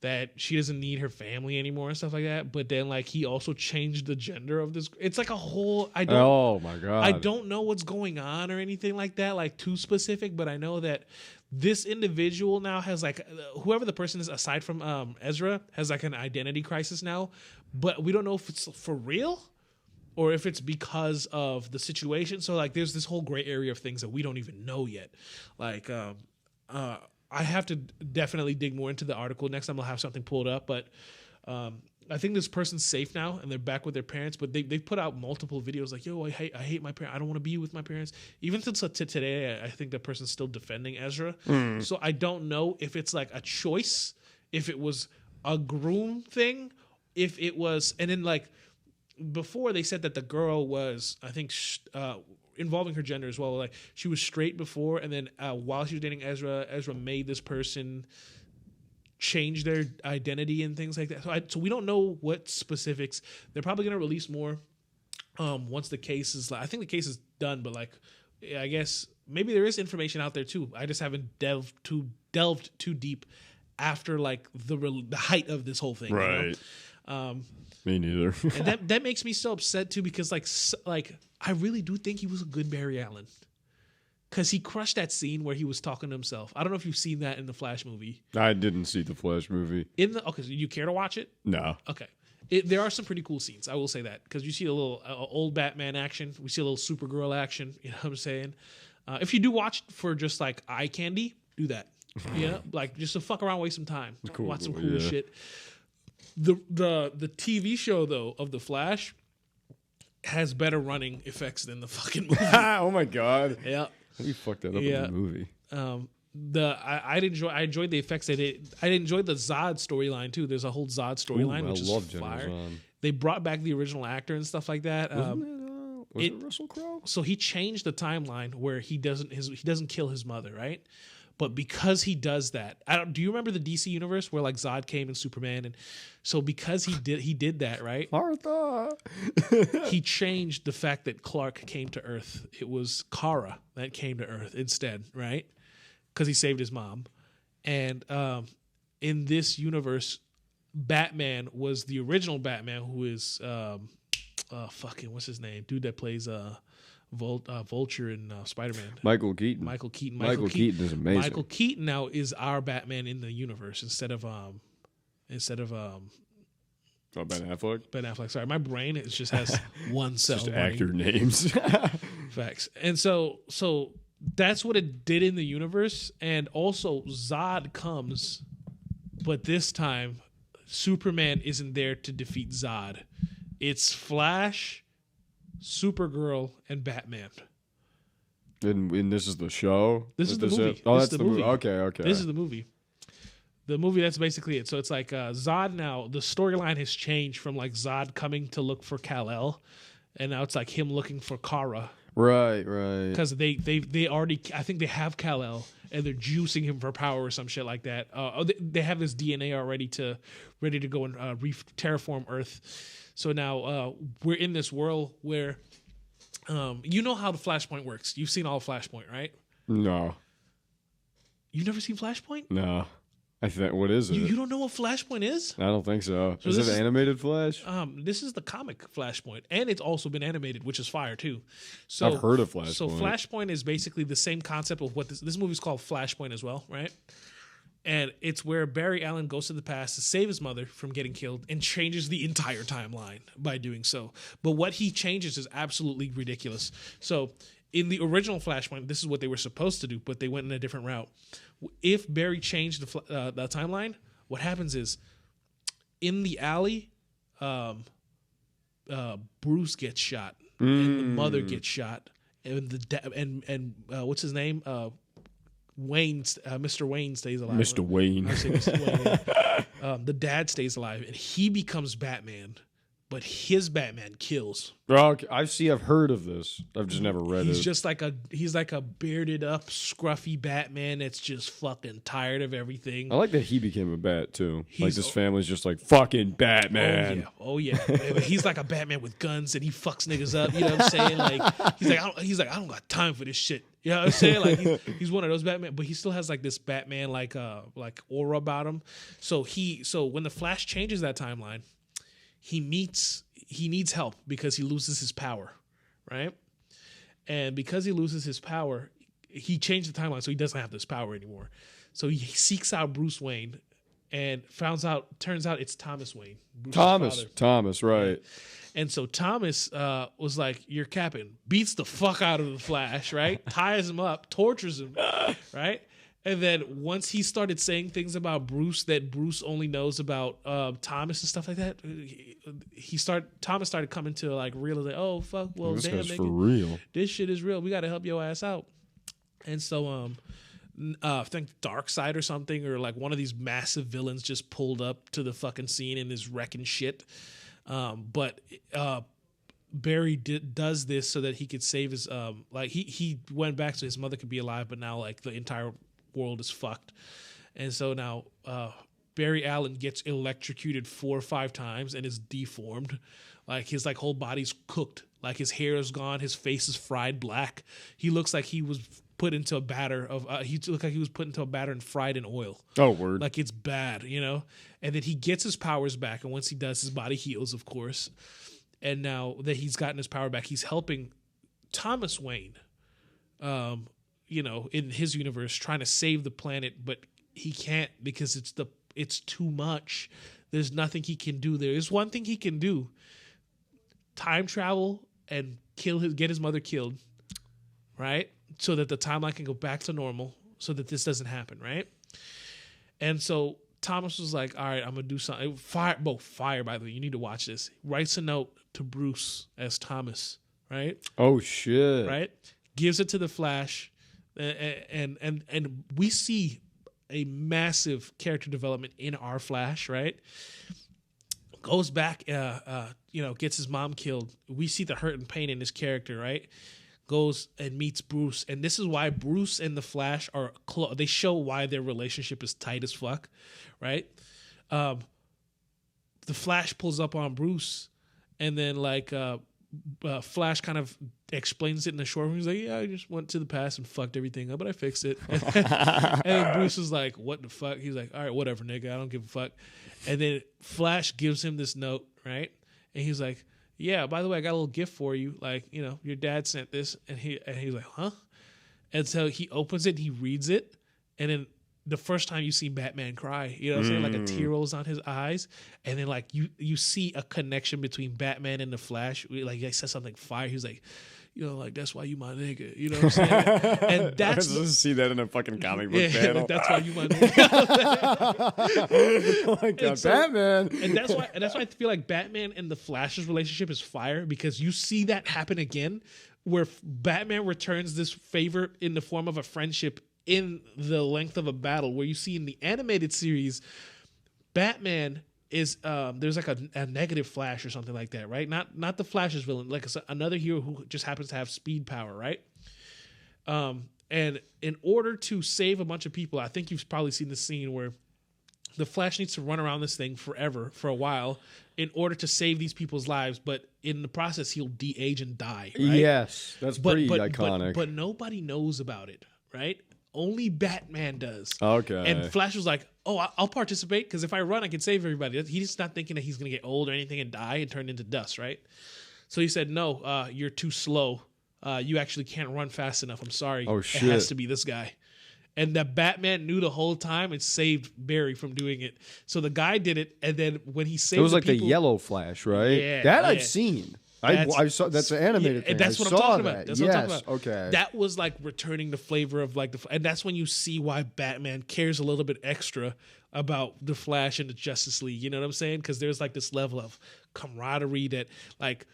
that she doesn't need her family anymore and stuff like that. But then like he also changed the gender of this. It's like a whole. Oh my god! I don't know what's going on or anything like that, like too specific. But I know that this individual now has like whoever the person is aside from Ezra has like an identity crisis now. But we don't know if it's for real or if it's because of the situation. So like there's this whole gray area of things that we don't even know yet. Like I have to definitely dig more into the article. Next time I'll have something pulled up. But I think this person's safe now and they're back with their parents. But they've put out multiple videos like, yo, I hate my parents. I don't want to be with my parents. Even to today, I think that person's still defending Ezra. So I don't know if it's like a choice, if it was a groom thing, if it was, and then like, before they said that the girl was, I think, involving her gender as well. Like she was straight before, and then while she was dating Ezra made this person change their identity and things like that. So we don't know what specifics. They're probably going to release more once the case is. I think the case is done, but like I guess maybe there is information out there too. I just haven't delved too deep after like the height of this whole thing. Right. You know? Me neither. And that makes me so upset too, because like I really do think he was a good Barry Allen, because he crushed that scene where he was talking to himself. I don't know if you've seen that in the Flash movie. I didn't see the Flash movie. Okay, so you care to watch it? No. Okay, there are some pretty cool scenes. I will say that, because you see a little old Batman action, we see a little Supergirl action. You know what I'm saying? If you do watch for just like eye candy, do that. Yeah, like just to fuck around, waste some time, watch some cool shit. The TV show though of the Flash has better running effects than the fucking movie. Oh my god! Yeah, you fucked that up in the movie. I enjoyed the effects. I enjoyed the Zod storyline too. There's a whole Zod storyline, which is fire. They brought back the original actor and stuff like that. Was it Russell Crowe? So he changed the timeline where he doesn't kill his mother, right? But because he does that, do you remember the DC universe where like Zod came and Superman, and so because he did that, right? Martha. He changed the fact that Clark came to Earth. It was Kara that came to Earth instead, right? Because he saved his mom. And in this universe, Batman was the original Batman, who is what's his name? Dude that plays Vulture in Spider-Man. Michael Keaton. Michael Keaton is amazing. Michael Keaton now is our Batman in the universe instead of Ben Affleck. Ben Affleck. Sorry, my brain just has one cell. Just actor names. Facts. And so that's what it did in the universe. And also Zod comes, but this time Superman isn't there to defeat Zod. It's Flash, Supergirl, and Batman. And this is the show? This is the movie. Oh, this that's the movie. Okay. This is the movie. The movie, that's basically it. So it's like Zod now, the storyline has changed from like Zod coming to look for Kal-El, and now it's like him looking for Kara. Right. Because they already, I think they have Kal-El, and they're juicing him for power or some shit like that. They have this DNA already ready to go and terraform Earth. So now we're in this world where, you know how the Flashpoint works. You've seen all of Flashpoint, right? No. You've never seen Flashpoint? No. What is it? You don't know what Flashpoint is? I don't think so. Is it animated Flash? This is the comic Flashpoint, and it's also been animated, which is fire too. So I've heard of Flashpoint. So Flashpoint is basically the same concept of what this movie's called Flashpoint as well, right? And it's where Barry Allen goes to the past to save his mother from getting killed and changes the entire timeline by doing so. But what he changes is absolutely ridiculous. So in the original Flashpoint, this is what they were supposed to do, but they went in a different route. If Barry changed the timeline, what happens is in the alley, Bruce gets shot and the mother gets shot and what's his name? Mr. Wayne stays alive. Mr. Wayne. I say Mr. Wayne. The dad stays alive and he becomes Batman, but his Batman kills. Okay, I've heard of this. I've just never read He's it. just like a bearded up, scruffy Batman that's just fucking tired of everything. I like that he became a bat too. Like He's- this family's just like fucking Batman. Oh yeah. He's like a Batman with guns and he fucks niggas up. You know what I'm saying? Like he's like I don't got time for this shit. You know what I'm saying? Like he's one of those Batman, but he still has like this Batman like aura about him. So when the Flash changes that timeline, he needs help because he loses his power, right? And because he loses his power, he changed the timeline so he doesn't have this power anymore. So he seeks out Bruce Wayne and turns out it's Thomas Wayne. Bruce's father. Thomas, right. And so Thomas was like, "You're capping," beats the fuck out of the Flash, right? Ties him up, tortures him, right? And then once he started saying things about Bruce that Bruce only knows about Thomas and stuff like that, Thomas started coming to like realize, like, oh fuck, well This damn, guy's nigga, for real. this shit is real. We got to help your ass out. And so I think Darkseid or something, or like one of these massive villains just pulled up to the fucking scene and is wrecking shit. But Barry does this so that he could save his like he went back so his mother could be alive, but now like the entire world is fucked. And so now Barry Allen gets electrocuted 4 or 5 times and is deformed. Like his like whole body's cooked. Like his hair is gone, his face is fried black. He looks like he was put into a batter of and fried in oil. Oh, word. Like it's bad, you know? And then he gets his powers back, and once he does, his body heals, of course. And now that he's gotten his power back, he's helping Thomas Wayne, you know, in his universe, trying to save the planet, but he can't because it's too much. There's nothing he can do. There is one thing he can do: time travel and get his mother killed, right? So that the timeline can go back to normal, so that this doesn't happen, right? And so Thomas was like, all right, I'm gonna do something. Fire, by the way, you need to watch this. Writes a note to Bruce as Thomas, right? Oh shit. Right? Gives it to the Flash, and we see a massive character development in our Flash, right? Goes back, you know, gets his mom killed. We see the hurt and pain in his character, right? Goes and meets Bruce, and this is why Bruce and the Flash are they show why their relationship is tight as fuck, right? The Flash pulls up on Bruce, and then like Flash kind of explains it in the short film. He's like, yeah, I just went to the past and fucked everything up, but I fixed it. And Bruce is like, what the fuck? He's like, all right, whatever, nigga, I don't give a fuck. And then Flash gives him this note, right? And he's like, yeah, by the way, I got a little gift for you. Like, you know, your dad sent this. And he's like, huh? And so he opens it, he reads it, and then the first time you see Batman cry, you know what I'm saying? Like a tear rolls on his eyes, and then like you see a connection between Batman and the Flash. Like he said something fire. He was like, you know, like that's why you my nigga. You know what I'm saying? And that's I just see that in a fucking comic book panel. like, that's why you my nigga. Oh my god, so- Batman. And that's why I feel like Batman and the Flash's relationship is fire, because you see that happen again, where Batman returns this favor in the form of a friendship in the length of a battle, where you see in the animated series, Batman is there's like a negative Flash or something like that, right? Not the Flash's villain, like another hero who just happens to have speed power, right? And in order to save a bunch of people, I think you've probably seen the scene where the Flash needs to run around this thing for a while in order to save these people's lives, but in the process he'll de-age and die, right? Yes, that's pretty iconic. But nobody knows about it, right? Only Batman does. Okay. And Flash was like, oh, I'll participate, because if I run, I can save everybody. He's not thinking that he's going to get old or anything and die and turn into dust, right? So he said, no, you're too slow. You actually can't run fast enough. I'm sorry. Oh, shit. It has to be this guy. And that Batman knew the whole time and saved Barry from doing it. So the guy did it, and then when he saved It was like the yellow Flash, right? Yeah, That yeah. I've seen. I saw that's an animated thing. That's I what I'm saw talking that. about. That's what I'm talking about. Okay. That was like returning the flavor of like and that's when you see why Batman cares a little bit extra about the Flash and the Justice League. You know what I'm saying? Because there's like this level of camaraderie that like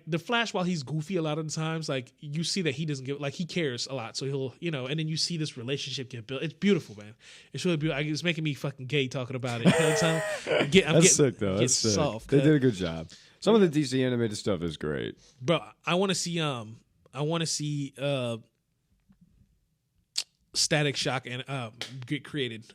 the Flash, while he's goofy a lot of the times, like you see that he doesn't give, like he cares a lot. So he'll, and then you see this relationship get built. It's beautiful, man. It's really beautiful. It's making me fucking gay talking about it. You know what I'm saying? That's sick though. That's sick. Soft, they did a good job. Some of the DC animated stuff is great. Bro, I want to see Static Shock and get created.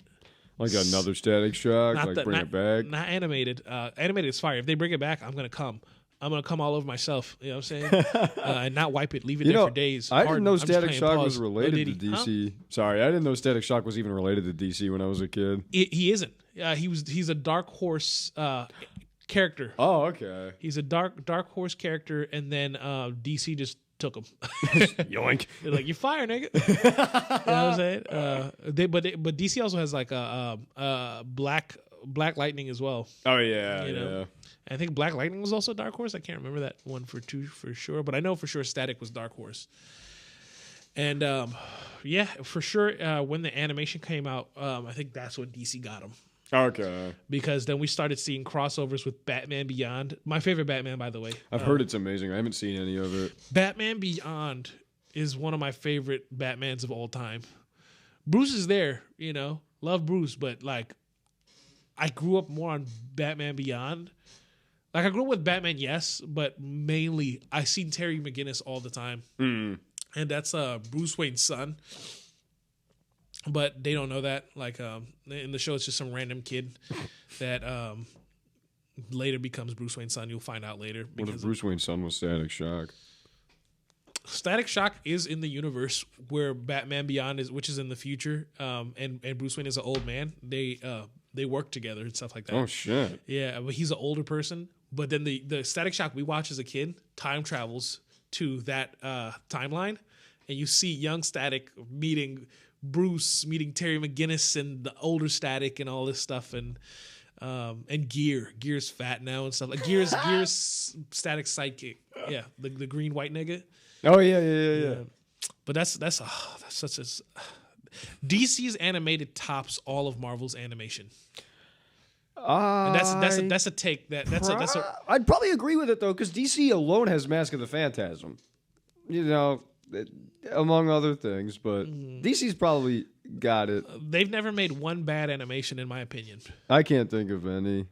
Like another Static Shock, bring it back. Not animated. Animated is fire. If they bring it back, I'm gonna come. I'm gonna come all over myself. You know what I'm saying? And not wipe it, leave it there for days. I didn't know Static Shock was related to DC. Huh? Sorry, I didn't know Static Shock was even related to DC when I was a kid. He isn't. He's a Dark Horse character. Oh, okay. He's a Dark Horse character, and then DC just took him. Yoink! They're like, "You're fired, nigga." You know what I'm saying? But DC also has like Black Lightning as well. Oh yeah, yeah. I think Black Lightning was also Dark Horse. I can't remember that one for sure, but I know for sure Static was Dark Horse. And yeah, for sure, when the animation came out, I think that's when DC got him. Okay. Because then we started seeing crossovers with Batman Beyond. My favorite Batman, by the way. I've heard it's amazing. I haven't seen any of it. Batman Beyond is one of my favorite Batmans of all time. Bruce is there, love Bruce, but like, I grew up more on Batman Beyond. Like, I grew up with Batman, yes, but mainly I seen Terry McGinnis all the time. Mm. And that's Bruce Wayne's son. But they don't know that. Like, in the show, it's just some random kid that later becomes Bruce Wayne's son. You'll find out later. What if Bruce Wayne's son was Static Shock? Static Shock is in the universe where Batman Beyond is, which is in the future, and Bruce Wayne is an old man. They work together and stuff like that. Oh, shit. Yeah, but he's an older person. But then the Static Shock we watched as a kid time travels to that timeline, and you see young Static meeting Bruce, meeting Terry McGinnis and the older Static and all this stuff, and Gear's fat now and stuff. Like Gear's Static's sidekick. Yeah, the green white nigga. Oh yeah. But that's such a DC's animated tops all of Marvel's animation. And that's a take I'd probably agree with it though, because DC alone has Mask of the Phantasm, among other things. But DC's probably got it. They've never made one bad animation, in my opinion. I can't think of any.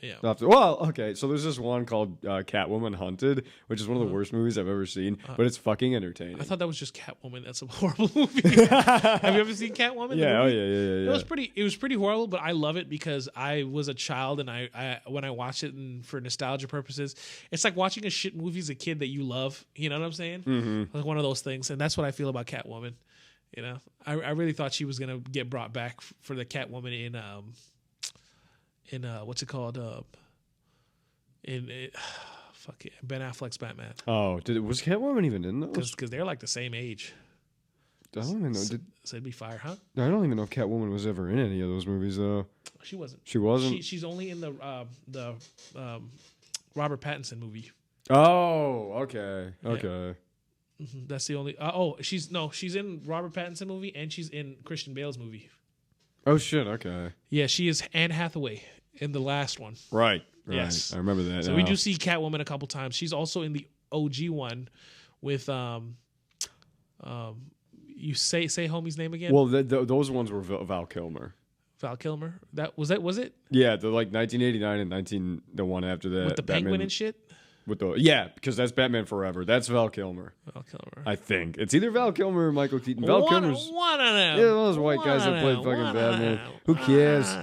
Yeah. Well, okay, so there's this one called Catwoman Hunted, which is one of the worst movies I've ever seen, but it's fucking entertaining. I thought that was just Catwoman. That's a horrible movie. Have you ever seen Catwoman? Yeah, oh yeah. It was pretty horrible, but I love it because I was a child and I when I watched it and for nostalgia purposes, it's like watching a shit movie as a kid that you love. You know what I'm saying? Mm-hmm. Like one of those things, and that's what I feel about Catwoman. I really thought she was gonna get brought back for the Catwoman in what's it called? Ben Affleck's Batman. Oh, was Catwoman even in those? Because they're like the same age. I don't even know. So it'd be fire, huh? I don't even know if Catwoman was ever in any of those movies, though. She wasn't. She wasn't. She's only in the Robert Pattinson movie. Oh, okay. Mm-hmm. That's the only. She's in Robert Pattinson movie and she's in Christian Bale's movie. Oh shit! Okay. Yeah, she is Anne Hathaway in the last one. Right. Yes, I remember that. So we do see Catwoman a couple times. She's also in the OG one with you say homie's name again. Well, those ones were Val Kilmer. Val Kilmer. Was it? Yeah, the 1989 and the one after that with the Batman, penguin and shit. Because that's Batman Forever. That's Val Kilmer. I think it's either Val Kilmer or Michael Keaton. Val Kilmer's one of them. Yeah, one of those white guys that played fucking Batman. Who cares?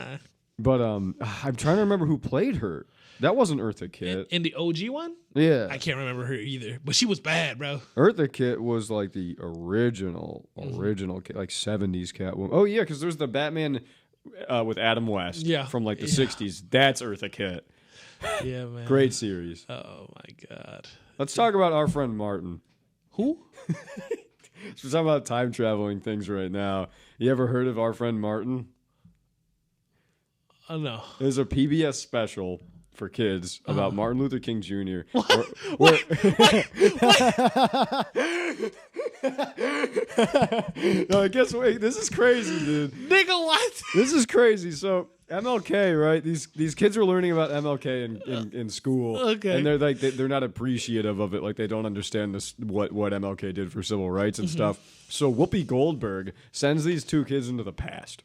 But I'm trying to remember who played her. That wasn't Eartha Kitt. In the OG one? Yeah. I can't remember her either, but she was bad, bro. Eartha Kitt was like the original like 70s Catwoman. Oh yeah, because there's the Batman with Adam West from like the 60s. That's Eartha Kitt. Yeah, man. Great series. Oh my god. Let's talk about our friend Martin. Who? We're talking about time traveling things right now. You ever heard of our friend Martin? No. There's a PBS special for kids about Martin Luther King Jr. No, guess what? This is crazy, dude. Nigga, what? This is crazy. So MLK, right? These kids are learning about MLK in school, Okay. and they're like they're not appreciative of it. Like they don't understand this what MLK did for civil rights and stuff. So Whoopi Goldberg sends these two kids into the past.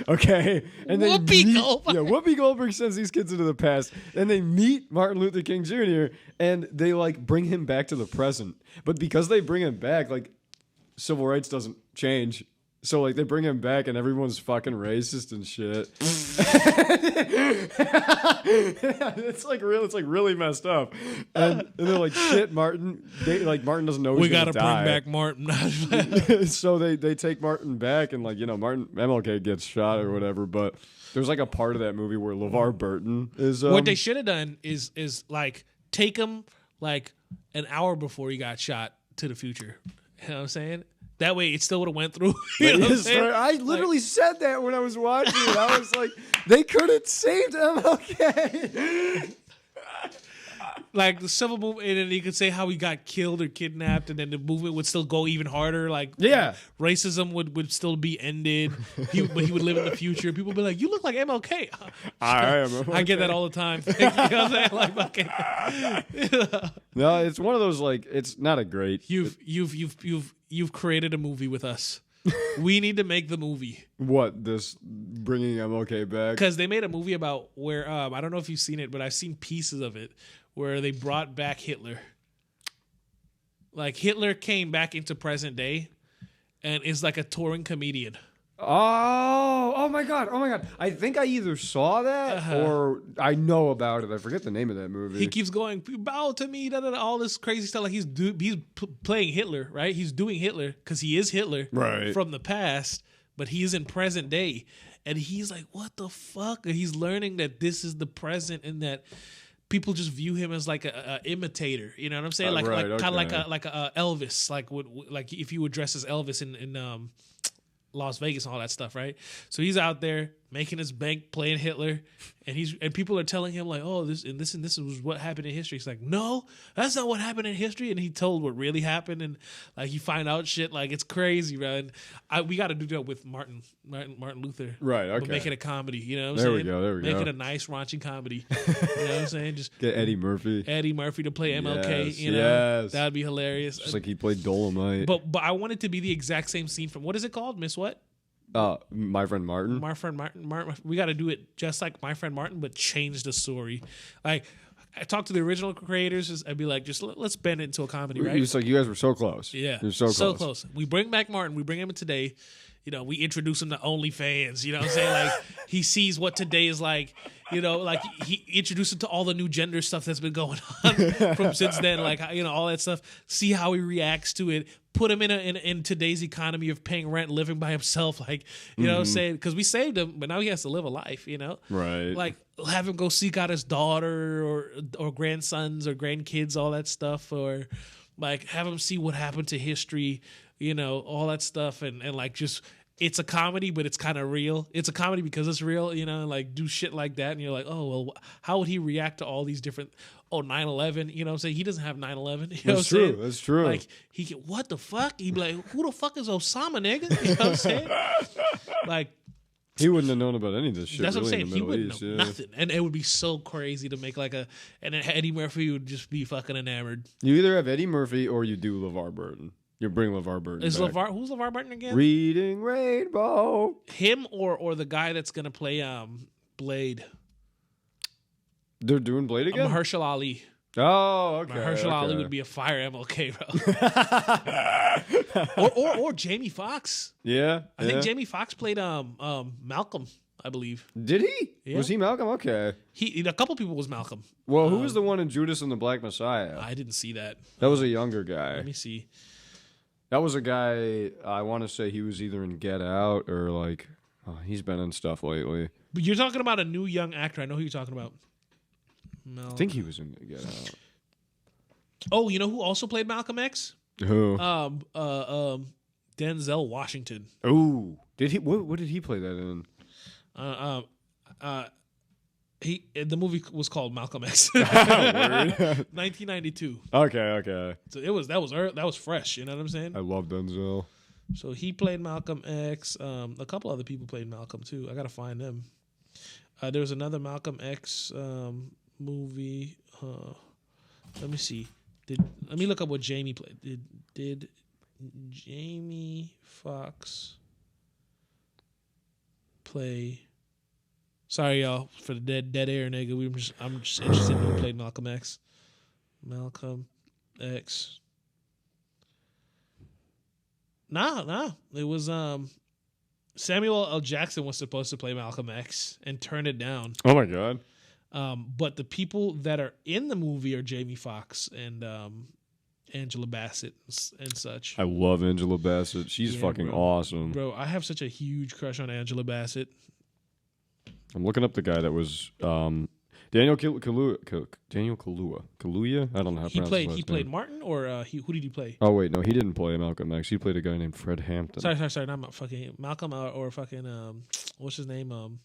Okay, and Whoopi Goldberg sends these kids into the past, and they meet Martin Luther King Jr. and they like bring him back to the present. But because they bring him back, like civil rights doesn't change. So like they bring him back and everyone's fucking racist and shit. It's like really messed up. And they're like, shit, Martin. Martin doesn't know he's gonna die. Bring back Martin. So they take Martin back and MLK gets shot or whatever. But there's like a part of that movie where LeVar Burton is. What they should have done is like take him like an hour before he got shot to the future. You know what I'm saying? That way, it still would have went through. You know what I'm saying? I literally said that when I was watching it. I was like, they could have saved MLK. Like the civil movement, and then you could say how he got killed or kidnapped, and then the movement would still go even harder. Like, racism would still be ended, but he would live in the future. People would be like, "You look like MLK." I am MLK. I get that all the time. You know what I'm saying? Like, okay. No, it's one of those like it's not a great. You've created a movie with us. We need to make the movie. What, this bringing MLK back? Because they made a movie about where I don't know if you've seen it, but I've seen pieces of it where they brought back Hitler. Like Hitler came back into present day and is like a touring comedian. Oh my god. I think I either saw that or I know about it. I forget the name of that movie. He keeps going, bow to me, all this crazy stuff. Like he's playing Hitler, right? He's doing Hitler because he is Hitler from the past, but he's in present day. And he's like, what the fuck? And he's learning that this is the present and that people just view him as like a imitator. You know what I'm saying? Kind of like a Elvis, like if you would dress as Elvis in Las Vegas and all that stuff, right? So he's out there making his bank playing Hitler, and people are telling him like, oh, this was what happened in history. He's like, no, that's not what happened in history. And he told what really happened, and like you find out shit like it's crazy, bro. And we got to do that with Martin Luther, right? Okay, but make it a comedy. You know what I'm there saying? There we go. Make it a nice raunchy comedy. You know what I'm saying? Just get Eddie Murphy to play MLK. Yes, you know, that'd be hilarious. Just like he played Dolomite. But I want it to be the exact same scene from what is it called? Miss what? My Friend Martin. My Friend Martin. We got to do it just like My Friend Martin, but change the story. Like, I talked to the original creators. I'd be like, just let's bend it into a comedy, right? It's like you guys were so close. Yeah, you're so close. We bring back Martin. We bring him in today. You know, we introduce him to OnlyFans. You know what I'm saying? Like, he sees what today is like. You know, like he introduced him to all the new gender stuff that's been going on from since then. Like, you know, all that stuff. See how he reacts to it. Put him in today's economy of paying rent, living by himself. Like, you know what I'm saying? Because we saved him, but now he has to live a life, you know? Right. Like, have him go seek out his daughter or grandsons or grandkids, all that stuff. Or, like, have him see what happened to history, you know, all that stuff. And like, just... It's a comedy, but it's kind of real. It's a comedy because it's real, you know, and like do shit like that. And you're like, oh, well, how would he react to all these different, 9/11, you know what I'm saying? He doesn't have 9/11. You know That's true. That's true. Like, what the fuck? He'd be like, who the fuck is Osama, nigga? You know what I'm saying? Like, he wouldn't have known about any of this shit. That's what I'm saying. In the He Middle wouldn't East, know nothing. And it would be so crazy to make like and then Eddie Murphy would just be fucking enamored. You either have Eddie Murphy or you do LeVar Burton. You bring LeVar Burton. Who's LeVar Burton again? Reading Rainbow. Him or the guy that's gonna play Blade. They're doing Blade again? Mahershala Ali. Oh, okay. Mahershala Ali would be a fire MLK, bro. or Jamie Foxx. Yeah. I think Jamie Foxx played Malcolm, I believe. Did he? Yeah. Was he Malcolm? Okay. A couple people was Malcolm. Well, who was the one in Judas and the Black Messiah? I didn't see that. That was a younger guy. Let me see. That was a guy, I want to say he was either in Get Out or like, he's been in stuff lately. But you're talking about a new young actor. I know who you're talking about. I think he was in Get Out. Oh, you know who also played Malcolm X? Who? Denzel Washington. Oh, did he? What did he play that in? The movie was called Malcolm X. Word. 1992. Okay. So that was fresh. You know what I'm saying? I love Denzel. So he played Malcolm X. A couple other people played Malcolm too. I gotta find them. There was another Malcolm X movie. Let me see. Let me look up what Jamie played. Did Jamie Foxx play? Sorry, y'all, for the dead air, nigga. I'm just interested in who played Malcolm X. Malcolm X. Nah. It was Samuel L. Jackson was supposed to play Malcolm X and turned it down. Oh my god. But the people that are in the movie are Jamie Foxx and Angela Bassett and such. I love Angela Bassett. She's fucking awesome. Bro, I have such a huge crush on Angela Bassett. I'm looking up the guy that was Daniel Kaluuya. I don't know how to pronounce his last He played name. Martin, or who did he play? Oh wait, no, he didn't play Malcolm X. He played a guy named Fred Hampton. Sorry, not fucking Malcolm or fucking what's his name?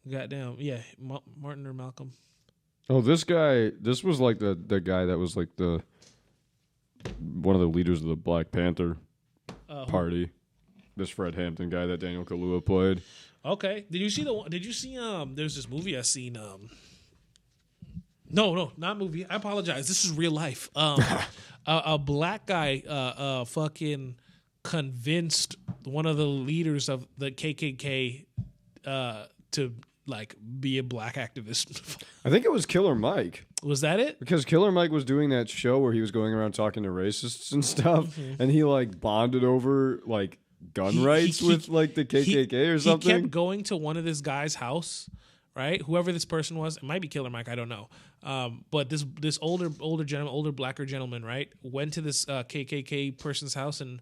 Goddamn, yeah, Martin or Malcolm. Oh, this guy. This was like the guy that was like one of the leaders of the Black Panther party. This Fred Hampton guy that Daniel Kaluuya played. Okay. Did you see there's this movie I seen No, not movie. I apologize. This is real life. A black guy fucking convinced one of the leaders of the KKK to like be a black activist. I think it was Killer Mike. Was that it? Because Killer Mike was doing that show where he was going around talking to racists and stuff, and he like bonded over like gun rights with like the KKK or something. He kept going to one of this guy's house, right? Whoever this person was, it might be Killer Mike, I don't know. But this older blacker gentleman, right, went to this KKK person's house and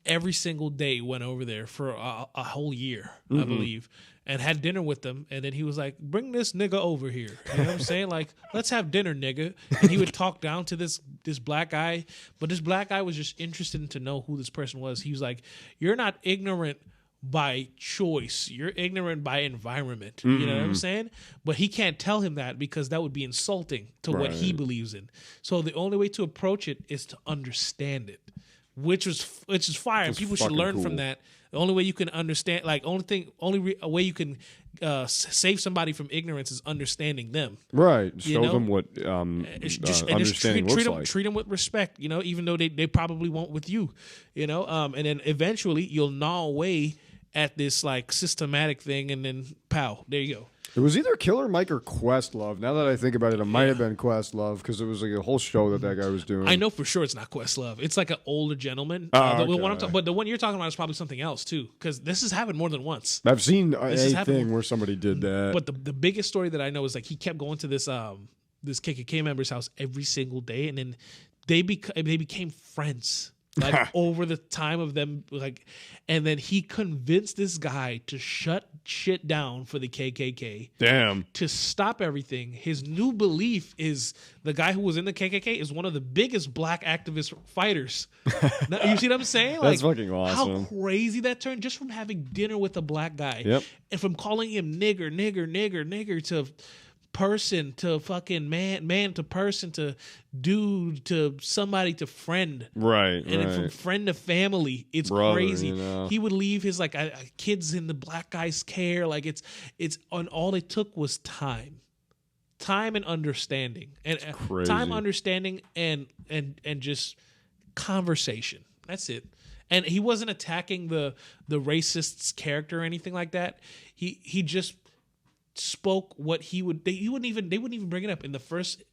every single day went over there for a whole year, I believe, and had dinner with them. And then he was like, "Bring this nigga over here." You know what I'm saying? Like, let's have dinner, nigga. And he would talk down to this black guy, but this black guy was just interested to know who this person was. He was like, "You're not ignorant by choice. You're ignorant by environment." You know what I'm saying? But he can't tell him that because that would be insulting to what he believes in. So the only way to approach it is to understand it, which is fire. And people should learn from that. The only way you can understand, like, way you can save somebody from ignorance is understanding them. Right. Show know? them what understanding looks like. Treat them with respect, you know, even though they probably won't with you, you know. And then eventually you'll gnaw away at this, like, systematic thing, and then, pow, there you go. It was either Killer Mike or Questlove. Now that I think about it, it might have been Questlove because it was like a whole show that guy was doing. I know for sure it's not Questlove. It's like an older gentleman. Okay. But the one you're talking about is probably something else too, because this has happened more than once. I've seen a thing where somebody did that. But the biggest story that I know is like he kept going to this KKK member's house every single day, and then they became friends. Like over the time of them, like, and then he convinced this guy to shut shit down for the KKK. Damn. To stop everything. His new belief is the guy who was in the KKK is one of the biggest black activist fighters. Now, you see what I'm saying? Like, that's fucking awesome. How crazy that turned just from having dinner with a black guy. Yep. And from calling him nigger to person to fucking man to person to dude to somebody to friend, right? And then from friend to family, it's brother, crazy. You know? He would leave his like kids in the black guy's care. Like it's on all it took was time and understanding, and time, understanding, and just conversation. That's it. And he wasn't attacking the racist's character or anything like that. He just spoke what he would. They wouldn't even bring it up in the first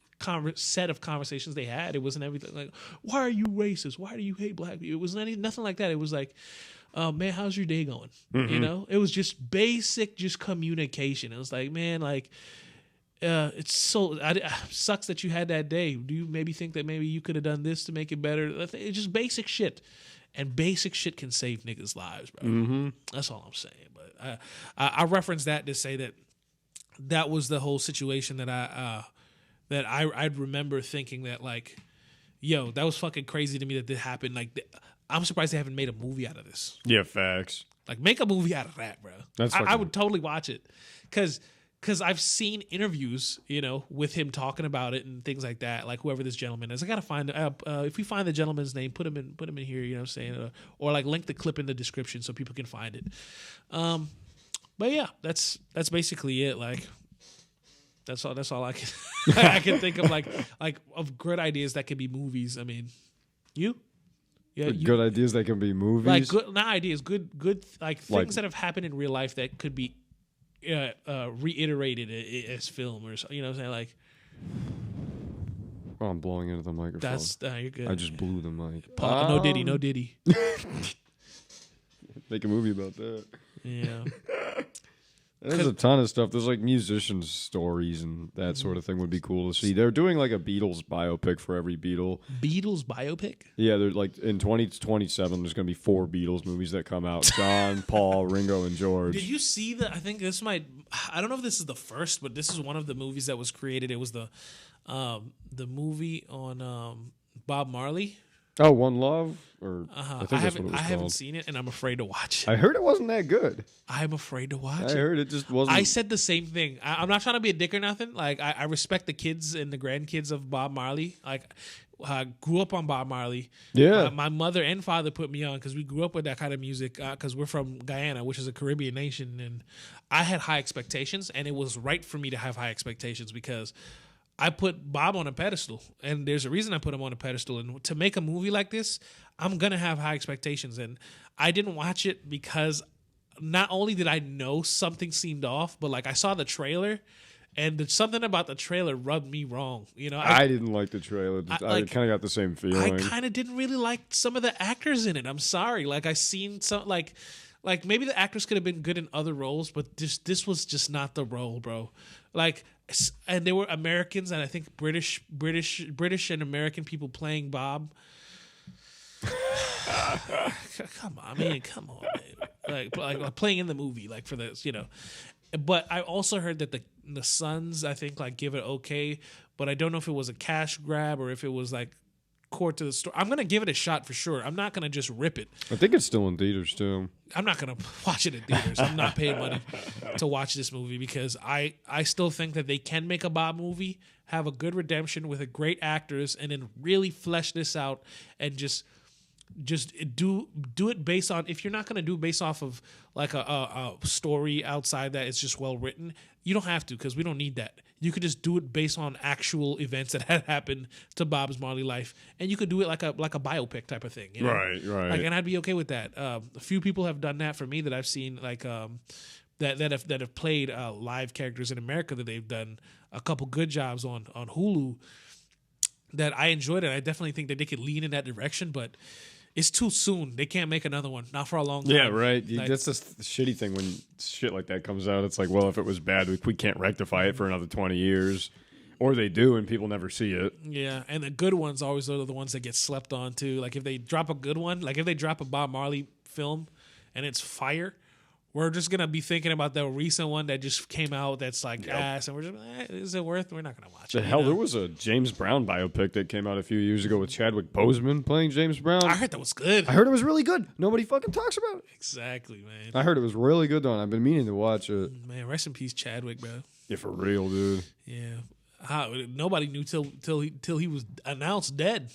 set of conversations they had. It wasn't everything like, "Why are you racist? Why do you hate black people?" It was nothing like that. It was like, "Man, how's your day going?" You know, it was just basic, just communication. It was like, man, like, it's so sucks that you had that day. Do you maybe think that maybe you could have done this to make it better? It's just basic shit, and basic shit can save niggas' lives, bro. That's all I'm saying. But I reference that to say that was the whole situation that I'd remember thinking that, like, yo, that was fucking crazy to me that happened. Like, I'm surprised they haven't made a movie out of this. Yeah, facts. Like, make a movie out of that, bro. I would totally watch it, because I've seen interviews, with him talking about it and things like that. Like, whoever this gentleman is, I gotta find. If we find the gentleman's name, put him in here. You know what I'm saying? Or like link the clip in the description so people can find it. But yeah, that's basically it. Like, that's all I can I can think of, like of good ideas that could be movies. I mean, good ideas that can be movies. Like, good, not ideas, good like things that have happened in real life that could be reiterated as film, or you know what I'm saying? Like, oh, I'm blowing into the microphone. That's you're good. I just blew the mic. No diddy. Make a movie about that. Yeah. There's a ton of stuff. There's like musicians' stories and that sort of thing would be cool to see. They're doing like a Beatles biopic for every Beatle. Beatles biopic? Yeah, they're like in 2027. There's going to be 4 Beatles movies that come out: John, Paul, Ringo, and George. Did you see that? I think this might. I don't know if this is the first, but this is one of the movies that was created. It was the movie on Bob Marley. Oh, One Love, or I think that's what it was I haven't called. seen it, and I'm afraid to watch it. I heard it wasn't that good. I'm afraid to watch it. I heard it just wasn't. I said the same thing. I'm not trying to be a dick or nothing. Like, I respect the kids and the grandkids of Bob Marley. Like, I grew up on Bob Marley. Yeah. My mother and father put me on because we grew up with that kind of music, because we're from Guyana, which is a Caribbean nation. And I had high expectations, and it was right for me to have high expectations because I put Bob on a pedestal, and there's a reason I put him on a pedestal. And to make a movie like this, I'm going to have high expectations. And I didn't watch it because not only did I know something seemed off, but like I saw the trailer, and something about the trailer rubbed me wrong. I didn't like the trailer. I kind of got the same feeling. I kind of didn't really like some of the actors in it. I'm sorry. Like, I seen some, like maybe the actors could have been good in other roles, but this was just not the role, bro. Like, and they were Americans, and I think British and American people playing Bob. Come on, man. Like playing in the movie, like for this, But I also heard that the Sons, I think, like give it okay, but I don't know if it was a cash grab or if it was like core to the story. I'm gonna give it a shot for sure. I'm not gonna just rip it. I think it's still in theaters too. I'm not gonna watch it in theaters. I'm not paying money to watch this movie because I still think that they can make a Bob movie, have a good redemption with a great actors, and then really flesh this out and just do it based on. If you're not gonna do it based off of like a story outside that is just well written, you don't have to, because we don't need that. You could just do it based on actual events that had happened to Bob's Marley life, and you could do it like a biopic type of thing. Right. Like, and I'd be okay with that. A few people have done that for me that I've seen, like that have played live characters in America that they've done a couple good jobs on Hulu. That I enjoyed it. I definitely think that they could lean in that direction, but it's too soon. They can't make another one. Not for a long time. Yeah, right. Like, that's the shitty thing when shit like that comes out. It's like, well, if it was bad, we can't rectify it for another 20 years. Or they do, and people never see it. Yeah, and the good ones always are the ones that get slept on, too. Like, if they drop a good one, like if they drop a Bob Marley film and it's fire, we're just going to be thinking about the recent one that just came out that's like ass, and we're just is it worth? We're not going to watch it. Hell, there was a James Brown biopic that came out a few years ago with Chadwick Boseman playing James Brown. I heard that was good. I heard it was really good. Nobody fucking talks about it. Exactly, man. I heard it was really good, though, and I've been meaning to watch it. Man, rest in peace, Chadwick, bro. Yeah, for real, dude. Yeah. Nobody knew till he was announced dead.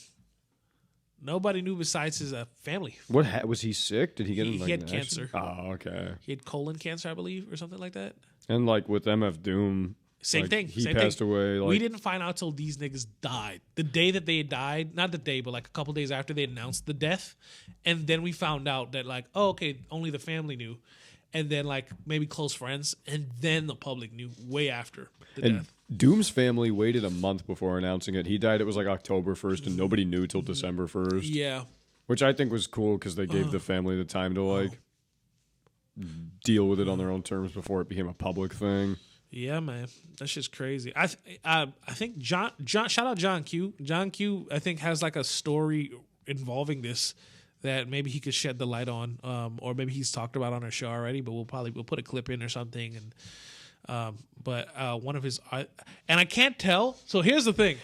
Nobody knew besides his family. What was he sick? Did he get? He had cancer. Oh, okay. He had colon cancer, I believe, or something like that. And like with MF Doom, same thing. He passed away. Like, we didn't find out till these niggas died. The day that they died, not the day, but like a couple days after they announced the death, and then we found out that like, oh, okay, only the family knew, and then like maybe close friends, and then the public knew way after the death. Doom's family waited a month before announcing it. He died, it was like October 1st, and nobody knew till December 1st. Yeah. Which I think was cool because they gave the family the time to like deal with it on their own terms before it became a public thing. Yeah, man. That's just crazy. I think John shout out John Q. John Q, I think, has like a story involving this that maybe he could shed the light on, or maybe he's talked about on our show already, but we'll put a clip in or something. And but one of his and I can't tell. So here's the thing,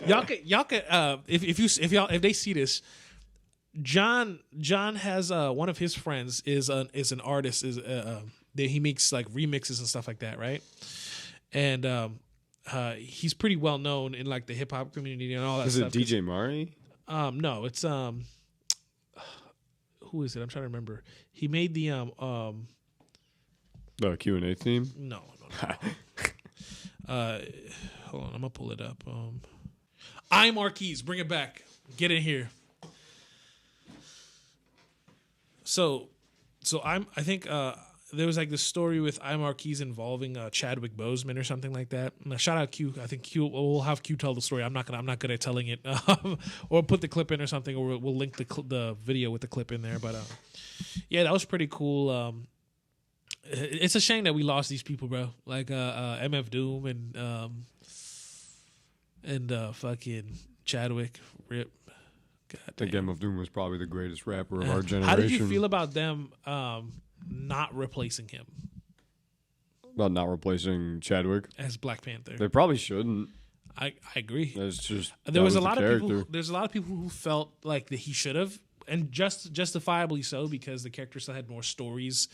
y'all could if they see this, John has one of his friends is an artist that he makes like remixes and stuff like that, right? And he's pretty well known in like the hip hop community and all that stuff. Is it DJ Mari? No, it's who is it? I'm trying to remember. He made the Q&A theme? No. Hold on, I'm gonna pull it up. Marquise, bring it back. Get in here. So I think there was like this story with Marquise involving Chadwick Boseman or something like that. Shout out Q. I think Q. We'll have Q tell the story. I'm not good at telling it, or put the clip in or something, or we'll link the video with the clip in there. But yeah, that was pretty cool. It's a shame that we lost these people, bro. Like MF Doom and fucking Chadwick. Rip. God I think MF Doom was probably the greatest rapper of our generation. How did you feel about them not replacing him About not replacing Chadwick? as Black Panther? They probably shouldn't. I agree. That's just There's a lot of people who felt like that he should have, and justifiably so, because the character still had more stories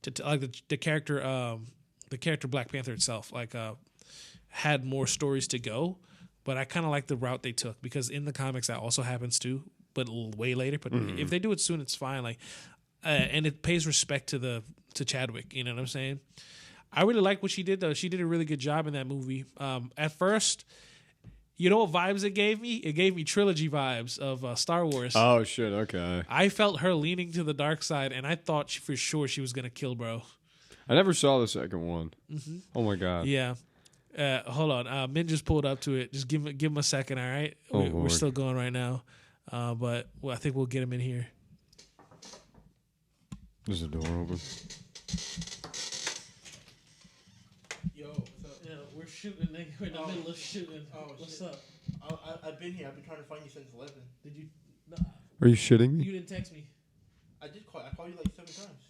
to like the character Black Panther itself had more stories to go. But I kind of like the route they took, because in the comics that also happens too, but way later. But if they do it soon, it's fine. Like, and it pays respect to Chadwick. You know what I'm saying? I really like what she did, though. She did a really good job in that movie. At first, you know what vibes it gave me? It gave me trilogy vibes of Star Wars. Oh shit! Okay. I felt her leaning to the dark side, and I thought for sure she was gonna kill bro. I never saw the second one. Mm-hmm. Oh my god. Yeah. Hold on. Min just pulled up to it. Just give him a second, all right? We're still going right now. But I think we'll get him in here. There's a door open. Yo, yeah, we're shooting. We're in the middle of shooting. Oh, what's up? I've been here. I've been trying to find you since 11. Did you? No, Are you shitting me? you didn't text me. I did call. I called you like 7 times.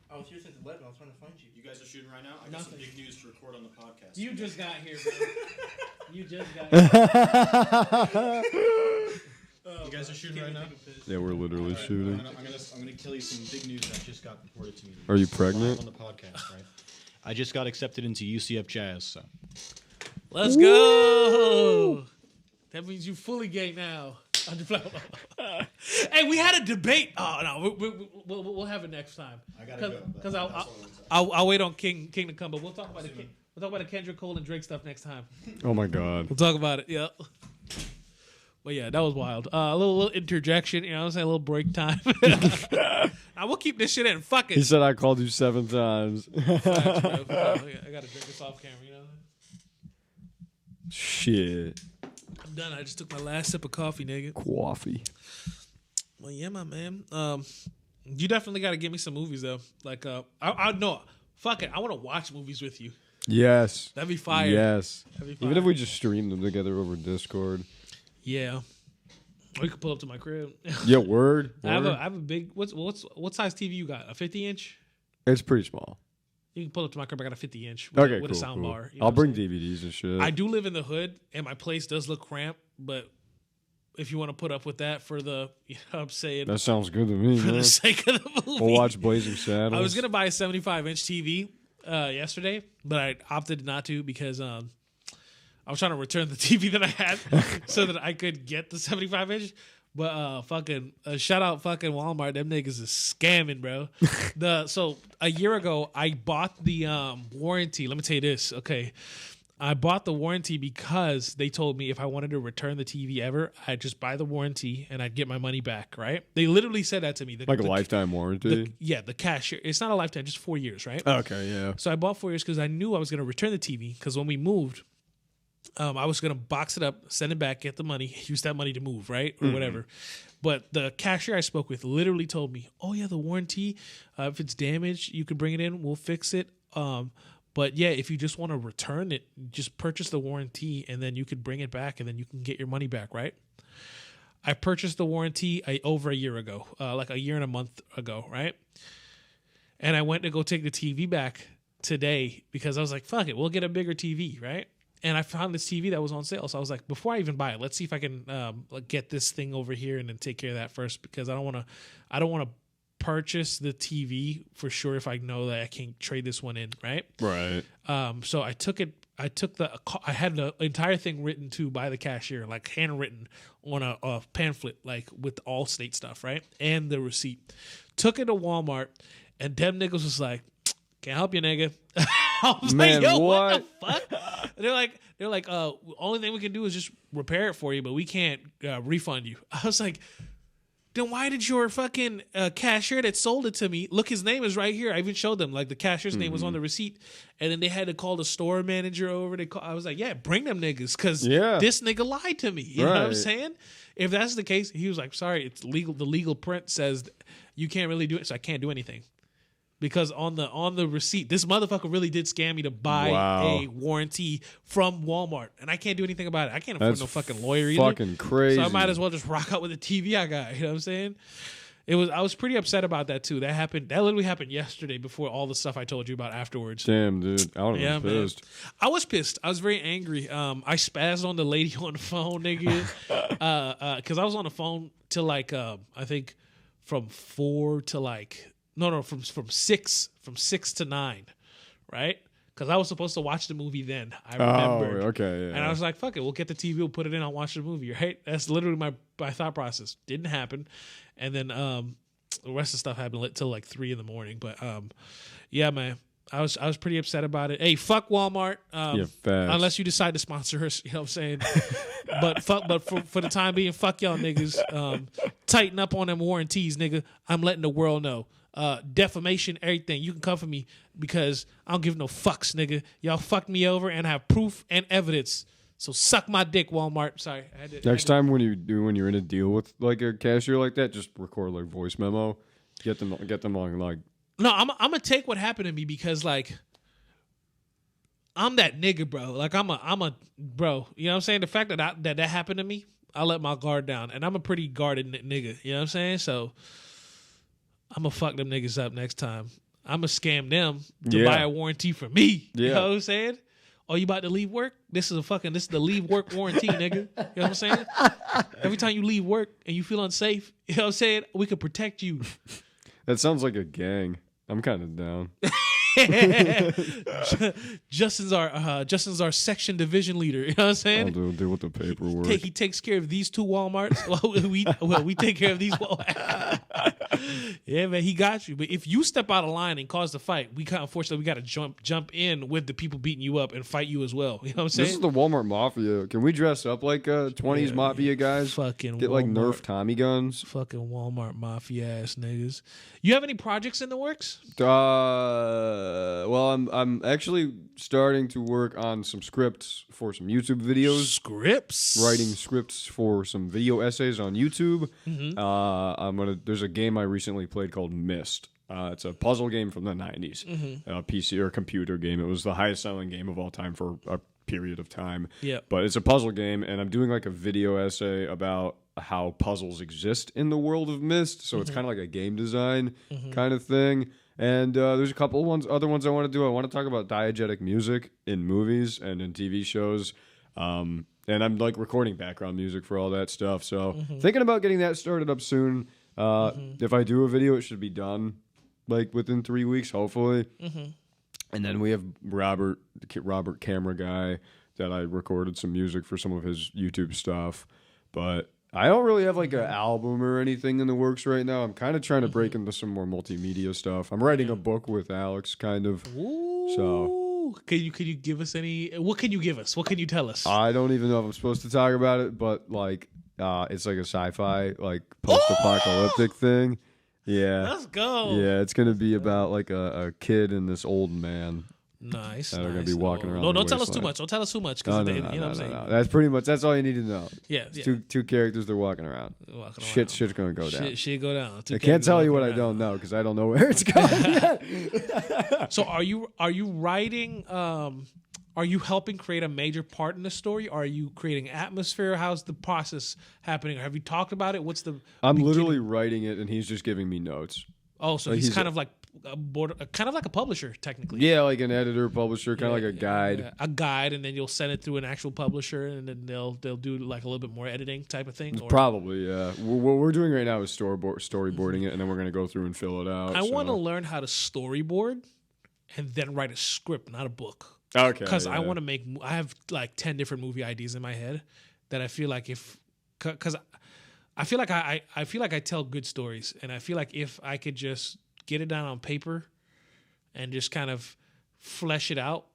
I was here since 11. I was trying to find you. You guys are shooting right now? I got some big news to record on the podcast. You just got here, bro. You just got here. You guys are shooting right now? Yeah, we're literally shooting. I'm gonna kill you some big news that just got reported to me. Are you pregnant? On the podcast, right? I just got accepted into UCF Jazz, so. Let's go. That means you fully gay now. Hey, we had a debate. Oh no, we'll have it next time. I gotta go. Because I'll wait on King to come, but we'll talk about We'll talk about the Kendrick Cole and Drake stuff next time. Oh my god. We'll talk about it. Yeah. But yeah, that was wild. A little interjection, you know what I'm saying? A little break time. Now we'll keep this shit in. Fuck it. He said I called you 7 times. Facts, bro. I gotta drink this off camera, you know? Shit. I'm done. I just took my last sip of coffee, nigga. Coffee. Well, yeah, my man. You definitely got to give me some movies though. Like, I no, fuck it. I want to watch movies with you. Yes. That'd be fire. Yes. That'd be fire. Even if we just stream them together over Discord. Yeah. Or you could pull up to my crib. Yeah, word. I have a big. What size TV you got? A 50-inch? It's pretty small. You can pull up to my crib. I got a 50-inch Okay, with cool, a sound cool. bar. You know I'll what bring I'm saying? DVDs and shit. I do live in the hood, and my place does look cramped. But if you want to put up with that for the, you know what I'm saying, That sounds good to me, for man. the sake of the movie, We'll watch Blazing Saddles. I was gonna buy a 75-inch TV yesterday, but I opted not to because I was trying to return the TV that I had so that I could get the 75-inch. But shout out fucking Walmart. Them niggas is scamming, bro. So a year ago, I bought the warranty. Let me tell you this, okay? I bought the warranty because they told me if I wanted to return the TV ever, I'd just buy the warranty and I'd get my money back, right? They literally said that to me. Like a lifetime warranty? The cashier. It's not a lifetime, just 4 years, right? Okay, yeah. So I bought 4 years because I knew I was going to return the TV because when we moved, I was going to box it up, send it back, get the money, use that money to move, right? Or whatever. But the cashier I spoke with literally told me, oh, yeah, the warranty, if it's damaged, you can bring it in. We'll fix it. But, yeah, if you just want to return it, just purchase the warranty, and then you could bring it back, and then you can get your money back, right? I purchased the warranty over a year ago, like a year and a month ago, right? And I went to go take the TV back today because I was like, fuck it, we'll get a bigger TV, right? And I found this TV that was on sale. So I was like, before I even buy it, let's see if I can get this thing over here and then take care of that first, because I don't want to purchase the TV for sure if I know that I can't trade this one in, right? Right. So I had the entire thing written to by the cashier, like handwritten on a pamphlet, like with all state stuff, right? And the receipt. Took it to Walmart, and them niggas was like, can't help you, nigga. I was Man, like, yo, what the fuck? They're like, only thing we can do is just repair it for you, but we can't refund you. I was like, then why did your fucking cashier that sold it to me, look, his name is right here. I even showed them, like, the cashier's name was on the receipt. And then they had to call the store manager over. I was like, yeah, bring them niggas, because this nigga lied to me. You know what I'm saying? If that's the case, he was like, sorry, it's legal. The legal print says you can't really do it, so I can't do anything. Because on the receipt, this motherfucker really did scam me to buy a warranty from Walmart, and I can't do anything about it. I can't afford no fucking lawyer either. Fucking crazy. So I might as well just rock out with the TV I got. You know what I'm saying? I was pretty upset about that too. That literally happened yesterday before all the stuff I told you about afterwards. Damn, dude. I would have been pissed. Man. I was pissed. I was very angry. I spazzed on the lady on the phone, nigga. Because I was on the phone till like I think from 4 to like. No, from 6 to 9, right? Because I was supposed to watch the movie then. I remembered. Oh, okay, yeah. And I was like, fuck it, we'll get the TV, we'll put it in, I'll watch the movie, right? That's literally my thought process. Didn't happen. And then the rest of the stuff happened till like 3 in the morning. But yeah, man. I was pretty upset about it. Hey, fuck Walmart. Unless you decide to sponsor us, you know what I'm saying? but for the time being, fuck y'all niggas. Tighten up on them warranties, nigga. I'm letting the world know. Defamation, everything. You can come for me because I don't give no fucks, nigga. Y'all fucked me over and have proof and evidence. So suck my dick, Walmart. Sorry. Next time when you're in a deal with like a cashier like that, just record like voice memo. Get them on like. No, I'm gonna take what happened to me because like I'm that nigga, bro. Like I'm a bro. You know what I'm saying? The fact that happened to me, I let my guard down, and I'm a pretty guarded nigga. You know what I'm saying? So I'm gonna fuck them niggas up next time. I'm gonna scam them to buy a warranty for me. You know what I'm saying? Oh, you about to leave work? This is the leave work warranty, nigga. You know what I'm saying? Every time you leave work and you feel unsafe, you know what I'm saying? We could protect you. That sounds like a gang. I'm kind of down. Justin's our section division leader. You know what I'm saying? I'll deal with the paperwork. He takes care of these 2 Walmarts. we take care of these Walmarts. Yeah, man, he got you. But if you step out of line and cause the fight, unfortunately we got to jump in with the people beating you up and fight you as well. You know what I'm saying? This is the Walmart Mafia. Can we dress up like 20s Mafia guys? Fucking get like Nerf Tommy guns. Fucking Walmart Mafia ass niggas. You have any projects in the works? Well, I'm actually starting to work on some scripts for some YouTube videos. Scripts? Writing scripts for some video essays on YouTube. Mm-hmm. There's a game I recently played called Myst. It's a puzzle game from the 90s. Mm-hmm. PC or computer game. It was the highest selling game of all time for a period of time. Yeah. But it's a puzzle game, and I'm doing like a video essay about how puzzles exist in the world of Myst. So it's kind of like a game design kind of thing. And there's a couple other ones I want to do. I want to talk about diegetic music in movies and in TV shows. And I'm like recording background music for all that stuff. So thinking about getting that started up soon. If I do a video, it should be done like within 3 weeks, hopefully. And then we have Robert Camera Guy that I recorded some music for some of his YouTube stuff. But I don't really have like an album or anything in the works right now. I'm kind of trying to break into some more multimedia stuff. I'm writing a book with Alex, kind of. Ooh. So can you give us any? What can you give us? What can you tell us? I don't even know if I'm supposed to talk about it, but like it's like a sci-fi, like post-apocalyptic thing. Yeah, let's go. Yeah, it's gonna be about like a kid and this old man. Nice. That are going to be walking around. No, don't tell us too much. Don't tell us too much. No, you know what I'm saying? No. That's pretty much. That's all you need to know. Yeah. Two characters. They're walking around. Shit's going to go down. Shit go down. I can't tell you what I don't know because I don't know where it's going yet. So are you writing? Are you helping create a major part in the story? Are you creating atmosphere? How's the process happening? Have you talked about it? What's the? I'm literally writing it, and he's just giving me notes. Oh, so Like, he's he's kind of like kind of like a publisher technically. Yeah, like an editor, publisher, kind of like a guide. Yeah, a guide, and then you'll send it through an actual publisher, and then they'll do like a little bit more editing type of thing. Or, Probably, yeah. What we're doing right now is storyboarding it, and then we're gonna go through and fill it out. I want to learn how to storyboard, and then write a script, not a book. Okay. Because I want to make. I have like 10 different movie ideas in my head that I feel like because I feel like I feel like I tell good stories, and I feel like if I could just get it down on paper and just kind of flesh it out,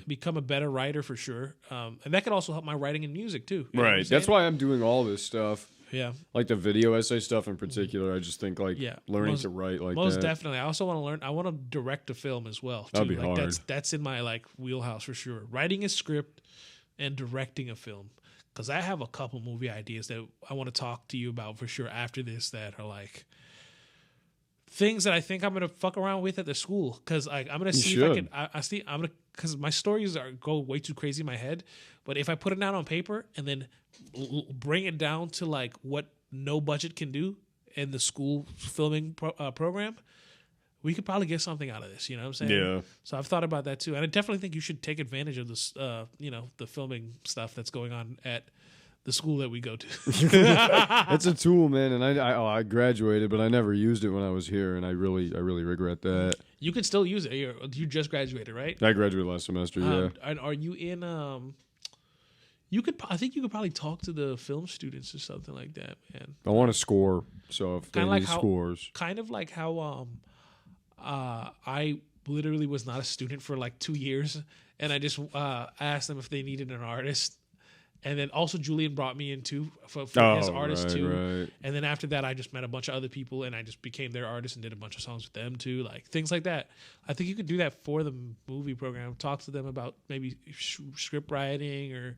become a better writer for sure. And that could also help my writing in music too. You know what I'm Right. saying? That's why I'm doing all this stuff. Yeah. Like the video essay stuff in particular. I just think like learning to write like most that. definitely. I also want to learn. I want to direct a film as well. Too. That'd be like hard. That's in my like wheelhouse for sure. Writing a script and directing a film. Because I have a couple movie ideas that I want to talk to you about for sure after this that are like things that I think I'm gonna fuck around with at the school. Because like I'm gonna see if I can. I see. I'm gonna because my stories go way too crazy in my head. But if I put it down on paper and then bring it down to like what no budget can do in the school filming program, we could probably get something out of this. You know what I'm saying? Yeah. So I've thought about that too, and I definitely think you should take advantage of this. The filming stuff that's going on at the school that we go to. It's a tool, man, and I graduated, but I never used it when I was here, and I really regret that. You can still use it. You just graduated, right? I graduated last semester. Yeah. And are you in? I think you could probably talk to the film students or something like that, man. I want to score, so if they Kinda like need how- scores, Kind of like how I literally was not a student for like 2 years, and I just asked them if they needed an artist. And then also Julian brought me in too for his artist too. Right. And then after that, I just met a bunch of other people, and I just became their artist and did a bunch of songs with them too, like things like that. I think you could do that for the movie program. Talk to them about maybe script writing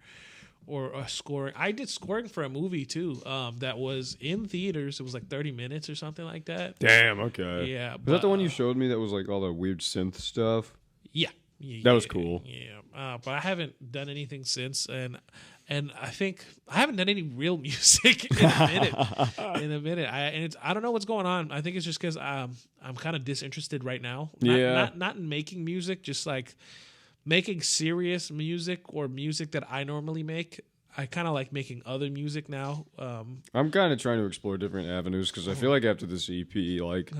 or scoring. I did scoring for a movie too that was in theaters. It was like 30 minutes or something like that. Damn. Okay. Yeah. Was that the one you showed me that was like all the weird synth stuff? Yeah. That was cool. Yeah. But I haven't done anything since, and I think I haven't done any real music in a minute. I don't know what's going on. I think it's just because I'm kind of disinterested right now. Not in making music, just like making serious music or music that I normally make. I kind of like making other music now. I'm kind of trying to explore different avenues because I feel like after this EP, like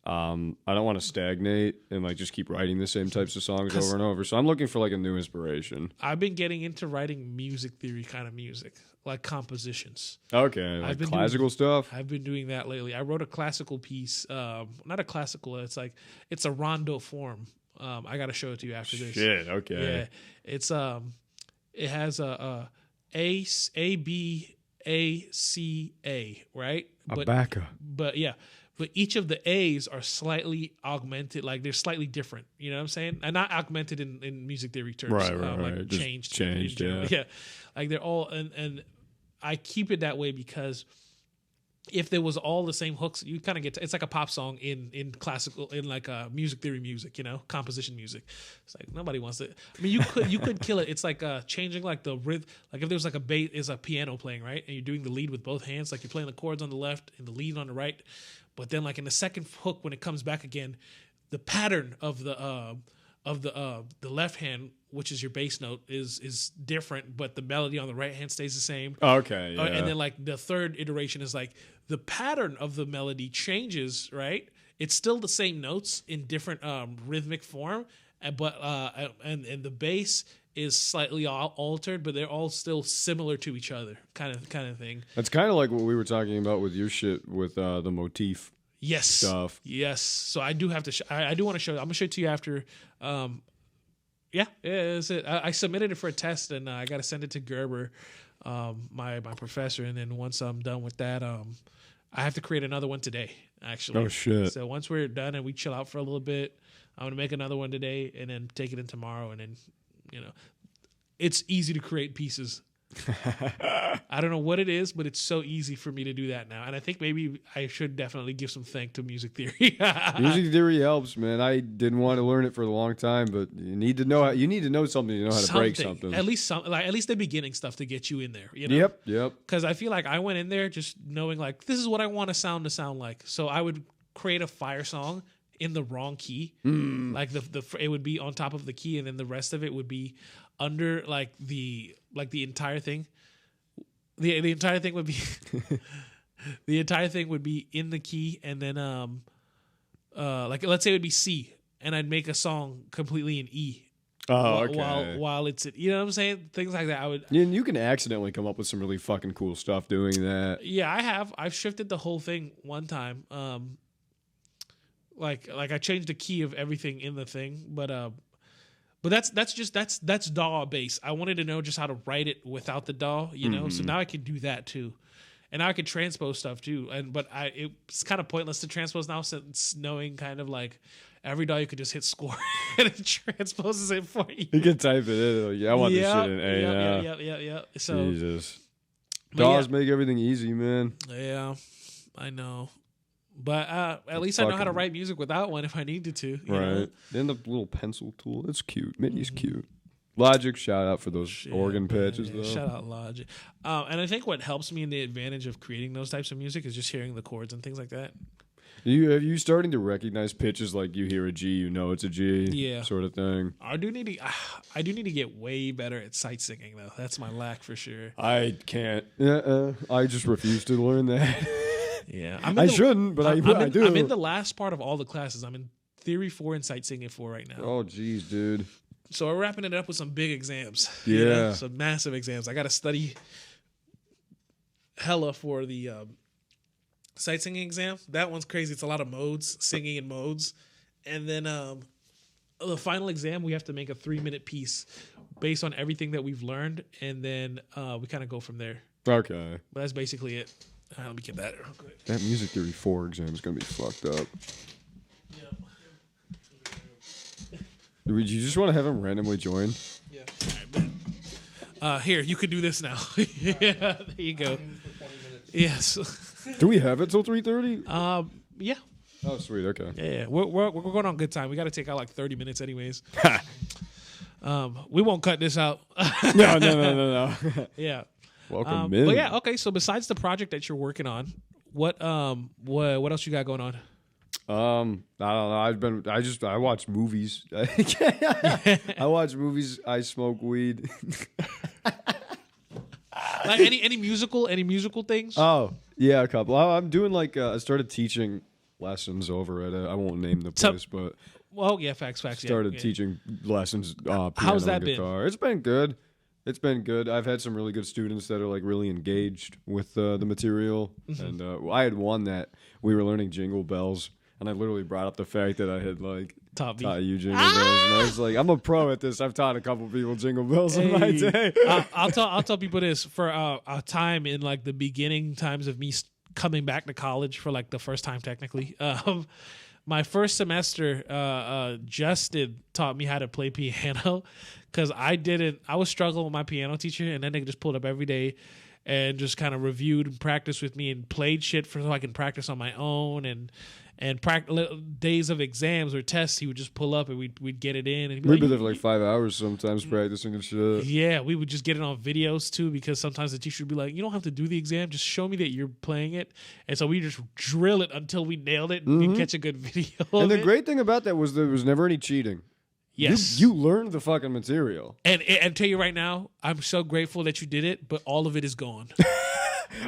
I don't want to stagnate and like just keep writing the same types of songs over and over. So I'm looking for like a new inspiration. I've been getting into writing music theory kind of music, like compositions. Okay, like classical stuff. I've been doing that lately. I wrote a classical piece, not a classical. It's a rondo form. I got to show it to you after this. Shit. Okay. Yeah, it has A B A C A, right? But each of the A's are slightly augmented, like they're slightly different. You know what I'm saying? And not augmented in music theory terms. Right. Like Just changed. yeah. Like they're all, and I keep it that way because if there was all the same hooks, you kind of get it's like a pop song in classical, in like music theory music, composition music. It's like nobody wants it. I mean, you could kill it. It's like changing like the rhythm. Like if there's like a bass, is a piano playing, right, and you're doing the lead with both hands, like you're playing the chords on the left and the lead on the right. But then, like in the second hook, when it comes back again, the pattern of the left hand, which is your bass note, is different, but the melody on the right hand stays the same. Okay. Yeah. And then, like the third iteration is like the pattern of the melody changes. Right? It's still the same notes in different rhythmic form, but the bass is slightly altered, but they're all still similar to each other, kind of thing. That's kind of like what we were talking about with your shit with the motif stuff. Yes. So I do have to. I do want to show. I'm gonna show it to you after. Yeah, that's it. I submitted it for a test, and I got to send it to Gerber, my professor, and then once I'm done with that, I have to create another one today. Actually. Oh shit. So once we're done and we chill out for a little bit, I'm gonna make another one today, and then take it in tomorrow, and then. It's easy to create pieces. I don't know what it is, but it's so easy for me to do that now. And I think maybe I should definitely give some thank to music theory. Music theory helps, man. I didn't want to learn it for a long time, but you need to know something to know how to break something. At least the beginning stuff to get you in there. You know? Yep. Because I feel like I went in there just knowing like this is what I want a sound to sound like. So I would create a fire song in the wrong key. Like it would be on top of the key, and then the rest of it would be under like the entire thing. The entire thing would be the entire thing would be in the key, and then like let's say it would be C, and I'd make a song completely in E. Oh, okay. While it's, you know what I'm saying? Things like that. And you can accidentally come up with some really fucking cool stuff doing that. Yeah, I've shifted the whole thing one time. Like I changed the key of everything in the thing, but that's DAW based. I wanted to know just how to write it without the DAW, you know. So now I can do that too, and now I can transpose stuff too. But it's kind of pointless to transpose now, since knowing kind of like every DAW you could just hit score and it transposes it for you. You can type it in. Like, yeah, I want this shit in A. Yeah. So Jesus, DAWs make everything easy, man. Yeah, I know. But at least I know how to write music without one if I needed to. You know? Then the little pencil tool. It's cute. MIDI's cute. Logic, shout out for those organ patches, though. Shout out Logic. And I think what helps me in the advantage of creating those types of music is just hearing the chords and things like that. Are you starting to recognize pitches like you hear a G, you know it's a G, sort of thing? I do need to get way better at sight singing, though. That's my lack for sure. I can't. I just refuse to learn that. Yeah, I shouldn't, but I do. I'm in the last part of all the classes. I'm in Theory 4 and Sight Singing 4 right now. Oh, jeez, dude. So we're wrapping it up with some big exams. Yeah. You know, some massive exams. I got to study hella for the sight singing exam. That one's crazy. It's a lot of modes, singing in modes. And then the final exam, we have to make a 3-minute piece based on everything that we've learned. And then we kind of go from there. Okay. But that's basically it. Let me get that real quick. That Music Theory 4 exam is going to be fucked up. Would you just want to have him randomly join? Yeah. All right, here, you could do this now. Yeah, there you go. Yes. Do we have it till 3:30? Yeah. Oh, sweet. Okay. Yeah. We're going on good time. We got to take out like 30 minutes anyways. We won't cut this out. No. Yeah. Welcome in. But yeah, okay. So besides the project that you're working on, what else you got going on? I don't know. I watch movies. I watch movies. I smoke weed. Like any musical things? Oh yeah, a couple. I'm doing like I started teaching lessons over at I won't name the place, but well, yeah, facts. Started teaching lessons. Piano How's that and guitar. It's been good. It's been good. I've had some really good students that are like really engaged with the material, and I had one that we were learning Jingle Bells. And I literally brought up the fact that I had like taught you Jingle Bells, and I was like, "I'm a pro at this. I've taught a couple people Jingle Bells in my day." I'll tell people this for a time in like the beginning times of me coming back to college for like the first time technically. My first semester, Justin taught me how to play piano because I was struggling with my piano teacher, and then they just pulled up every day and just kind of reviewed and practiced with me and played shit so I can practice on my own and days of exams or tests, he would just pull up and we'd get it in. And we'd be there for like 5 hours sometimes practicing and shit. Yeah, we would just get it on videos too, because sometimes the teacher would be like, "You don't have to do the exam, just show me that you're playing it." And so we just drill it until we nailed it and catch a good video. And the great thing about that was there was never any cheating. Yes, you learned the fucking material. And tell you right now, I'm so grateful that you did it, but all of it is gone.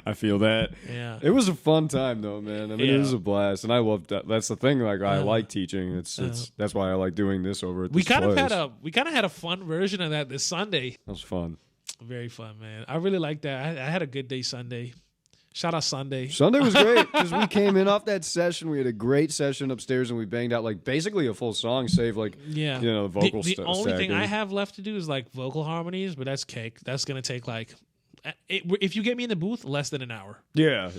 I feel that. Yeah. It was a fun time though, man. I mean, it was a blast, and I loved that. That's the thing. Like, I like teaching. It's that's why I like doing this over at this place. We kind of had a fun version of that this Sunday. That was fun. Very fun, man. I really liked that. I had a good day Sunday. Shout out Sunday. Sunday was great because we came in off that session. We had a great session upstairs, and we banged out like basically a full song, save like the vocal stuff. The only thing I have left to do is like vocal harmonies, but that's cake. That's gonna take like. If you get me in the booth, less than an hour. Yeah.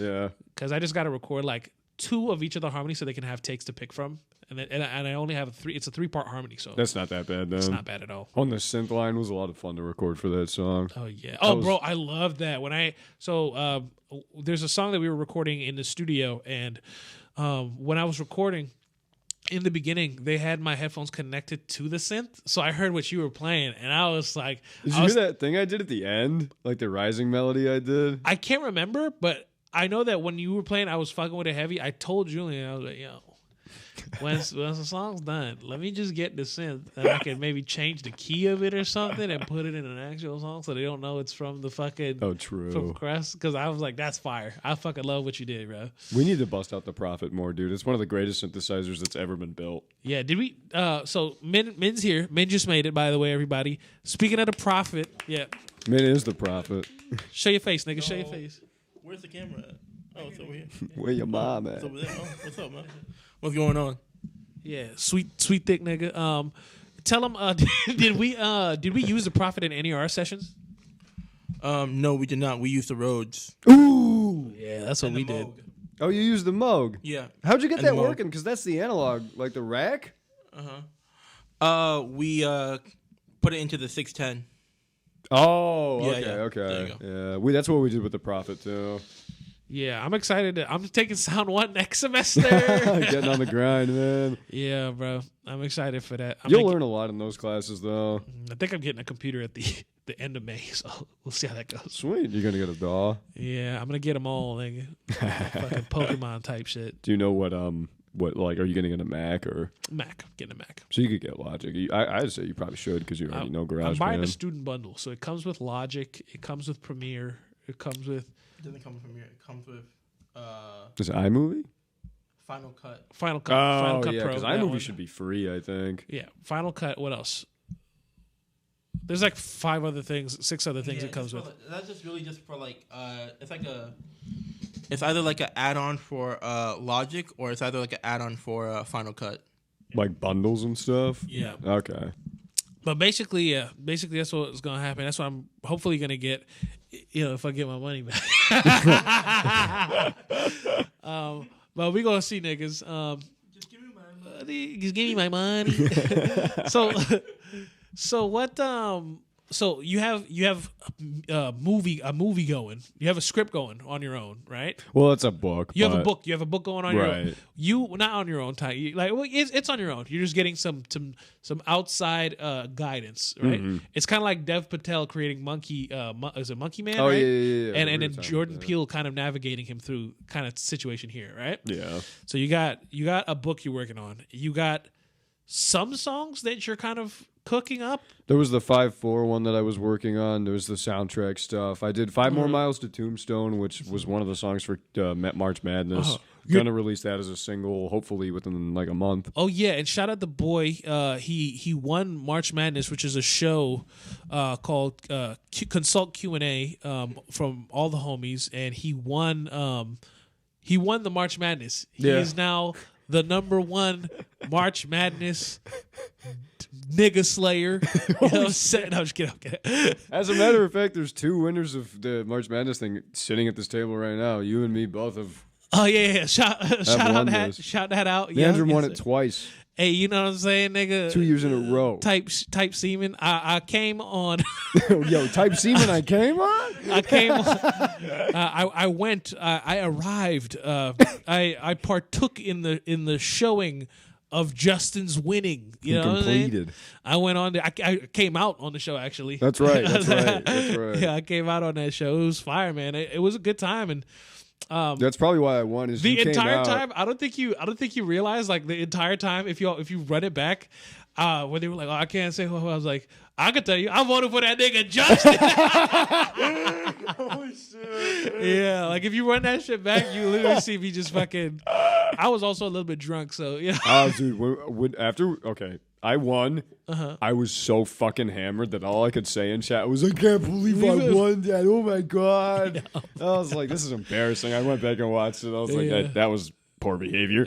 Because I just got to record like 2 of each of the harmonies so they can have takes to pick from, and I only have 3. It's a 3-part harmony, so that's not that bad. Then it's not bad at all. On the synth line was a lot of fun to record for that song. Oh yeah. Bro, I love that. There's a song that we were recording in the studio, and when I was recording. In the beginning, they had my headphones connected to the synth, so I heard what you were playing, and I was like... Did you hear that thing I did at the end? Like the rising melody I did? I can't remember, but I know that when you were playing, I was fucking with it heavy. I told Julian, I was like, yo, when the song's done, let me just get the synth and I can maybe change the key of it or something and put it in an actual song so they don't know it's from the fucking from Crest. Because I was like, that's fire. I fucking love what you did, bro. We need to bust out the Prophet more, dude. It's one of the greatest synthesizers that's ever been built. Yeah, did we? So Min's here. Min just made it, by the way, everybody. Speaking of the Prophet, yeah. Min is the Prophet. Show your face, nigga. Show your face. Where's the camera at? Oh, it's over here. Where your mom at? It's over there. Oh, what's up, man? What's going on? Yeah, sweet thick nigga. Tell him, did we use the Prophet in any of our sessions? No, we did not. We used the Rhodes. Ooh. Yeah, that's what we did. Moog. Oh, you used the Moog. Yeah. How'd you get And that the Moog. working? Because that's the analog, like the rack. We put it into the 610. Oh, Yeah, okay, yeah. okay. There you Yeah, that's what we did with the Prophet too. Yeah, I'm excited. I'm taking Sound 1 next semester. Getting on the grind, man. Yeah, bro. I'm excited for that. You'll learn a lot in those classes, though. I think I'm getting a computer at the end of May, so we'll see how that goes. Sweet. You're going to get a DAW? Yeah, I'm going to get them all, nigga. Fucking Pokemon type shit. Do you know what like, are you going to get a Mac or? Mac. I'm getting a Mac. So you could get Logic. I'd say you probably should because you already know GarageBand. I'm buying a student bundle, so it comes with Logic, it comes with Premiere, it comes with... It doesn't come from here. It comes with Is it iMovie? Final Cut. Final Cut. Oh, Final Cut yeah, Pro. because that iMovie one. should be free, I think. Yeah, Final Cut. What else? There's like 5 other things, 6 other things it comes with. That's just really just for like it's either like an add-on for Logic or it's either like an add-on for Final Cut. Like bundles and stuff? Yeah. Okay. But basically that's what's gonna happen. That's what I'm hopefully gonna get. If I get my money back. But we gonna see, niggas. Just give me my money. Just give me my money. So what? So you have a movie going. You have a script going on your own, right? Well, it's a book. You have a book. You have a book going on your own. Right. You not on your own time. It's on your own. You're just getting some outside guidance, right? Mm-hmm. It's kind of like Dev Patel creating Monkey. Is it Monkey Man? Oh, right? yeah. And We were then talking Jordan about that. Peele kind of navigating him through kind of situation here, right? Yeah. So you got a book you're working on. You got some songs that you're kind of cooking up. There was the 5/4 one that I was working on. There was the soundtrack stuff. I did 5 More Miles to Tombstone, which was one of the songs for March Madness. Gonna release that as a single, hopefully within like a month. Oh yeah, and shout out the boy. He won March Madness, which is a show called Consult Q&A from all the homies, and he won the March Madness. He Yeah. is now the #1 March Madness nigga slayer. You know what I'm saying? No, I'm just kidding. As a matter of fact, there's 2 winners of the March Madness thing sitting at this table right now. You and me both have. Oh yeah. Shout won that this. shout that out. Andrew won yes, it sir. twice, Hey, you know what I'm saying, nigga? 2 years in a row. Type semen. I came on. Yo, type semen I came on? I came. I went. I arrived. I partook in the showing of Justin's winning. You know what I'm saying? Completed. I went on. I came out on the show actually. That's right. That's right. That's right. Yeah, I came out on that show. It was fire, man. It was a good time, and That's probably why I won. Is the you came entire out- time. I don't think you realize like the entire time if you run it back. When they were like, "Oh, I can't say who," I was like, "I could tell you, I voted for that nigga Justin." Oh, shit. Yeah, like if you run that shit back, you literally see me just fucking. I was also a little bit drunk, so yeah. Oh, dude. I won. I was so fucking hammered that all I could say in chat was, "I can't believe I won that. Oh my god." I was like, "This is embarrassing." I went back and watched it. I was Yeah. like, "That was poor behavior."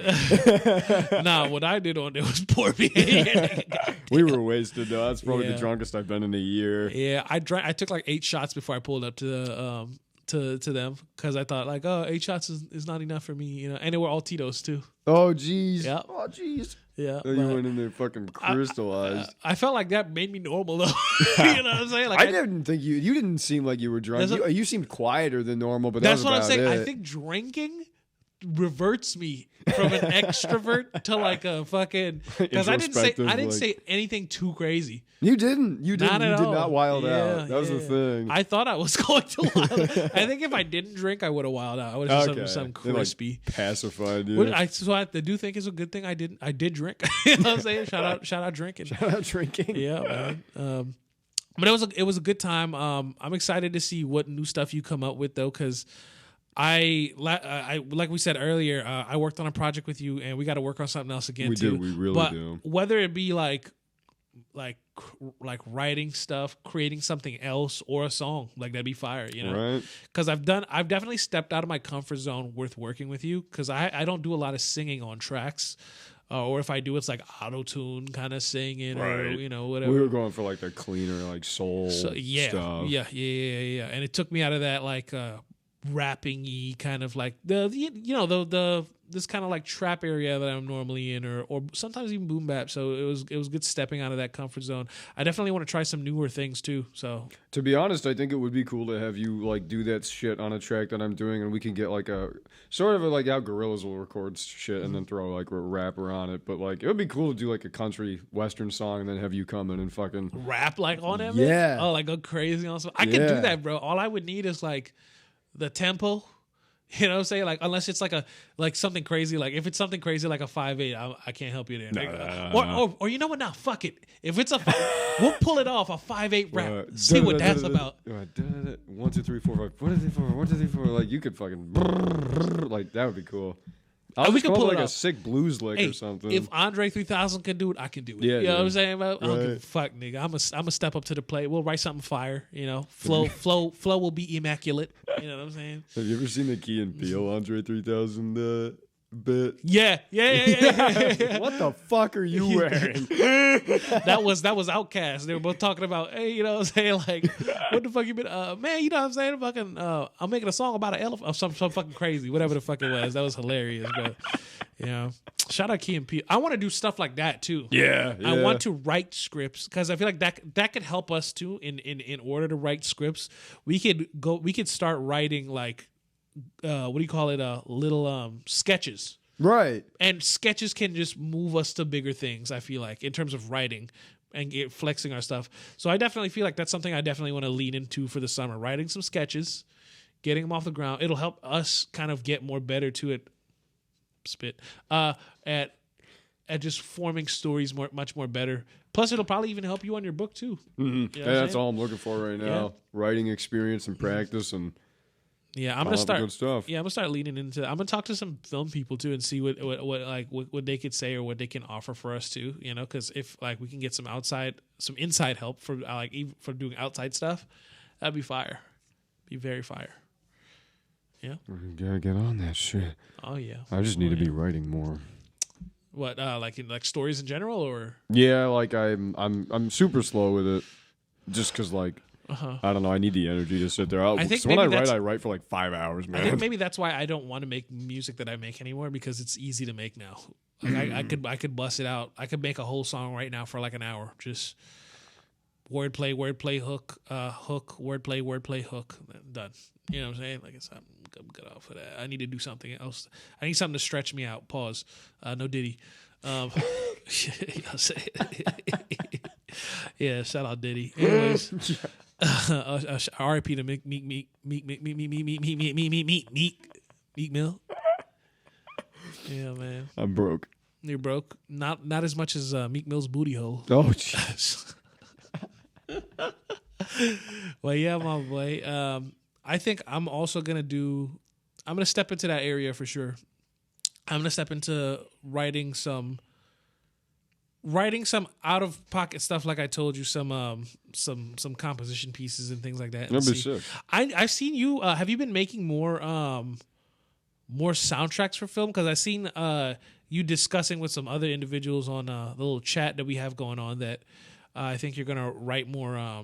Nah, what I did on there was poor behavior. We were wasted though. That's probably Yeah. the drunkest I've been in a year. Yeah, I took like 8 shots before I pulled up to the to them because I thought like, oh, 8 shots is not enough for me, you know. And they were all Tito's too. Oh jeez. Yeah. Oh jeez. Yeah, Then you but went in there fucking crystallized. I felt like that made me normal though. You know what I'm saying? Like I didn't think you didn't seem like you were drunk. That's You seemed quieter than normal, but That's that was what I'm about saying. it. I think drinking reverts me from an extrovert to like a fucking, because I didn't say anything too crazy. You didn't. You did not wild out. That was the thing. I thought I was going to wild out. I think if I didn't drink, I would have wild out. I would have said something crispy. Like pacified you. So I do think it's a good thing I did drink. You know what I'm saying? Shout out drinking. Shout out drinking. Yeah, man. But it was a good time. I'm excited to see what new stuff you come up with though, because I like we said earlier, I worked on a project with you, and we got to work on something else again. We really do. Whether it be like writing stuff, creating something else, or a song, like that'd be fire, you know? Right. Because I've definitely stepped out of my comfort zone with working with you, because I don't do a lot of singing on tracks. Or if I do, it's like auto-tune kind of singing, or whatever. We were going for like the cleaner, like soul stuff. Yeah. And it took me out of that like rapping-y kind of like the this kind of like trap area that I'm normally in, or sometimes even boom bap. So it was good stepping out of that comfort zone. I definitely want to try some newer things too. So to be honest, I think it would be cool to have you like do that shit on a track that I'm doing, and we can get like a sort of like how Gorillaz will record shit and then throw like a rapper on it. But like it would be cool to do like a country western song and then have you come in and fucking rap like on it. Yeah. Oh, like go crazy on something. I could do that, bro. All I would need is like the tempo. You know what I'm saying? Like, unless it's like something crazy. Like, if it's something crazy like a 5/8, I can't help you there. No. Or you know what? Nah, fuck it. If it's we'll pull it off a 5/8 rap. See what that's about. 1, 2, 3, 4, 5. 1, 2, 3, 4. 1, 2, 3, 4. Like, you could fucking like that would be cool. We could pull like a sick blues lick or something. If Andre 3000 can do it, I can do it. Yeah, you know what I'm saying? I don't give a Right. fuck, nigga. I'm a step up to the plate. We'll write something fire. You know, flow will be immaculate. You know what I'm saying? Have you ever seen the Key and Peele Andre 3000 bit? Yeah. What the fuck are you wearing? that was Outcast. They were both talking about, hey, you know what I'm saying? Like, what the fuck you been, man, you know what I'm saying? Fucking, I'm making a song about an elephant or some fucking crazy, whatever the fuck it was. That was hilarious, but, you know, shout out Key and Peele. I want to do stuff like that too. Yeah. I want to write scripts because I feel like that could help us too. In order to write scripts, we could start writing like, what do you call it? Little sketches. Right. And sketches can just move us to bigger things, I feel like, in terms of writing and flexing our stuff. So I definitely feel like that's something I definitely want to lean into for the summer. Writing some sketches, getting them off the ground. It'll help us kind of get more better to it. At just forming stories much more better. Plus, it'll probably even help you on your book too. Mm-hmm. You know that's all I'm looking for right now. Yeah. Writing experience and practice and yeah, I'm gonna start. Good stuff. Yeah, I'm gonna start leaning into. I'm gonna talk to some film people too and see what they could say or what they can offer for us too. You know, because if like we can get some inside help for even for doing outside stuff, that'd be fire. Be very fire. Yeah. We gotta get on that shit. Oh yeah. I just need to be writing more. What like in like stories in general or? Yeah, like I'm super slow with it, just because like. I don't know. I need the energy to sit there. I think when I write for like 5 hours, man. I think maybe that's why I don't want to make music that I make anymore because it's easy to make now. Like I could bust it out. I could make a whole song right now for like an hour. Just wordplay, hook, wordplay, hook. Done. You know what I'm saying? Like I'm good off for that. I need to do something else. I need something to stretch me out. Pause. No Diddy. Yeah, shout out Diddy. Anyways, R.I.P. to Meek Mill. Yeah, man. I'm broke. You're broke. Not as much as Meek Mill's booty hole. Oh, jeez. Well, yeah, my boy. I think I'm also gonna step into that area for sure. I'm gonna step into writing some out of pocket stuff, like I told you, some composition pieces and things like that. That'd be sick. I've seen you. Have you been making more soundtracks for film? Because I've seen you discussing with some other individuals on the little chat that we have going on that I think you're gonna write more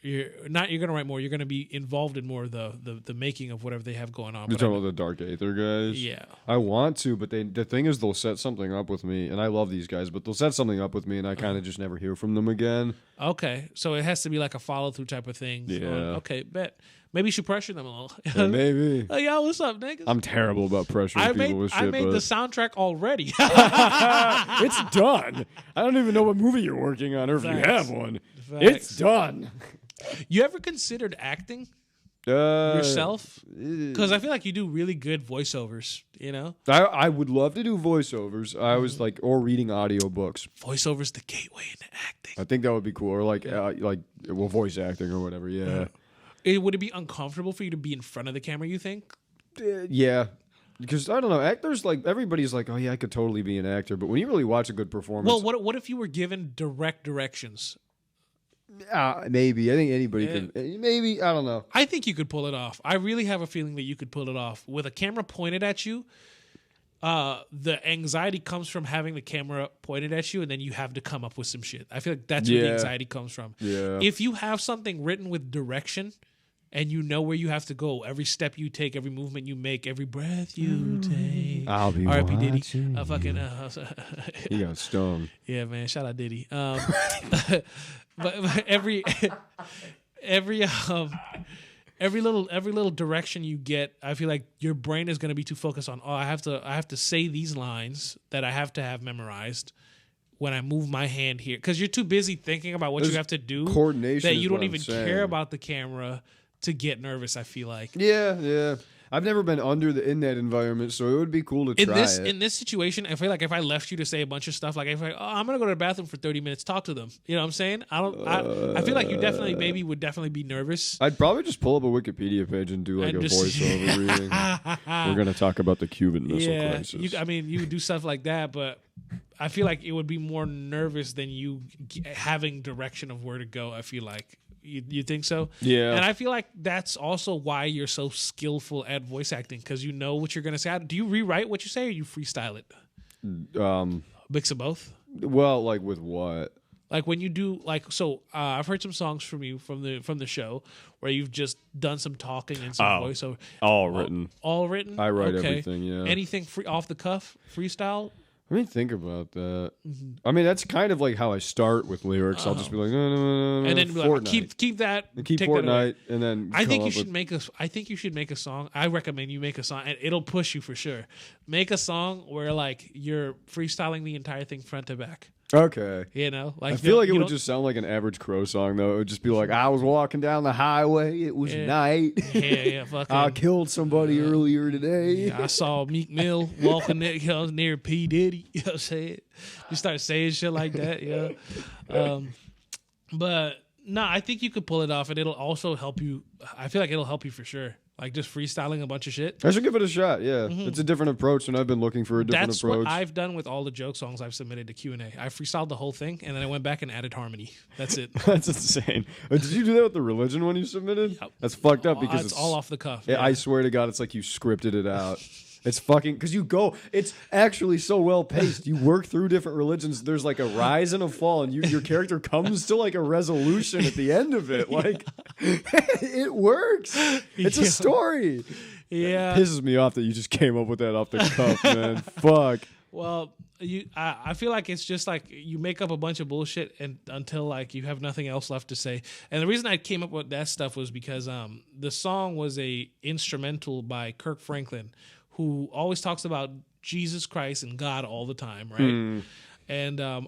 You're gonna write more. You're gonna be involved in more of the making of whatever they have going on. You're talking about the Dark Aether guys? Yeah. I want to, but the thing is they'll set something up with me, and I love these guys, but they'll set something up with me, and I kind of just never hear from them again. Okay, so it has to be like a follow through type of thing. Yeah. Okay, bet. Maybe you should pressure them a little. Yeah, maybe. Hey, yo, what's up, niggas? I'm terrible about pressuring people with shit. I made but the soundtrack already. it's done. I don't even know what movie you're working on, or if you have one. It's done. You ever considered acting yourself? Because I feel like you do really good voiceovers, you know? I would love to do voiceovers. I was like, or reading audiobooks. Voiceovers the gateway into acting. I think that would be cool. Or like voice acting or whatever. Yeah. Would it be uncomfortable for you to be in front of the camera, you think? Yeah. Because, I don't know, actors, like, everybody's like, oh, yeah, I could totally be an actor. But when you really watch a good performance... Well, what if you were given direct directions? Maybe. I think anybody could. Maybe. I don't know. I think you could pull it off. I really have a feeling that you could pull it off. With a camera pointed at you, the anxiety comes from having the camera pointed at you, and then you have to come up with some shit. I feel like that's where the anxiety comes from. Yeah. If you have something written with direction, and you know where you have to go, every step you take, every movement you make, every breath you take. I'll be R.I.P. Diddy. watching. He got stung. Yeah, man. Shout out Diddy. But every little direction you get, I feel like your brain is going to be too focused on. Oh, I have to say these lines that I have to have memorized when I move my hand here, because you're too busy thinking about what you have to do coordination that you is don't what I'm even saying. care about the camera to get nervous. I feel like Yeah. I've never been in that environment, so it would be cool to try it. In this situation, I feel like if I left you to say a bunch of stuff, like if I'm gonna go to the bathroom for 30 minutes, talk to them. You know what I'm saying? I feel like you would definitely be nervous. I'd probably just pull up a Wikipedia page and do like a voiceover reading. We're gonna talk about the Cuban Missile Crisis. You would do stuff like that, but I feel like it would be more nervous than you having direction of where to go. I feel like. You think so? Yeah. And I feel like that's also why you're so skillful at voice acting, because you know what you're going to say. Do you rewrite what you say, or you freestyle it? Mix of both? Well, like with what? Like when you do, I've heard some songs from you from the show where you've just done some talking and some voiceover. All written. All written? I write everything, yeah. Anything off the cuff, freestyle? Let me think about that. I mean, that's kind of like how I start with lyrics. I'll just be like, no, and then be like, keep that. And keep take that away. Fortnite, and then I think you should make a song. I recommend you make a song, and it'll push you for sure. Make a song where like you're freestyling the entire thing front to back. Okay. You know, like I feel like it would just sound like an average Crow song, though. It would just be like, I was walking down the highway. It was night. Yeah, fucking. I killed somebody earlier today. I saw Meek Mill walking near P. Diddy. You know what I'm saying? You start saying shit like that, yeah. But no, I think you could pull it off, and it'll also help you. I feel like it'll help you for sure. Like just freestyling a bunch of shit. I should give it a shot. Yeah, it's a different approach, and I've been looking for a different approach. That's what I've done with all the joke songs I've submitted to Q&A. I freestyled the whole thing, and then I went back and added harmony. That's it. That's insane. Did you do that with the religion one you submitted? Yep. That's fucked up because it's all off the cuff. Yeah, I swear to God, it's like you scripted it out. It's fucking because it's actually so well paced. You work through different religions. There's like a rise and a fall, and your character comes to like a resolution at the end of it. Like it works. It's a story. Yeah, it pisses me off that you just came up with that off the cuff, man. Fuck. Well, I feel like it's just like you make up a bunch of bullshit and until like you have nothing else left to say. And the reason I came up with that stuff was because the song was a instrumental by Kirk Franklin, who always talks about Jesus Christ and God all the time, right? And I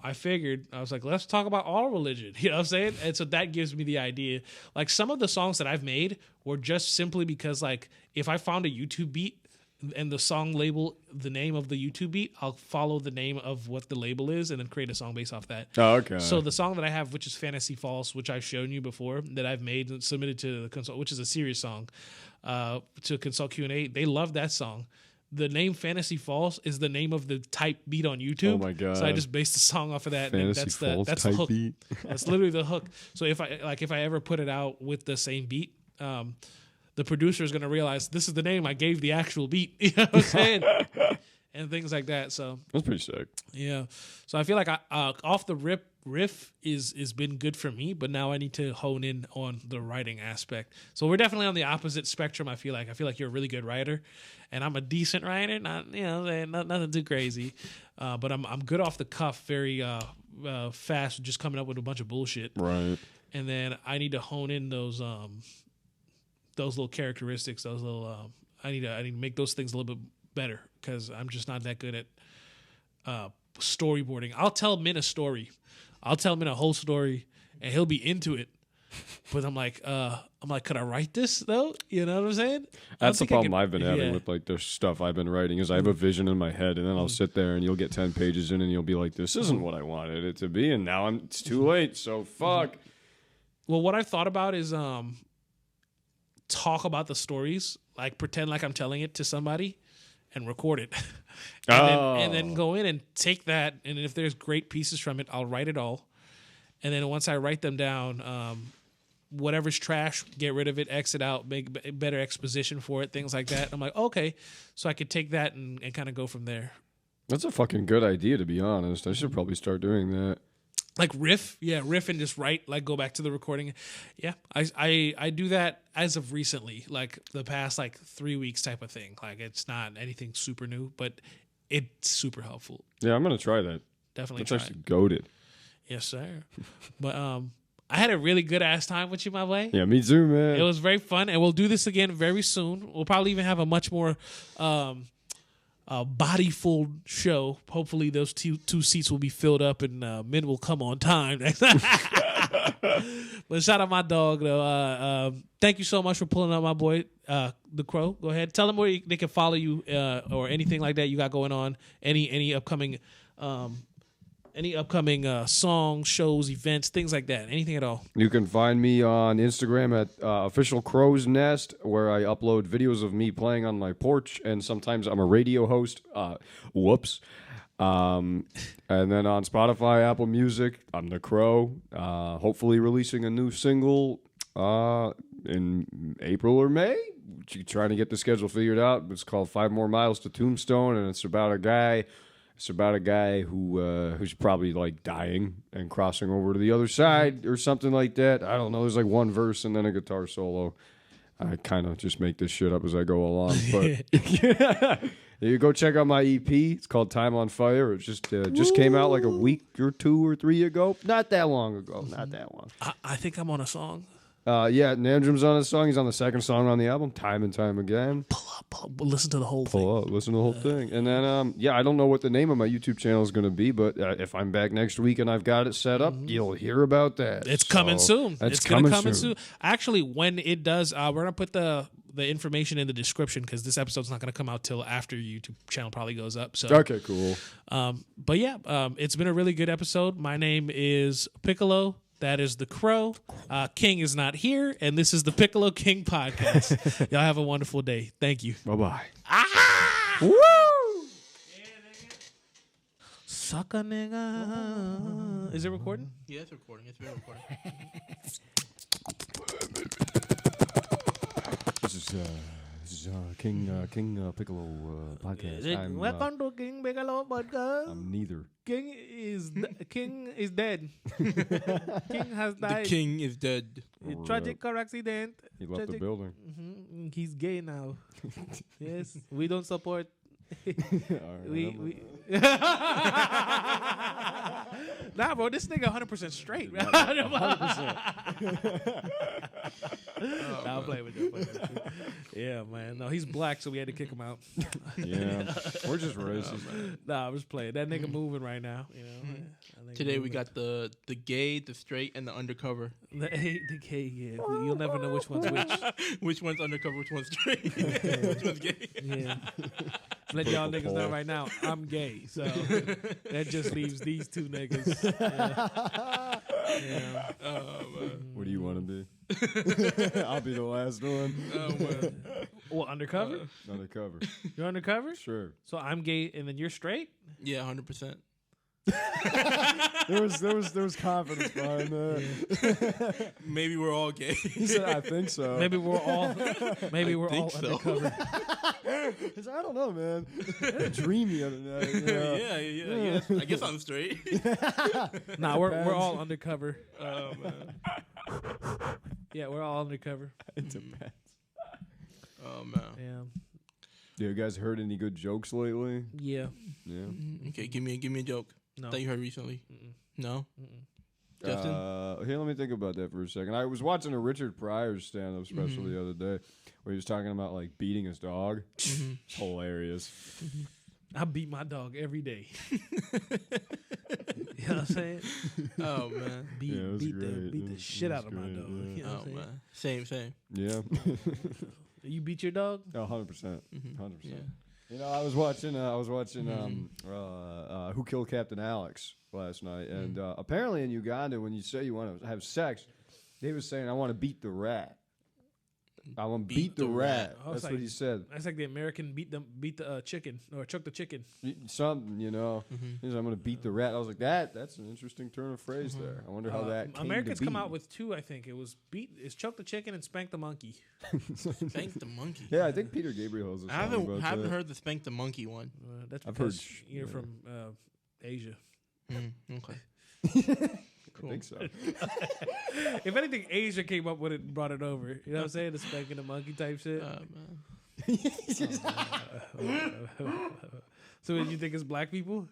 was like, let's talk about all religion. You know what I'm saying? And so that gives me the idea. Like some of the songs that I've made were just simply because like if I found a YouTube beat and the song label, the name of the YouTube beat, I'll follow the name of what the label is and then create a song based off that. Oh, okay. So the song that I have, which is Fantasy False, which I've shown you before, that I've made and submitted to the consult, which is a serious song, to Consult Q&A, they love that song. The name Fantasy False is the name of the type beat on YouTube. Oh my God. So I just based the song off of that. Fantasy False that's type the hook. beat. That's literally the hook. So if I ever put it out with the same beat, the producer is going to realize this is the name I gave the actual beat. You know what I'm saying? And things like that. So that's pretty sick. yeah. So I feel like off the rip, riff is been good for me, but now I need to hone in on the writing aspect. So we're definitely on the opposite spectrum. I feel like you're a really good writer, and I'm a decent writer. Not nothing too crazy, but I'm good off the cuff, very fast, just coming up with a bunch of bullshit. Right. And then I need to hone in those little characteristics. Those little I need to make those things a little bit better because I'm just not that good at storyboarding. I'll tell Min a story. I'll tell him in a whole story, and he'll be into it. But I'm like, could I write this though? You know what I'm saying? That's the problem I've been having with like the stuff I've been writing is I have a vision in my head, and then I'll sit there and you'll get 10 pages in, and you'll be like, "This isn't what I wanted it to be," and now it's too late. So fuck. Well, what I've thought about is talk about the stories, like pretend like I'm telling it to somebody, and record it, and then go in and take that, and if there's great pieces from it, I'll write it all, and then once I write them down, whatever's trash, get rid of it, exit out, make better exposition for it, things like that. I'm like, okay, so I could take that and kind of go from there. That's a fucking good idea, to be honest. I should probably start doing that. Like riff and just write, like go back to the recording. Yeah, I do that as of recently, like the past like 3 weeks type of thing. Like it's not anything super new, but it's super helpful. Yeah, I'm gonna try that. Definitely That's try actually it. goated. Yes, sir. But I had a really good ass time with you, my way. Yeah, me too, man. It was very fun, and we'll do this again very soon. We'll probably even have a much more body full show. Hopefully those two seats will be filled up and men will come on time. But shout out my dog though. Thank you so much for pulling up my boy the Crow. Go ahead, tell them where they can follow you or anything like that you got going on. Any upcoming songs, shows, events, things like that. Anything at all. You can find me on Instagram at Official Crow's Nest, where I upload videos of me playing on my porch, and sometimes I'm a radio host. Whoops. And then on Spotify, Apple Music, I'm the Crow. Hopefully releasing a new single in April or May. Trying to get the schedule figured out. It's called 5 More Miles to Tombstone, and it's about a guy... It's about a guy who's probably like dying and crossing over to the other side or something like that. I don't know. There's like one verse and then a guitar solo. I kind of just make this shit up as I go along. But you go check out my EP. It's called Time on Fire. It just came out like a week or 2 or 3 ago. Not that long ago. Not that long. I think I'm on a song. Yeah, Nandrum's on a song. He's on the second song on the album, Time and Time Again. Pull up, listen to the whole thing. Pull up, listen to the whole thing. And then, I don't know what the name of my YouTube channel is going to be, but if I'm back next week and I've got it set up, you'll hear about that. It's coming soon. It's going to coming come soon. Actually, when it does, we're going to put the information in the description because this episode's not going to come out till after your YouTube channel probably goes up. So okay, cool. But yeah, it's been a really good episode. My name is Piccolo. That is the Crow. King is not here, and this is the Piccolo King podcast. Y'all have a wonderful day. Thank you. Bye-bye. Woo! Suck a nigga. Is it recording? Yeah, it's recording. It's been recording. This is King Piccolo podcast. Welcome to King Piccolo podcast. I'm neither. King is dead. King has died. The king is dead. A tragic car accident. He left the building. Mm-hmm. He's gay now. Yes, we don't support. we Nah, bro, this nigga 100% straight. 100%. Nah, I'm playing with you. Yeah, man. No, he's black, so we had to kick him out. Yeah, we're just racist. Nah, I'm just playing. That nigga moving right now. You know. Today we got the gay, the straight, and the undercover. The gay. Yeah, you'll never know which one's which. Which one's undercover? Which one's straight? Which one's gay? Yeah. Let y'all niggas know right now, I'm gay. So that just leaves these two niggas. Yeah. What do you want to be? I'll be the last one. Well, undercover? Undercover. You're undercover? Sure. So I'm gay and then you're straight? Yeah, 100%. There was confidence behind that. Maybe we're all gay. He said, "I think so." Maybe we're all think so. undercover. He said, "I don't know, man. I had a dream the other night." You know? yeah. I guess I'm straight. Nah, we're all undercover. Oh man. Yeah, we're all undercover. It depends. Oh man. Yeah. You guys heard any good jokes lately? Yeah. Yeah. Okay, give me a joke No. that you heard recently. No. Justin. Here, let me think about that for a second. I was watching a Richard Pryor stand-up special the other day where he was talking about like beating his dog. It's hilarious. I beat my dog every day. You know what I'm saying? Oh man. Beat Yeah, it was the great. shit out of my great, dog. yeah. You know what Oh I'm saying? man. Same. Yeah. You beat your dog? 100%. 100%. Yeah. You know, I was watching Who Killed Captain Alex last night, and apparently in Uganda, when you say you want to have sex, they was saying, "I want to beat the rat." I want to beat the rat. Oh, it's That's what he said. That's like the American beat the chicken or choke the chicken. Something, you know. He said, "I'm going to beat the rat." I was like, that's an interesting turn of phrase there. I wonder how that came Americans to be. come out with two. I think it was choke the chicken and spank the monkey. Spank the monkey. Yeah, I think Peter Gabriel has a song I about haven't that. heard the spank the monkey one. That's I've because heard you're from Asia. Okay. I think so. If anything, Asia came up with it and brought it over. You know what I'm saying? The spanking the monkey type shit. Man. So you think it's black people?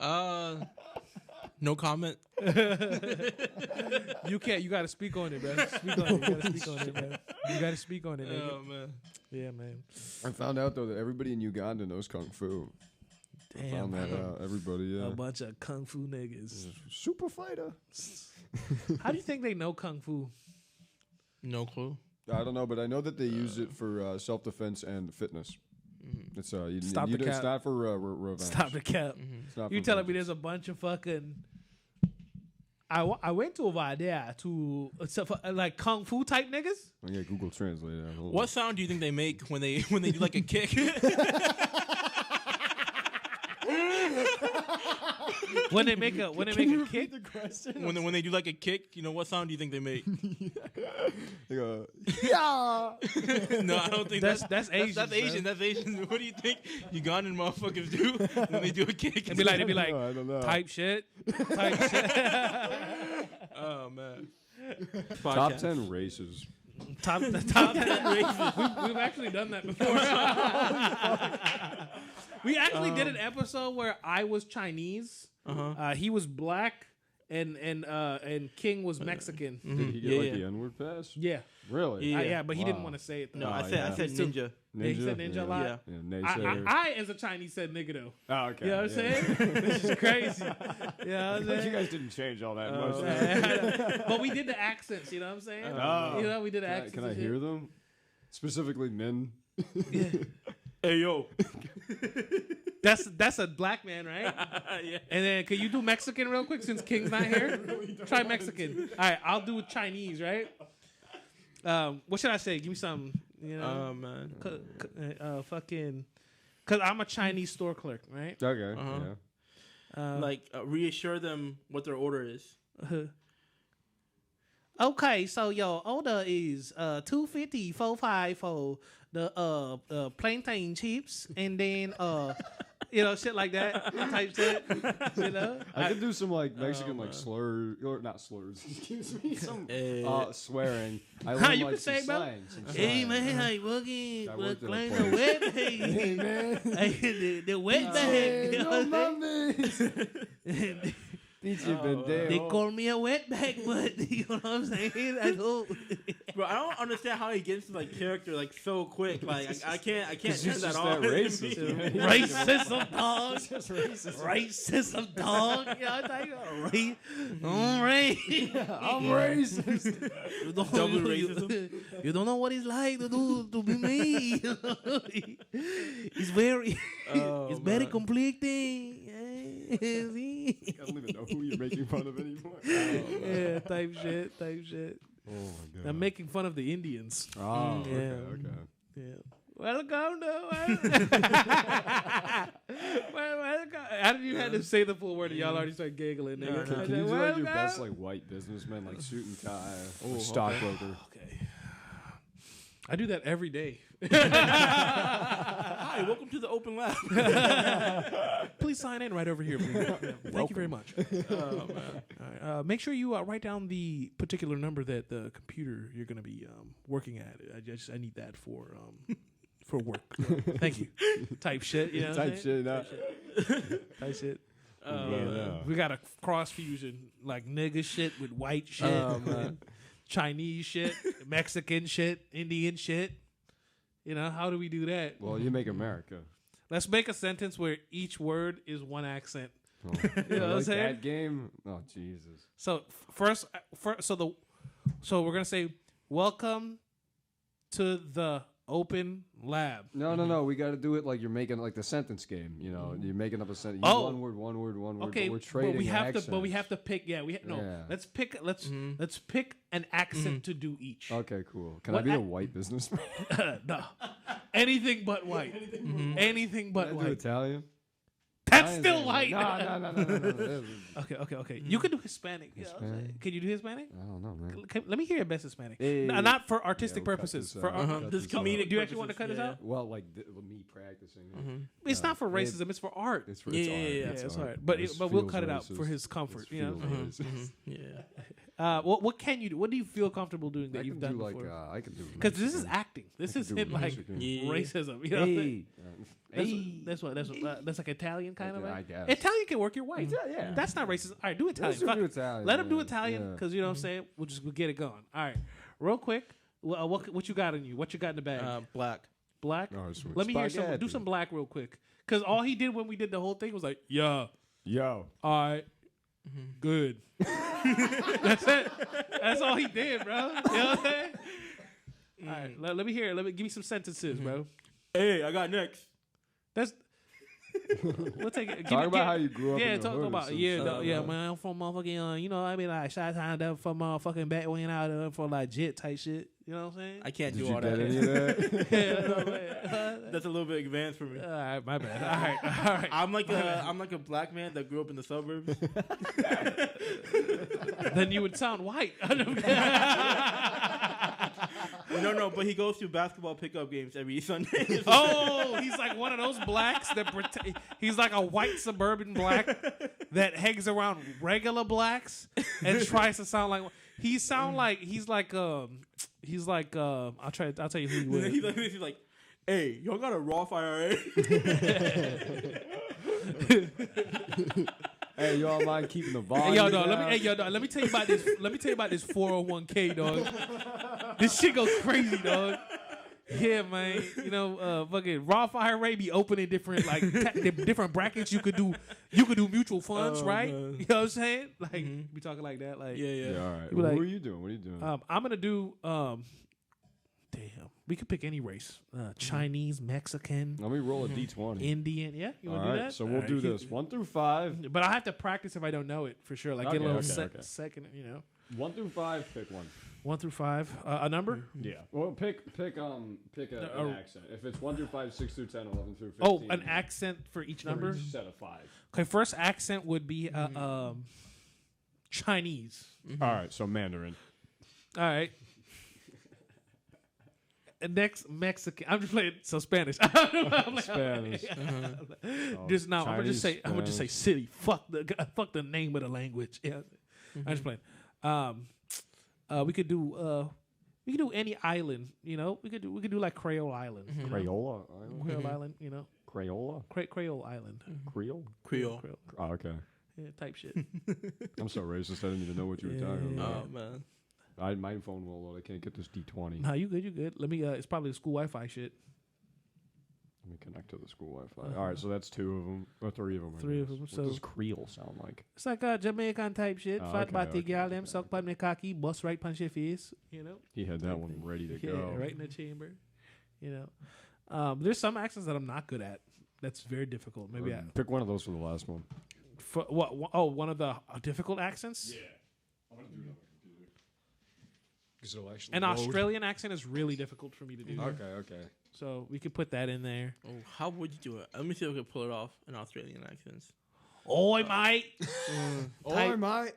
No comment. You can't. You got to speak on it, bro. Speak on it. You got to speak on it, man. You got to speak on it. Nigga. Oh man. Yeah, man. I found out though that everybody in Uganda knows kung fu. Damn, Found that out. Everybody, yeah. a bunch of kung fu niggas. Super fighter. How do you think they know kung fu? No clue. I don't know, but I know that they use it for self-defense and fitness. It's Stop the it's cap. not for revenge. Stop the cap. It's not You for telling me vengeance. there's a bunch of fucking. I went over there to like kung fu type niggas. Oh, yeah, Google Translate. Yeah, hold What on. sound do you think they make when they do like a kick? When they make a kick, when they do like a kick, you know, what sound do you think they make? They go, yeah. No, I don't think That's Asian, That's Asian. son. That's Asian. What do you think Ugandan motherfuckers do when they do a kick? they be like I don't know. type shit, type shit. Oh man. Top 10 races. top 10 races. We've actually done that before. We actually did an episode where I was Chinese, he was black, and King was Mexican. Did he get Yeah, like yeah. the N-word pass? Yeah, Really? Yeah. but he didn't want to say it. Though. No, I Oh, said yeah. I said ninja. Yeah, he said ninja a lot. Yeah. Yeah, naysayer. I as a Chinese said nigga though. Oh, okay. You know what I'm saying? This is crazy. You know what I'm You saying? guys didn't change all that much. But we did the accents, you know what I'm saying? Oh. You know, we did the accents. Can I and hear shit. them? Specifically men. Hey yo. That's a black man, right? Yeah. And then can you do Mexican real quick since King's not here? Try Mexican. All right, I'll do Chinese, right? What should I say? Give me something. You know, Oh man. fucking. Cause I'm a Chinese store clerk, right? Okay. Yeah. Like reassure them what their order is. Okay, so your order is 250 455 for the plantain chips, and then shit like that type shit. You know, I could do some like Mexican like slurs or not slurs. Excuse me, some swearing. I learned, you like, could say, some bro. slang, some Hey slang. man, I fucking I worked at a clean place. the wet bag. Hey man, The wet bag. You know what no I'm saying? mames. Pinche pendejo. They call me a wet bag, but you know what I'm saying? I don't. Bro, I don't understand how he gets to like character like so quick. Like I can't turn He's that just on. that racist. man. Racism, dog. Just racist. Racism, dog. You know what I'm saying? I'm racist. Double racism. You don't know what it's like to be me. It's very, it's very conflicting. I don't even know who you're making fun of anymore. Yeah, type shit. Oh my god. I'm making fun of the Indians. Oh, Yeah. okay. Yeah. Welcome to welcome. How did you have to say the full word and y'all already start giggling? Nigga? Can you do like your best like white businessman, like suit and tie, or stockbroker? Okay. I do that every day. Hi, welcome to the open lab. Please sign in right over here, please. Thank you very much. All right. Make sure you write down the particular number that the computer you're going to be working at. I need that for work. Thank you. Type shit. You know Type shit. Type shit. We got a cross fusion like nigga shit with white shit, Chinese shit, Mexican shit, Indian shit. You know, how do we do that? Well, you make America. Let's make a sentence where each word is one accent. Oh, You know what I'm like saying? that game. Oh Jesus. So so we're gonna say welcome to the open lab. No. We got to do it like you're making like the sentence game. You know, you're making up a sentence. Oh. One word. Okay, But we're trading but we have accents. to pick. Yeah, Yeah. Let's pick. Let's pick an accent to do each. Okay, cool. Can What I be a ac- white businessman? No, anything but white. Anything but Can I do white. Italian? That's Italian's still ain't- white. No. Okay. You can do Hispanic. Yeah, Hispanic? can you do Hispanic? I don't know, man. Let me hear your best Hispanic. Hey. No, not for artistic Yeah, we'll cut purposes. this For out. We'll cut This this out. comedic. do you actually want to cut this out? Well, like me practicing. It's not for racism. It's for art. It's for Yeah, it's art. yeah, yeah. It's It's art. art. But This we'll feels cut it out for racist. his comfort. This You know. feels racist. Yeah. What can you do? What do you feel comfortable doing that I you've can done do like before? I can do Because this is Mexican. acting. This I can isn't do like Mexican. Yeah. racism. You know what I'm saying? Hey. That's like Italian kind of. I Right? guess. Italian can work. You're white. Yeah. That's not racist. All right, do Italian. Let's do Fuck it. Italian, Let him do man. Italian Yeah. because you know what I'm saying. We'll get it going. All right, real quick. What you got in you? What you got in the bag? Black. Black. Oh, sweet. Let me hear some. Do Spaghetti. some black real quick. Because all he did when we did the whole thing was like, yeah, Yo. all right, good. That's it. That's all he did, bro. You know what I'm saying? All right, let me hear it. Give me some sentences, bro. Hey, I got next. That's. We'll take it. Talk about how you grew up Yeah, in the talk hood or about some yeah, shit. no, yeah, man. I'm from motherfucking, you know, I mean, like shot time up from motherfucking back when out for like jet type shit. You know what I'm saying? I can't Did do you all get that. any of that? Yeah, no, man. That's a little bit advanced for me. All right, my bad. All right. I'm like a black man that grew up in the suburbs. Then you would sound white. No, but he goes to basketball pickup games every Sunday. Oh, he's like one of those blacks that he's like a white suburban black that hangs around regular blacks and tries to sound like he's like I'll tell you who he he's, was. he's like, hey, y'all got a raw fire, eh? Hey, y'all mind keeping the volume? Hey, yo, dog, down? let me tell you about this. Let me tell you about this 401k, dog. This shit goes crazy, dog. Yeah, man. You know, fucking raw fire rate be opening different different brackets. You could do mutual funds, right? man. You know what I'm saying? Like be talking like that, like Yeah. Yeah, all right. You be like- What are you doing? What are you doing? I'm gonna do. Damn, we could pick any race: Chinese, Mexican, Let me roll a d20. Indian. Yeah, you All want to do right, that? so we'll All right. do this 1 through 5. But I have to practice if I don't know it for sure. Like get a Okay, little okay. second, you know. 1 through 5, pick one. 1 through 5, a number. Yeah. Well, pick an accent. If it's 1 through 5, 6 through 10, 11 through 15. Oh, an accent for each for number. each set of 5. Okay, first accent would be Chinese. All right, so Mandarin. All right. And next Mexican. I'm just playing Spanish. Spanish. Just now, I'm gonna just Chinese, say Spanish. city. Fuck the name of the language. Yeah, I'm just playing. We could do any island. You know, we could do like Creole Island. you know? Crayola Island? Creole Island. You know, Crayola? Creole Island. Creole? Creole. Oh, okay. Yeah, type shit. I'm so racist, I didn't even know what you were talking about. Oh man. My phone will load. I can't get this D20. Nah, you good. You good. Let me. It's probably the school Wi-Fi shit. Let me connect to the school Wi-Fi. All right, so that's 2 of them. Or 3 of them. I 3 of guess. them, What so- does Creole sound like? It's like a Jamaican type shit. Oh, Fat okay, body okay, girl, them okay. suck pan me cocky, bust right punch your face. You know. He had that one ready to Yeah, go. right in the chamber. You know, there's some accents that I'm not good at. That's very difficult. Maybe Pick one of those for the last one. what? Oh, one of the difficult accents. I'm gonna do it on my computer. So actually, An Australian accent is really difficult for me to do. Okay. So we could put that in there. Oh, how would you do it? Let me see if I can pull it off in Australian accents. Oi, mate. Oh, mate.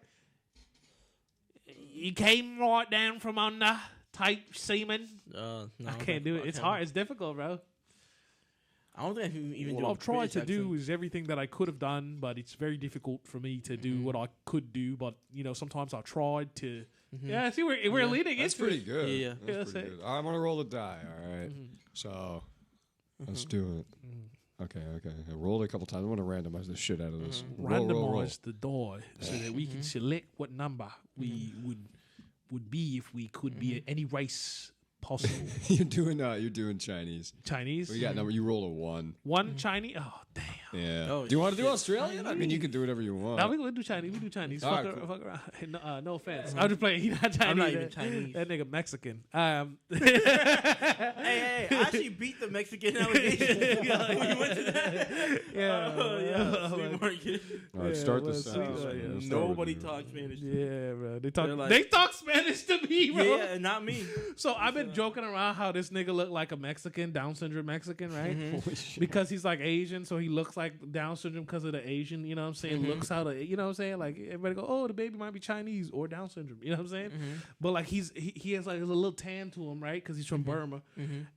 You came right down from under. Type semen. No, I can't do it. It's hard. It's difficult, bro. I don't think I can even do What a I've tried to British do accent. is everything that I could have done, but it's very difficult for me to do what I could do. But sometimes I tried to. Yeah, see, we're leading That's into pretty it. good. Yeah. That's pretty good. I'm gonna roll a die. All right. So let's do it. Okay. I rolled a couple times. I'm gonna randomize the shit out of this. Randomize the die so that we can select what number we would be if we could be any race possible. You're doing Chinese. Chinese. We got number. You rolled a 1. One Chinese. Oh damn. Yeah. Oh, do you want to do shit. Australian? I mean, you can do whatever you want. No, we do Chinese. We do Chinese. All Fuck, right, fuck around. No offense. I'm just playing. He's not Chinese. I'm not even Chinese. That nigga Mexican. Hey, I actually beat the Mexican allegation. We went to that. Yeah. Flea market. All right, start the well, sentence. sweet. Let's start Nobody with you. talks Spanish. Yeah, bro. They They're like- they talk Spanish to me, bro. Yeah, and not me. So I've been joking around how this nigga look like a Mexican, Down syndrome Mexican, right? Because he's like Asian, so he looks like Down syndrome because of the Asian, you know what I'm saying? Looks how the, you know what I'm saying? Like everybody go, oh, the baby might be Chinese or Down syndrome, you know what I'm saying? But like he has like a little tan to him, right? Because he's from Burma,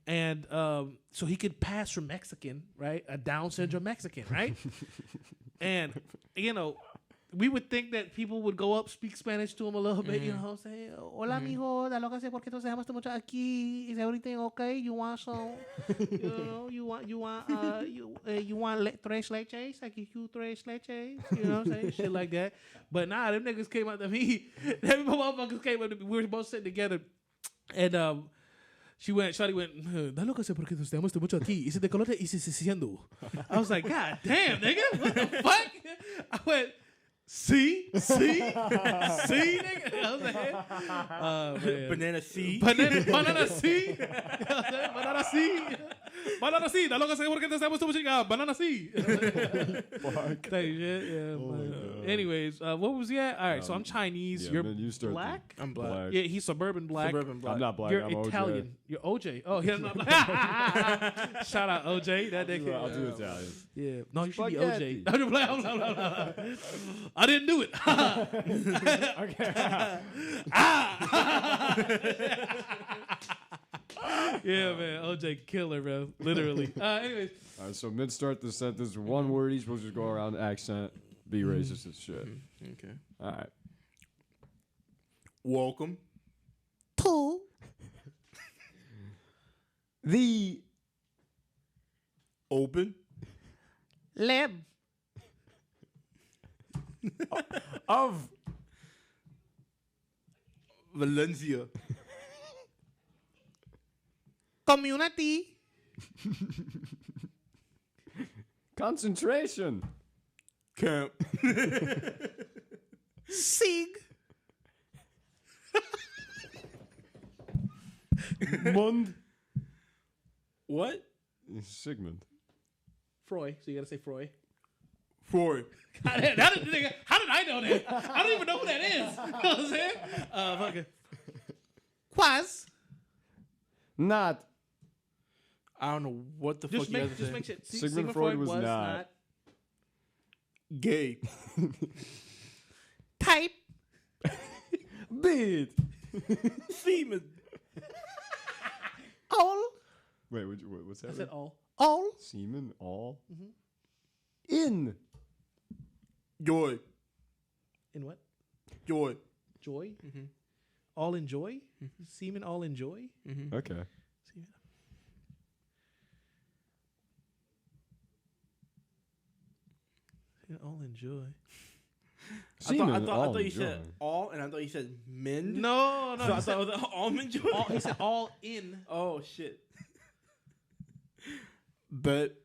and so he could pass for Mexican, right? A Down syndrome Mexican, right? And we would think that people would go up, speak Spanish to him a little bit, you know what I'm saying? Hola, mijo, da lo que sé porque tú sabes mucho aquí. Is everything okay? You want some? You want 3 leches? I give you 3 leches. You know what I'm saying? Shit like that. But nah, them niggas came up to me. Them motherfuckers came up to me. We were both sitting together, and Shawty went, da lo que sé porque tú sabes mucho aquí. Y se decolora y se siendo. I was like, God damn, nigga, what the fuck? I went, See, nigga. I was like, man. Banana C. Banana C. Banana C. Banana C. Da lo que sé porque te sabes mucho aquí. Banana C. Yeah, man. Anyways, what was he at? All right, so I'm Chinese. Yeah, You're man, you start black? I'm black. Yeah, he's suburban black. Suburban black. I'm not black. You're I'm Italian. OJ. You're OJ. Oh, he's not black. Shout out OJ. That nigga. I'll do Italian. Yeah. No, you should be Spaghetti. OJ. I'm just playing. I didn't do it. Yeah, man. OJ killer, bro. Literally. Anyways. All right, so mid-start the sentence, one word each, supposed to go around accent, be racist as shit. Okay. All right. Welcome. To The Open. lab of Valencia. community concentration. Camp. sig Mund. What? Sigmund. Froy. So you gotta say Froy. Froy. How did I know that? I don't even know who that is. You know what I'm saying? Fucking Quaz. Not. I don't know what the fuck you guys are saying. make shit. Sigmund Freud was not. Gay. type Bid. Semen. all. Wait, what's that? I said all. All Semen, all. In. Joy. in what? Joy. Joy. All in joy. Semen all in joy. Okay. Semen. All in joy. Semen, I thought you enjoy. said all, and I thought you said men. No. So I thought it was almond joy. He said all in. Oh shit. But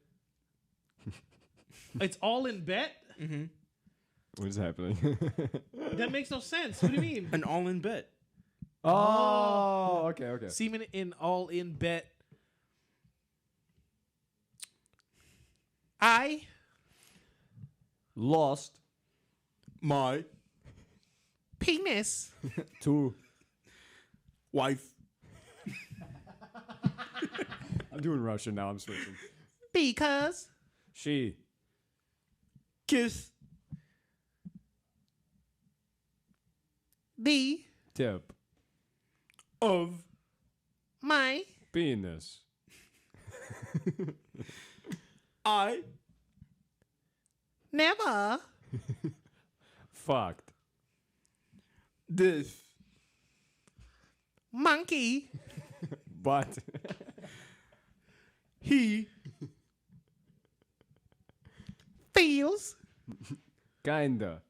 It's all in bet. What is happening? That makes no sense. What do you mean? an all-in bet. Oh, okay. Semen in all in bet. I Lost My penis to Wife. I'm doing Russian now. I'm switching. Because She. Kiss. the Tip. Of. my Penis. I. never Fucked. This. monkey But. He. feels Kinda.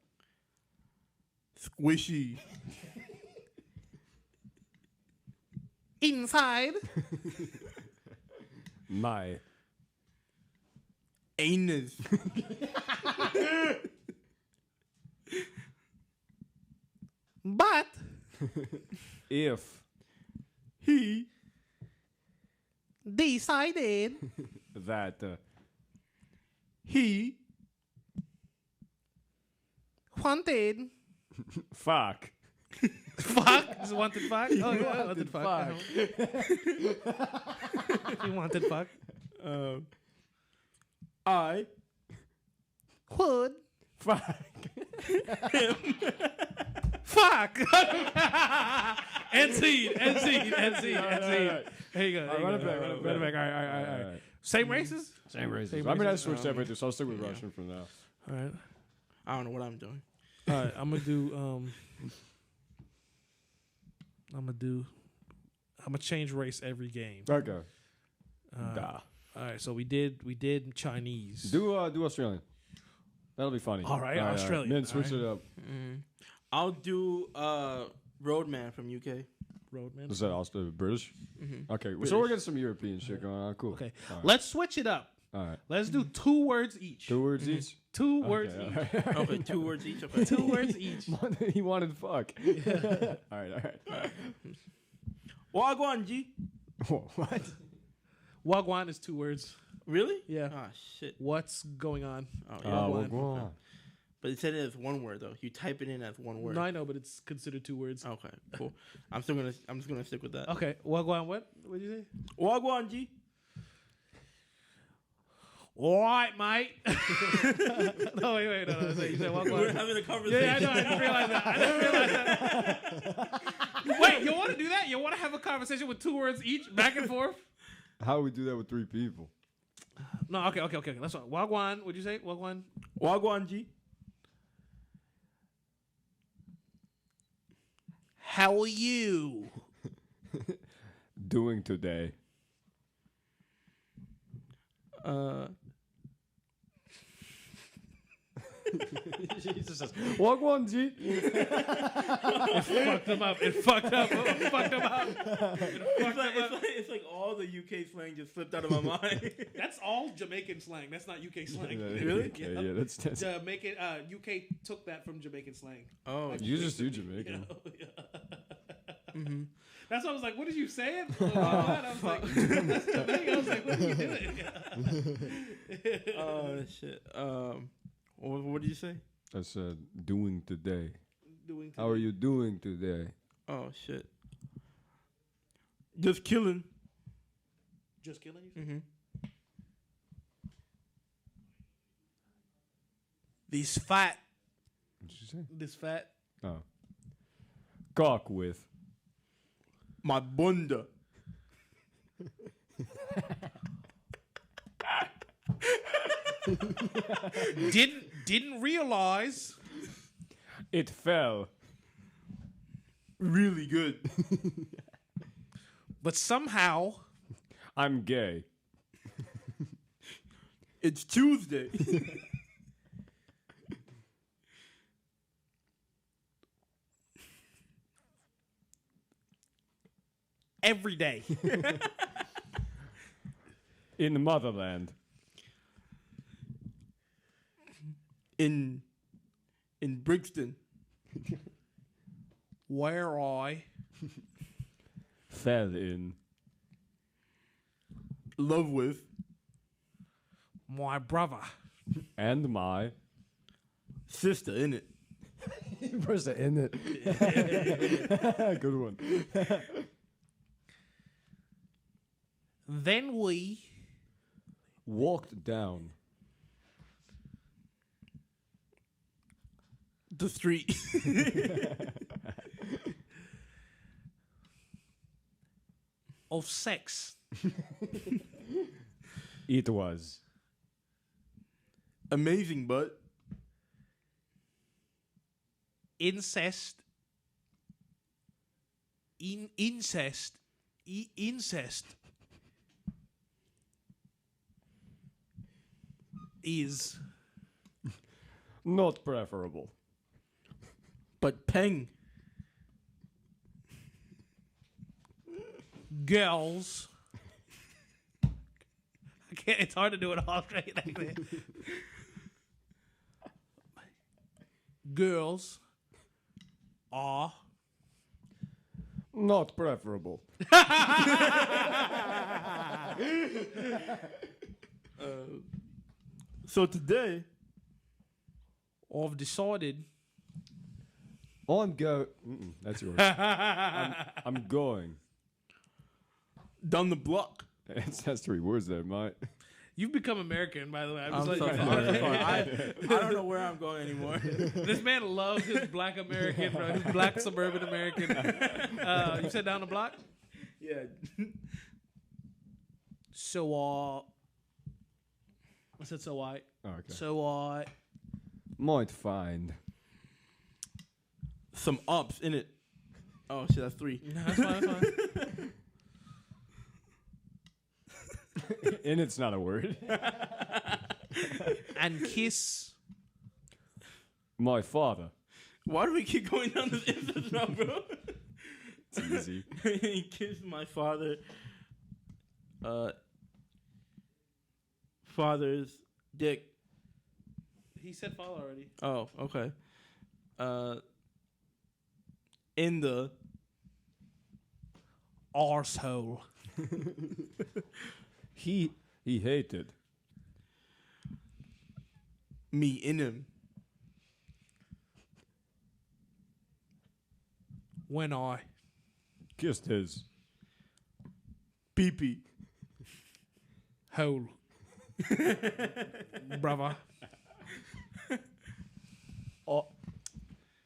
Squishy. inside My. Anus. but If. He. decided That. He. wanted Fuck. fuck. Just wanted fuck. Oh yeah, wanted fuck. He wanted fuck. I. Would Fuck. fuck. End scene. There you go. Run it back. Run it back. All right. Same races. Same races. Same I mean, I races. switched everything, so I'll stick with Russian from now. All right. I don't know what I'm doing. All right. I'm gonna change race every game. Okay. All right. So we did Chinese. Do Australian. That'll be funny. All right, Australian. Then switch it up. I'll do Roadman from UK. Roadman. Is that also British? Okay, so we're getting some European shit going on. Cool. Okay. All right. Let's switch it up. All right. Let's do 2 words each. 2 words each. 2 words Okay, each. all right. Okay, 2 words each. Okay. 2 words each. He wanted fuck. All right. Wagwan G. What? Wagwan is 2 words. Really? Yeah. Ah, shit. What's going on? Oh, yeah. Wagwan. Go on. But it said it as one word though. You type it in as one word. No, I know, but it's considered 2 words. Okay, cool. I'm just gonna stick with that. Okay. Wagwan. What? What did you say? Wagwan G. All right, mate. No, wait. No. You said Wagwan. We're having a conversation. Yeah, I know. I didn't realize that. Wait, you want to do that? You want to have a conversation with 2 words each, back and forth? How would we do that with 3 people? No. Okay. That's fine. Wagwan. What'd you say? Wagwan. Wagwan G. How are you? Doing today. Jesus says, walk one, G. Fucked him up. It fucked up. It's like all the UK slang just slipped out of my mind. That's all Jamaican slang. That's not UK slang. Really? Yeah, that's Jamaican. UK took that from Jamaican slang. Oh, you just do Jamaican. That's why I was like, "What did you say?" I was like, "That's Jamaican." I was like, "What are you doing?" oh shit. What did you say? I said, doing today. Doing How are you doing today? Oh shit. Just killing. Just killing you? These fat. What did you say? This fat. Oh. Cock with. My bunda. Didn't realize. It fell. Really good. But somehow. I'm gay. It's Tuesday. Every day. In the motherland. In Brixton. Where I. Fell in. Love with. My brother. And my. Sister, innit? Where's the in it? Good one. Then we walked down The street. of sex. It was Amazing, but Incest. Incest. Incest. Is not preferable. but peng. girls. I can't. It's hard to do it all straight. Girls are Not preferable. So today, I've decided. That's yours. I'm going. down the block. That's 3 words there, mate. You've become American, by the way. I'm I'm just sorry. letting you know. I'm sorry. I don't know where I'm going anymore. This man loves his black American, bro. His black suburban American. You said down the block? Yeah. So, I said so I. Okay. So, Might find. Some ups in it. Oh shit, that's 3. no, that's fine, that's fine. And it's not a word. And kiss. My father. Why do we keep going down this instance now, bro? It's easy. He kissed my father. Father's dick. He said father already. Oh, okay. In the Arsehole. He hated. me in him. When I Kissed his. Pee-pee. hole. Brother.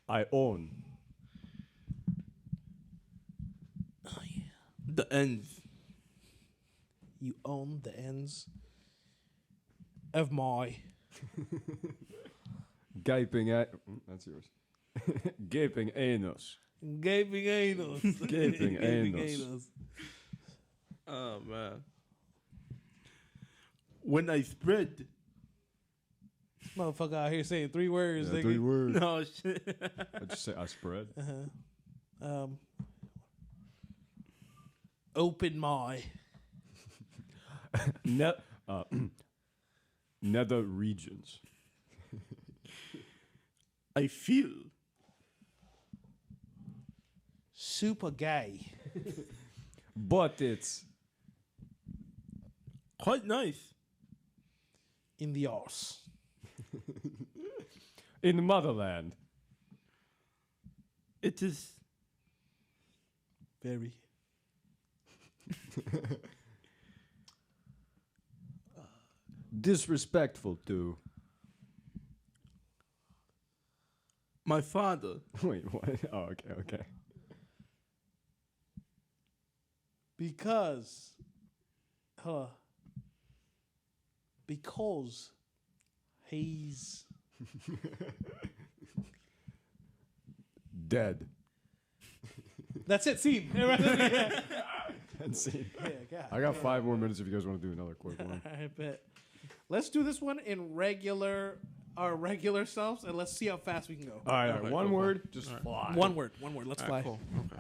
I own. The ends. You own the ends of my Gaping that's yours. Gaping anus. gaping anus. Gaping anus. Oh man. When I spread. Motherfucker out here saying 3 words. Yeah, nigga. 3 words. No shit. I just say I spread. Open my Nether regions. I feel super gay. But it's quite nice. In the arse. in the motherland. It is Very. Disrespectful to. my father. Wait, what? Oh, okay. Because he's Dead. that's it, scene. And see. Yeah, God. I got 5 more minutes if you guys want to do another quick one. I bet. Let's do this one in our regular selves, and let's see how fast we can go. All right, one word, just fly. One word. Let's fly. Cool.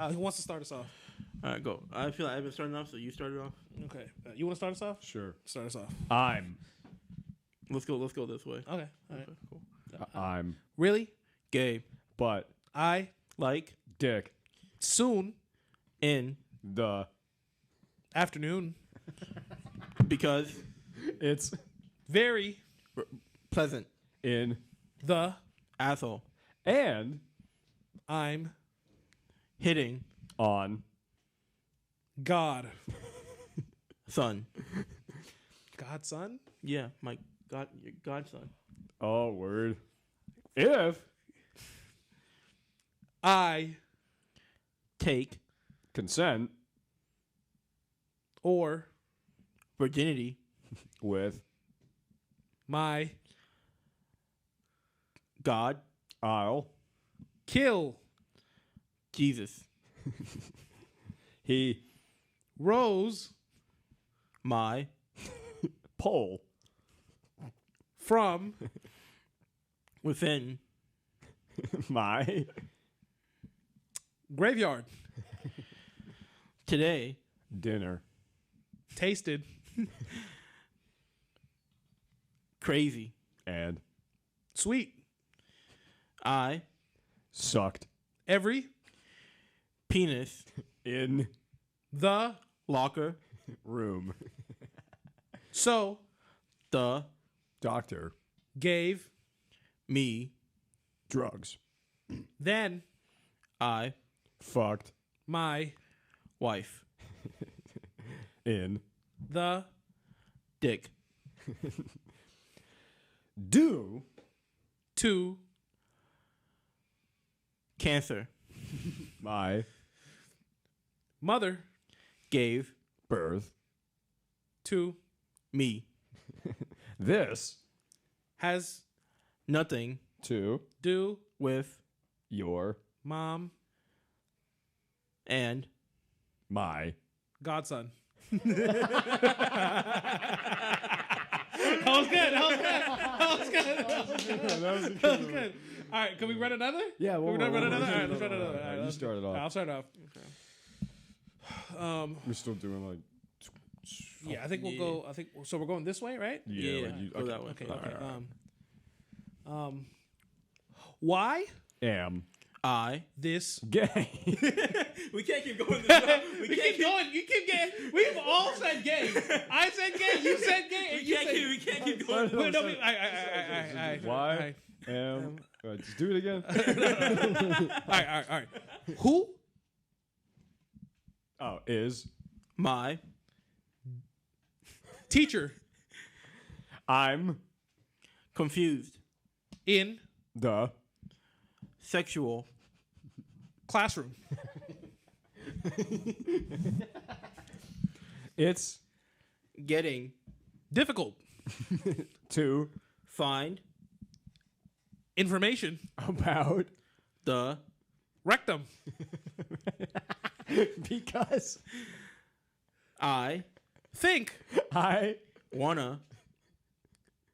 Who wants to start us off? All right, go. I feel like I've been starting off, so you started off. Okay. You want to start us off? Sure. Start us off. I'm. Let's go this way. Okay. All right. Cool. I'm. Really? Gay. But. I Like. Dick. soon In. The. afternoon Because. It's. very Pleasant. In. the Asshole. And. I'm Hitting. On. God Son. Godson? Yeah, my your godson. Oh, word. If I Take consent or virginity with my God, I'll kill Jesus, he Rose my pole from within my graveyard. today dinner Tasted crazy. and sweet. I sucked Every penis in the locker room. so the Doctor gave me drugs. then I Fucked my wife in the dick due to cancer my mother gave birth. to me This has nothing to do with your mom and my godson. That was good. All right, can we run another? Yeah, Can we one run more. another? All right, let's run another. All right, All right, you let's- start it off. I'll start off. We're still doing like Yeah, I think we'll go. I think so. We're going this way, right? Yeah, like you, go that way. Okay. All Okay. right. Why am I this? gay. we can't keep going this way. We keep going. You keep getting. We've all said gay. I said gay. You said gay. And you said. we can't keep going. Wait, no, I. Why am just do it again. All right. Who Oh, is My teacher I'm confused in the sexual classroom? it's getting Difficult to find information about the rectum because I think I wanna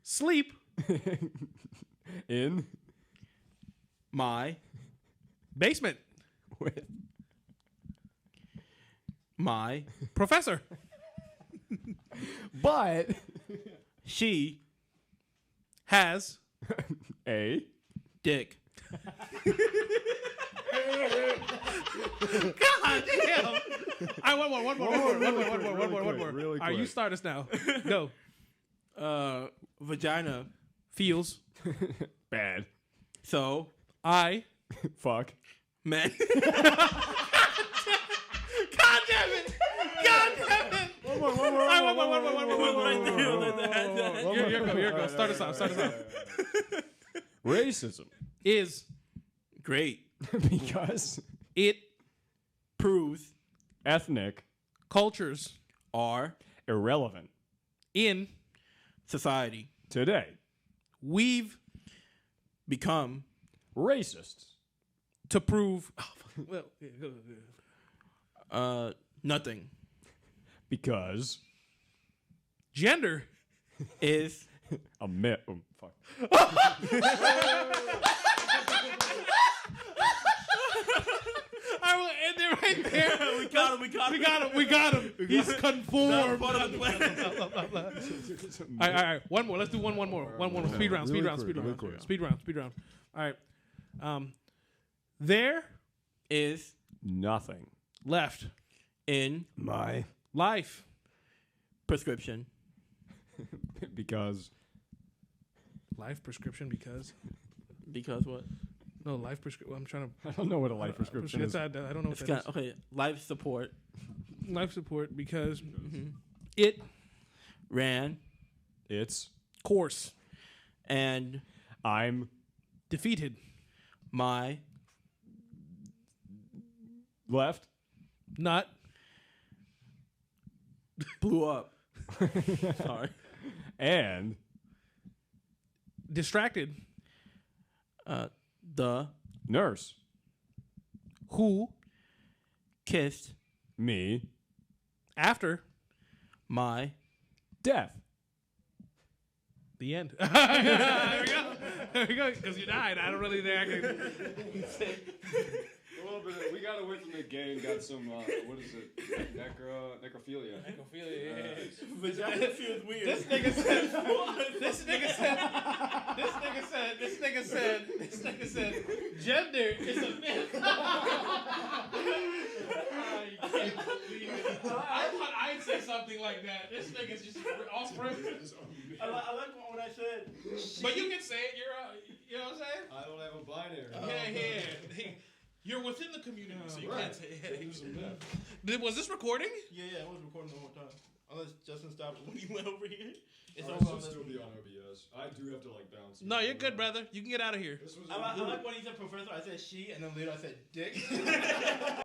sleep in my basement with my professor. but she Has a dick God damn. All right, one more. really All right, you quick. start us now. Go. vagina Feels bad so I. fuck men God damn it. one more You're go. Start us off. racism Is great because it proves ethnic cultures are irrelevant in society today we've become racists to prove well nothing because gender is a myth. Oh, fuck. I will end it right there. We got him. He's conformed. All right. One more. Let's do one more. One more. Speed round. All right. There is Nothing. left in My life prescription because life prescription because what no life prescription. I'm trying to. I don't know what a life prescription is. I don't know what it's that is. okay life support Life support because It ran its course. and I'm Defeated. my left. Not. blew up. Sorry. And Distracted. The nurse. Who. kissed Me. After. my Death. The end. There we go. There we go. Because you died. I don't really think I can. Well, but we got away from the game. Got some. What is it? Necrophilia. Vagina feels weird. This nigga said, gender is a myth. I can't believe it. I thought I'd say something like that. This nigga's just off premise. I like when I said. But you can say it. You know what I'm saying? I don't have a binary. Yeah. You're within the community, so you can't say it. Was this recording? Yeah, I was recording the whole time. Unless Justin stopped when he went over here. It's It all should about still be on OBS. I do have to bounce. No, you're good, brother. You can get out of here. I like when he said professor, I said she, and then later I said dick.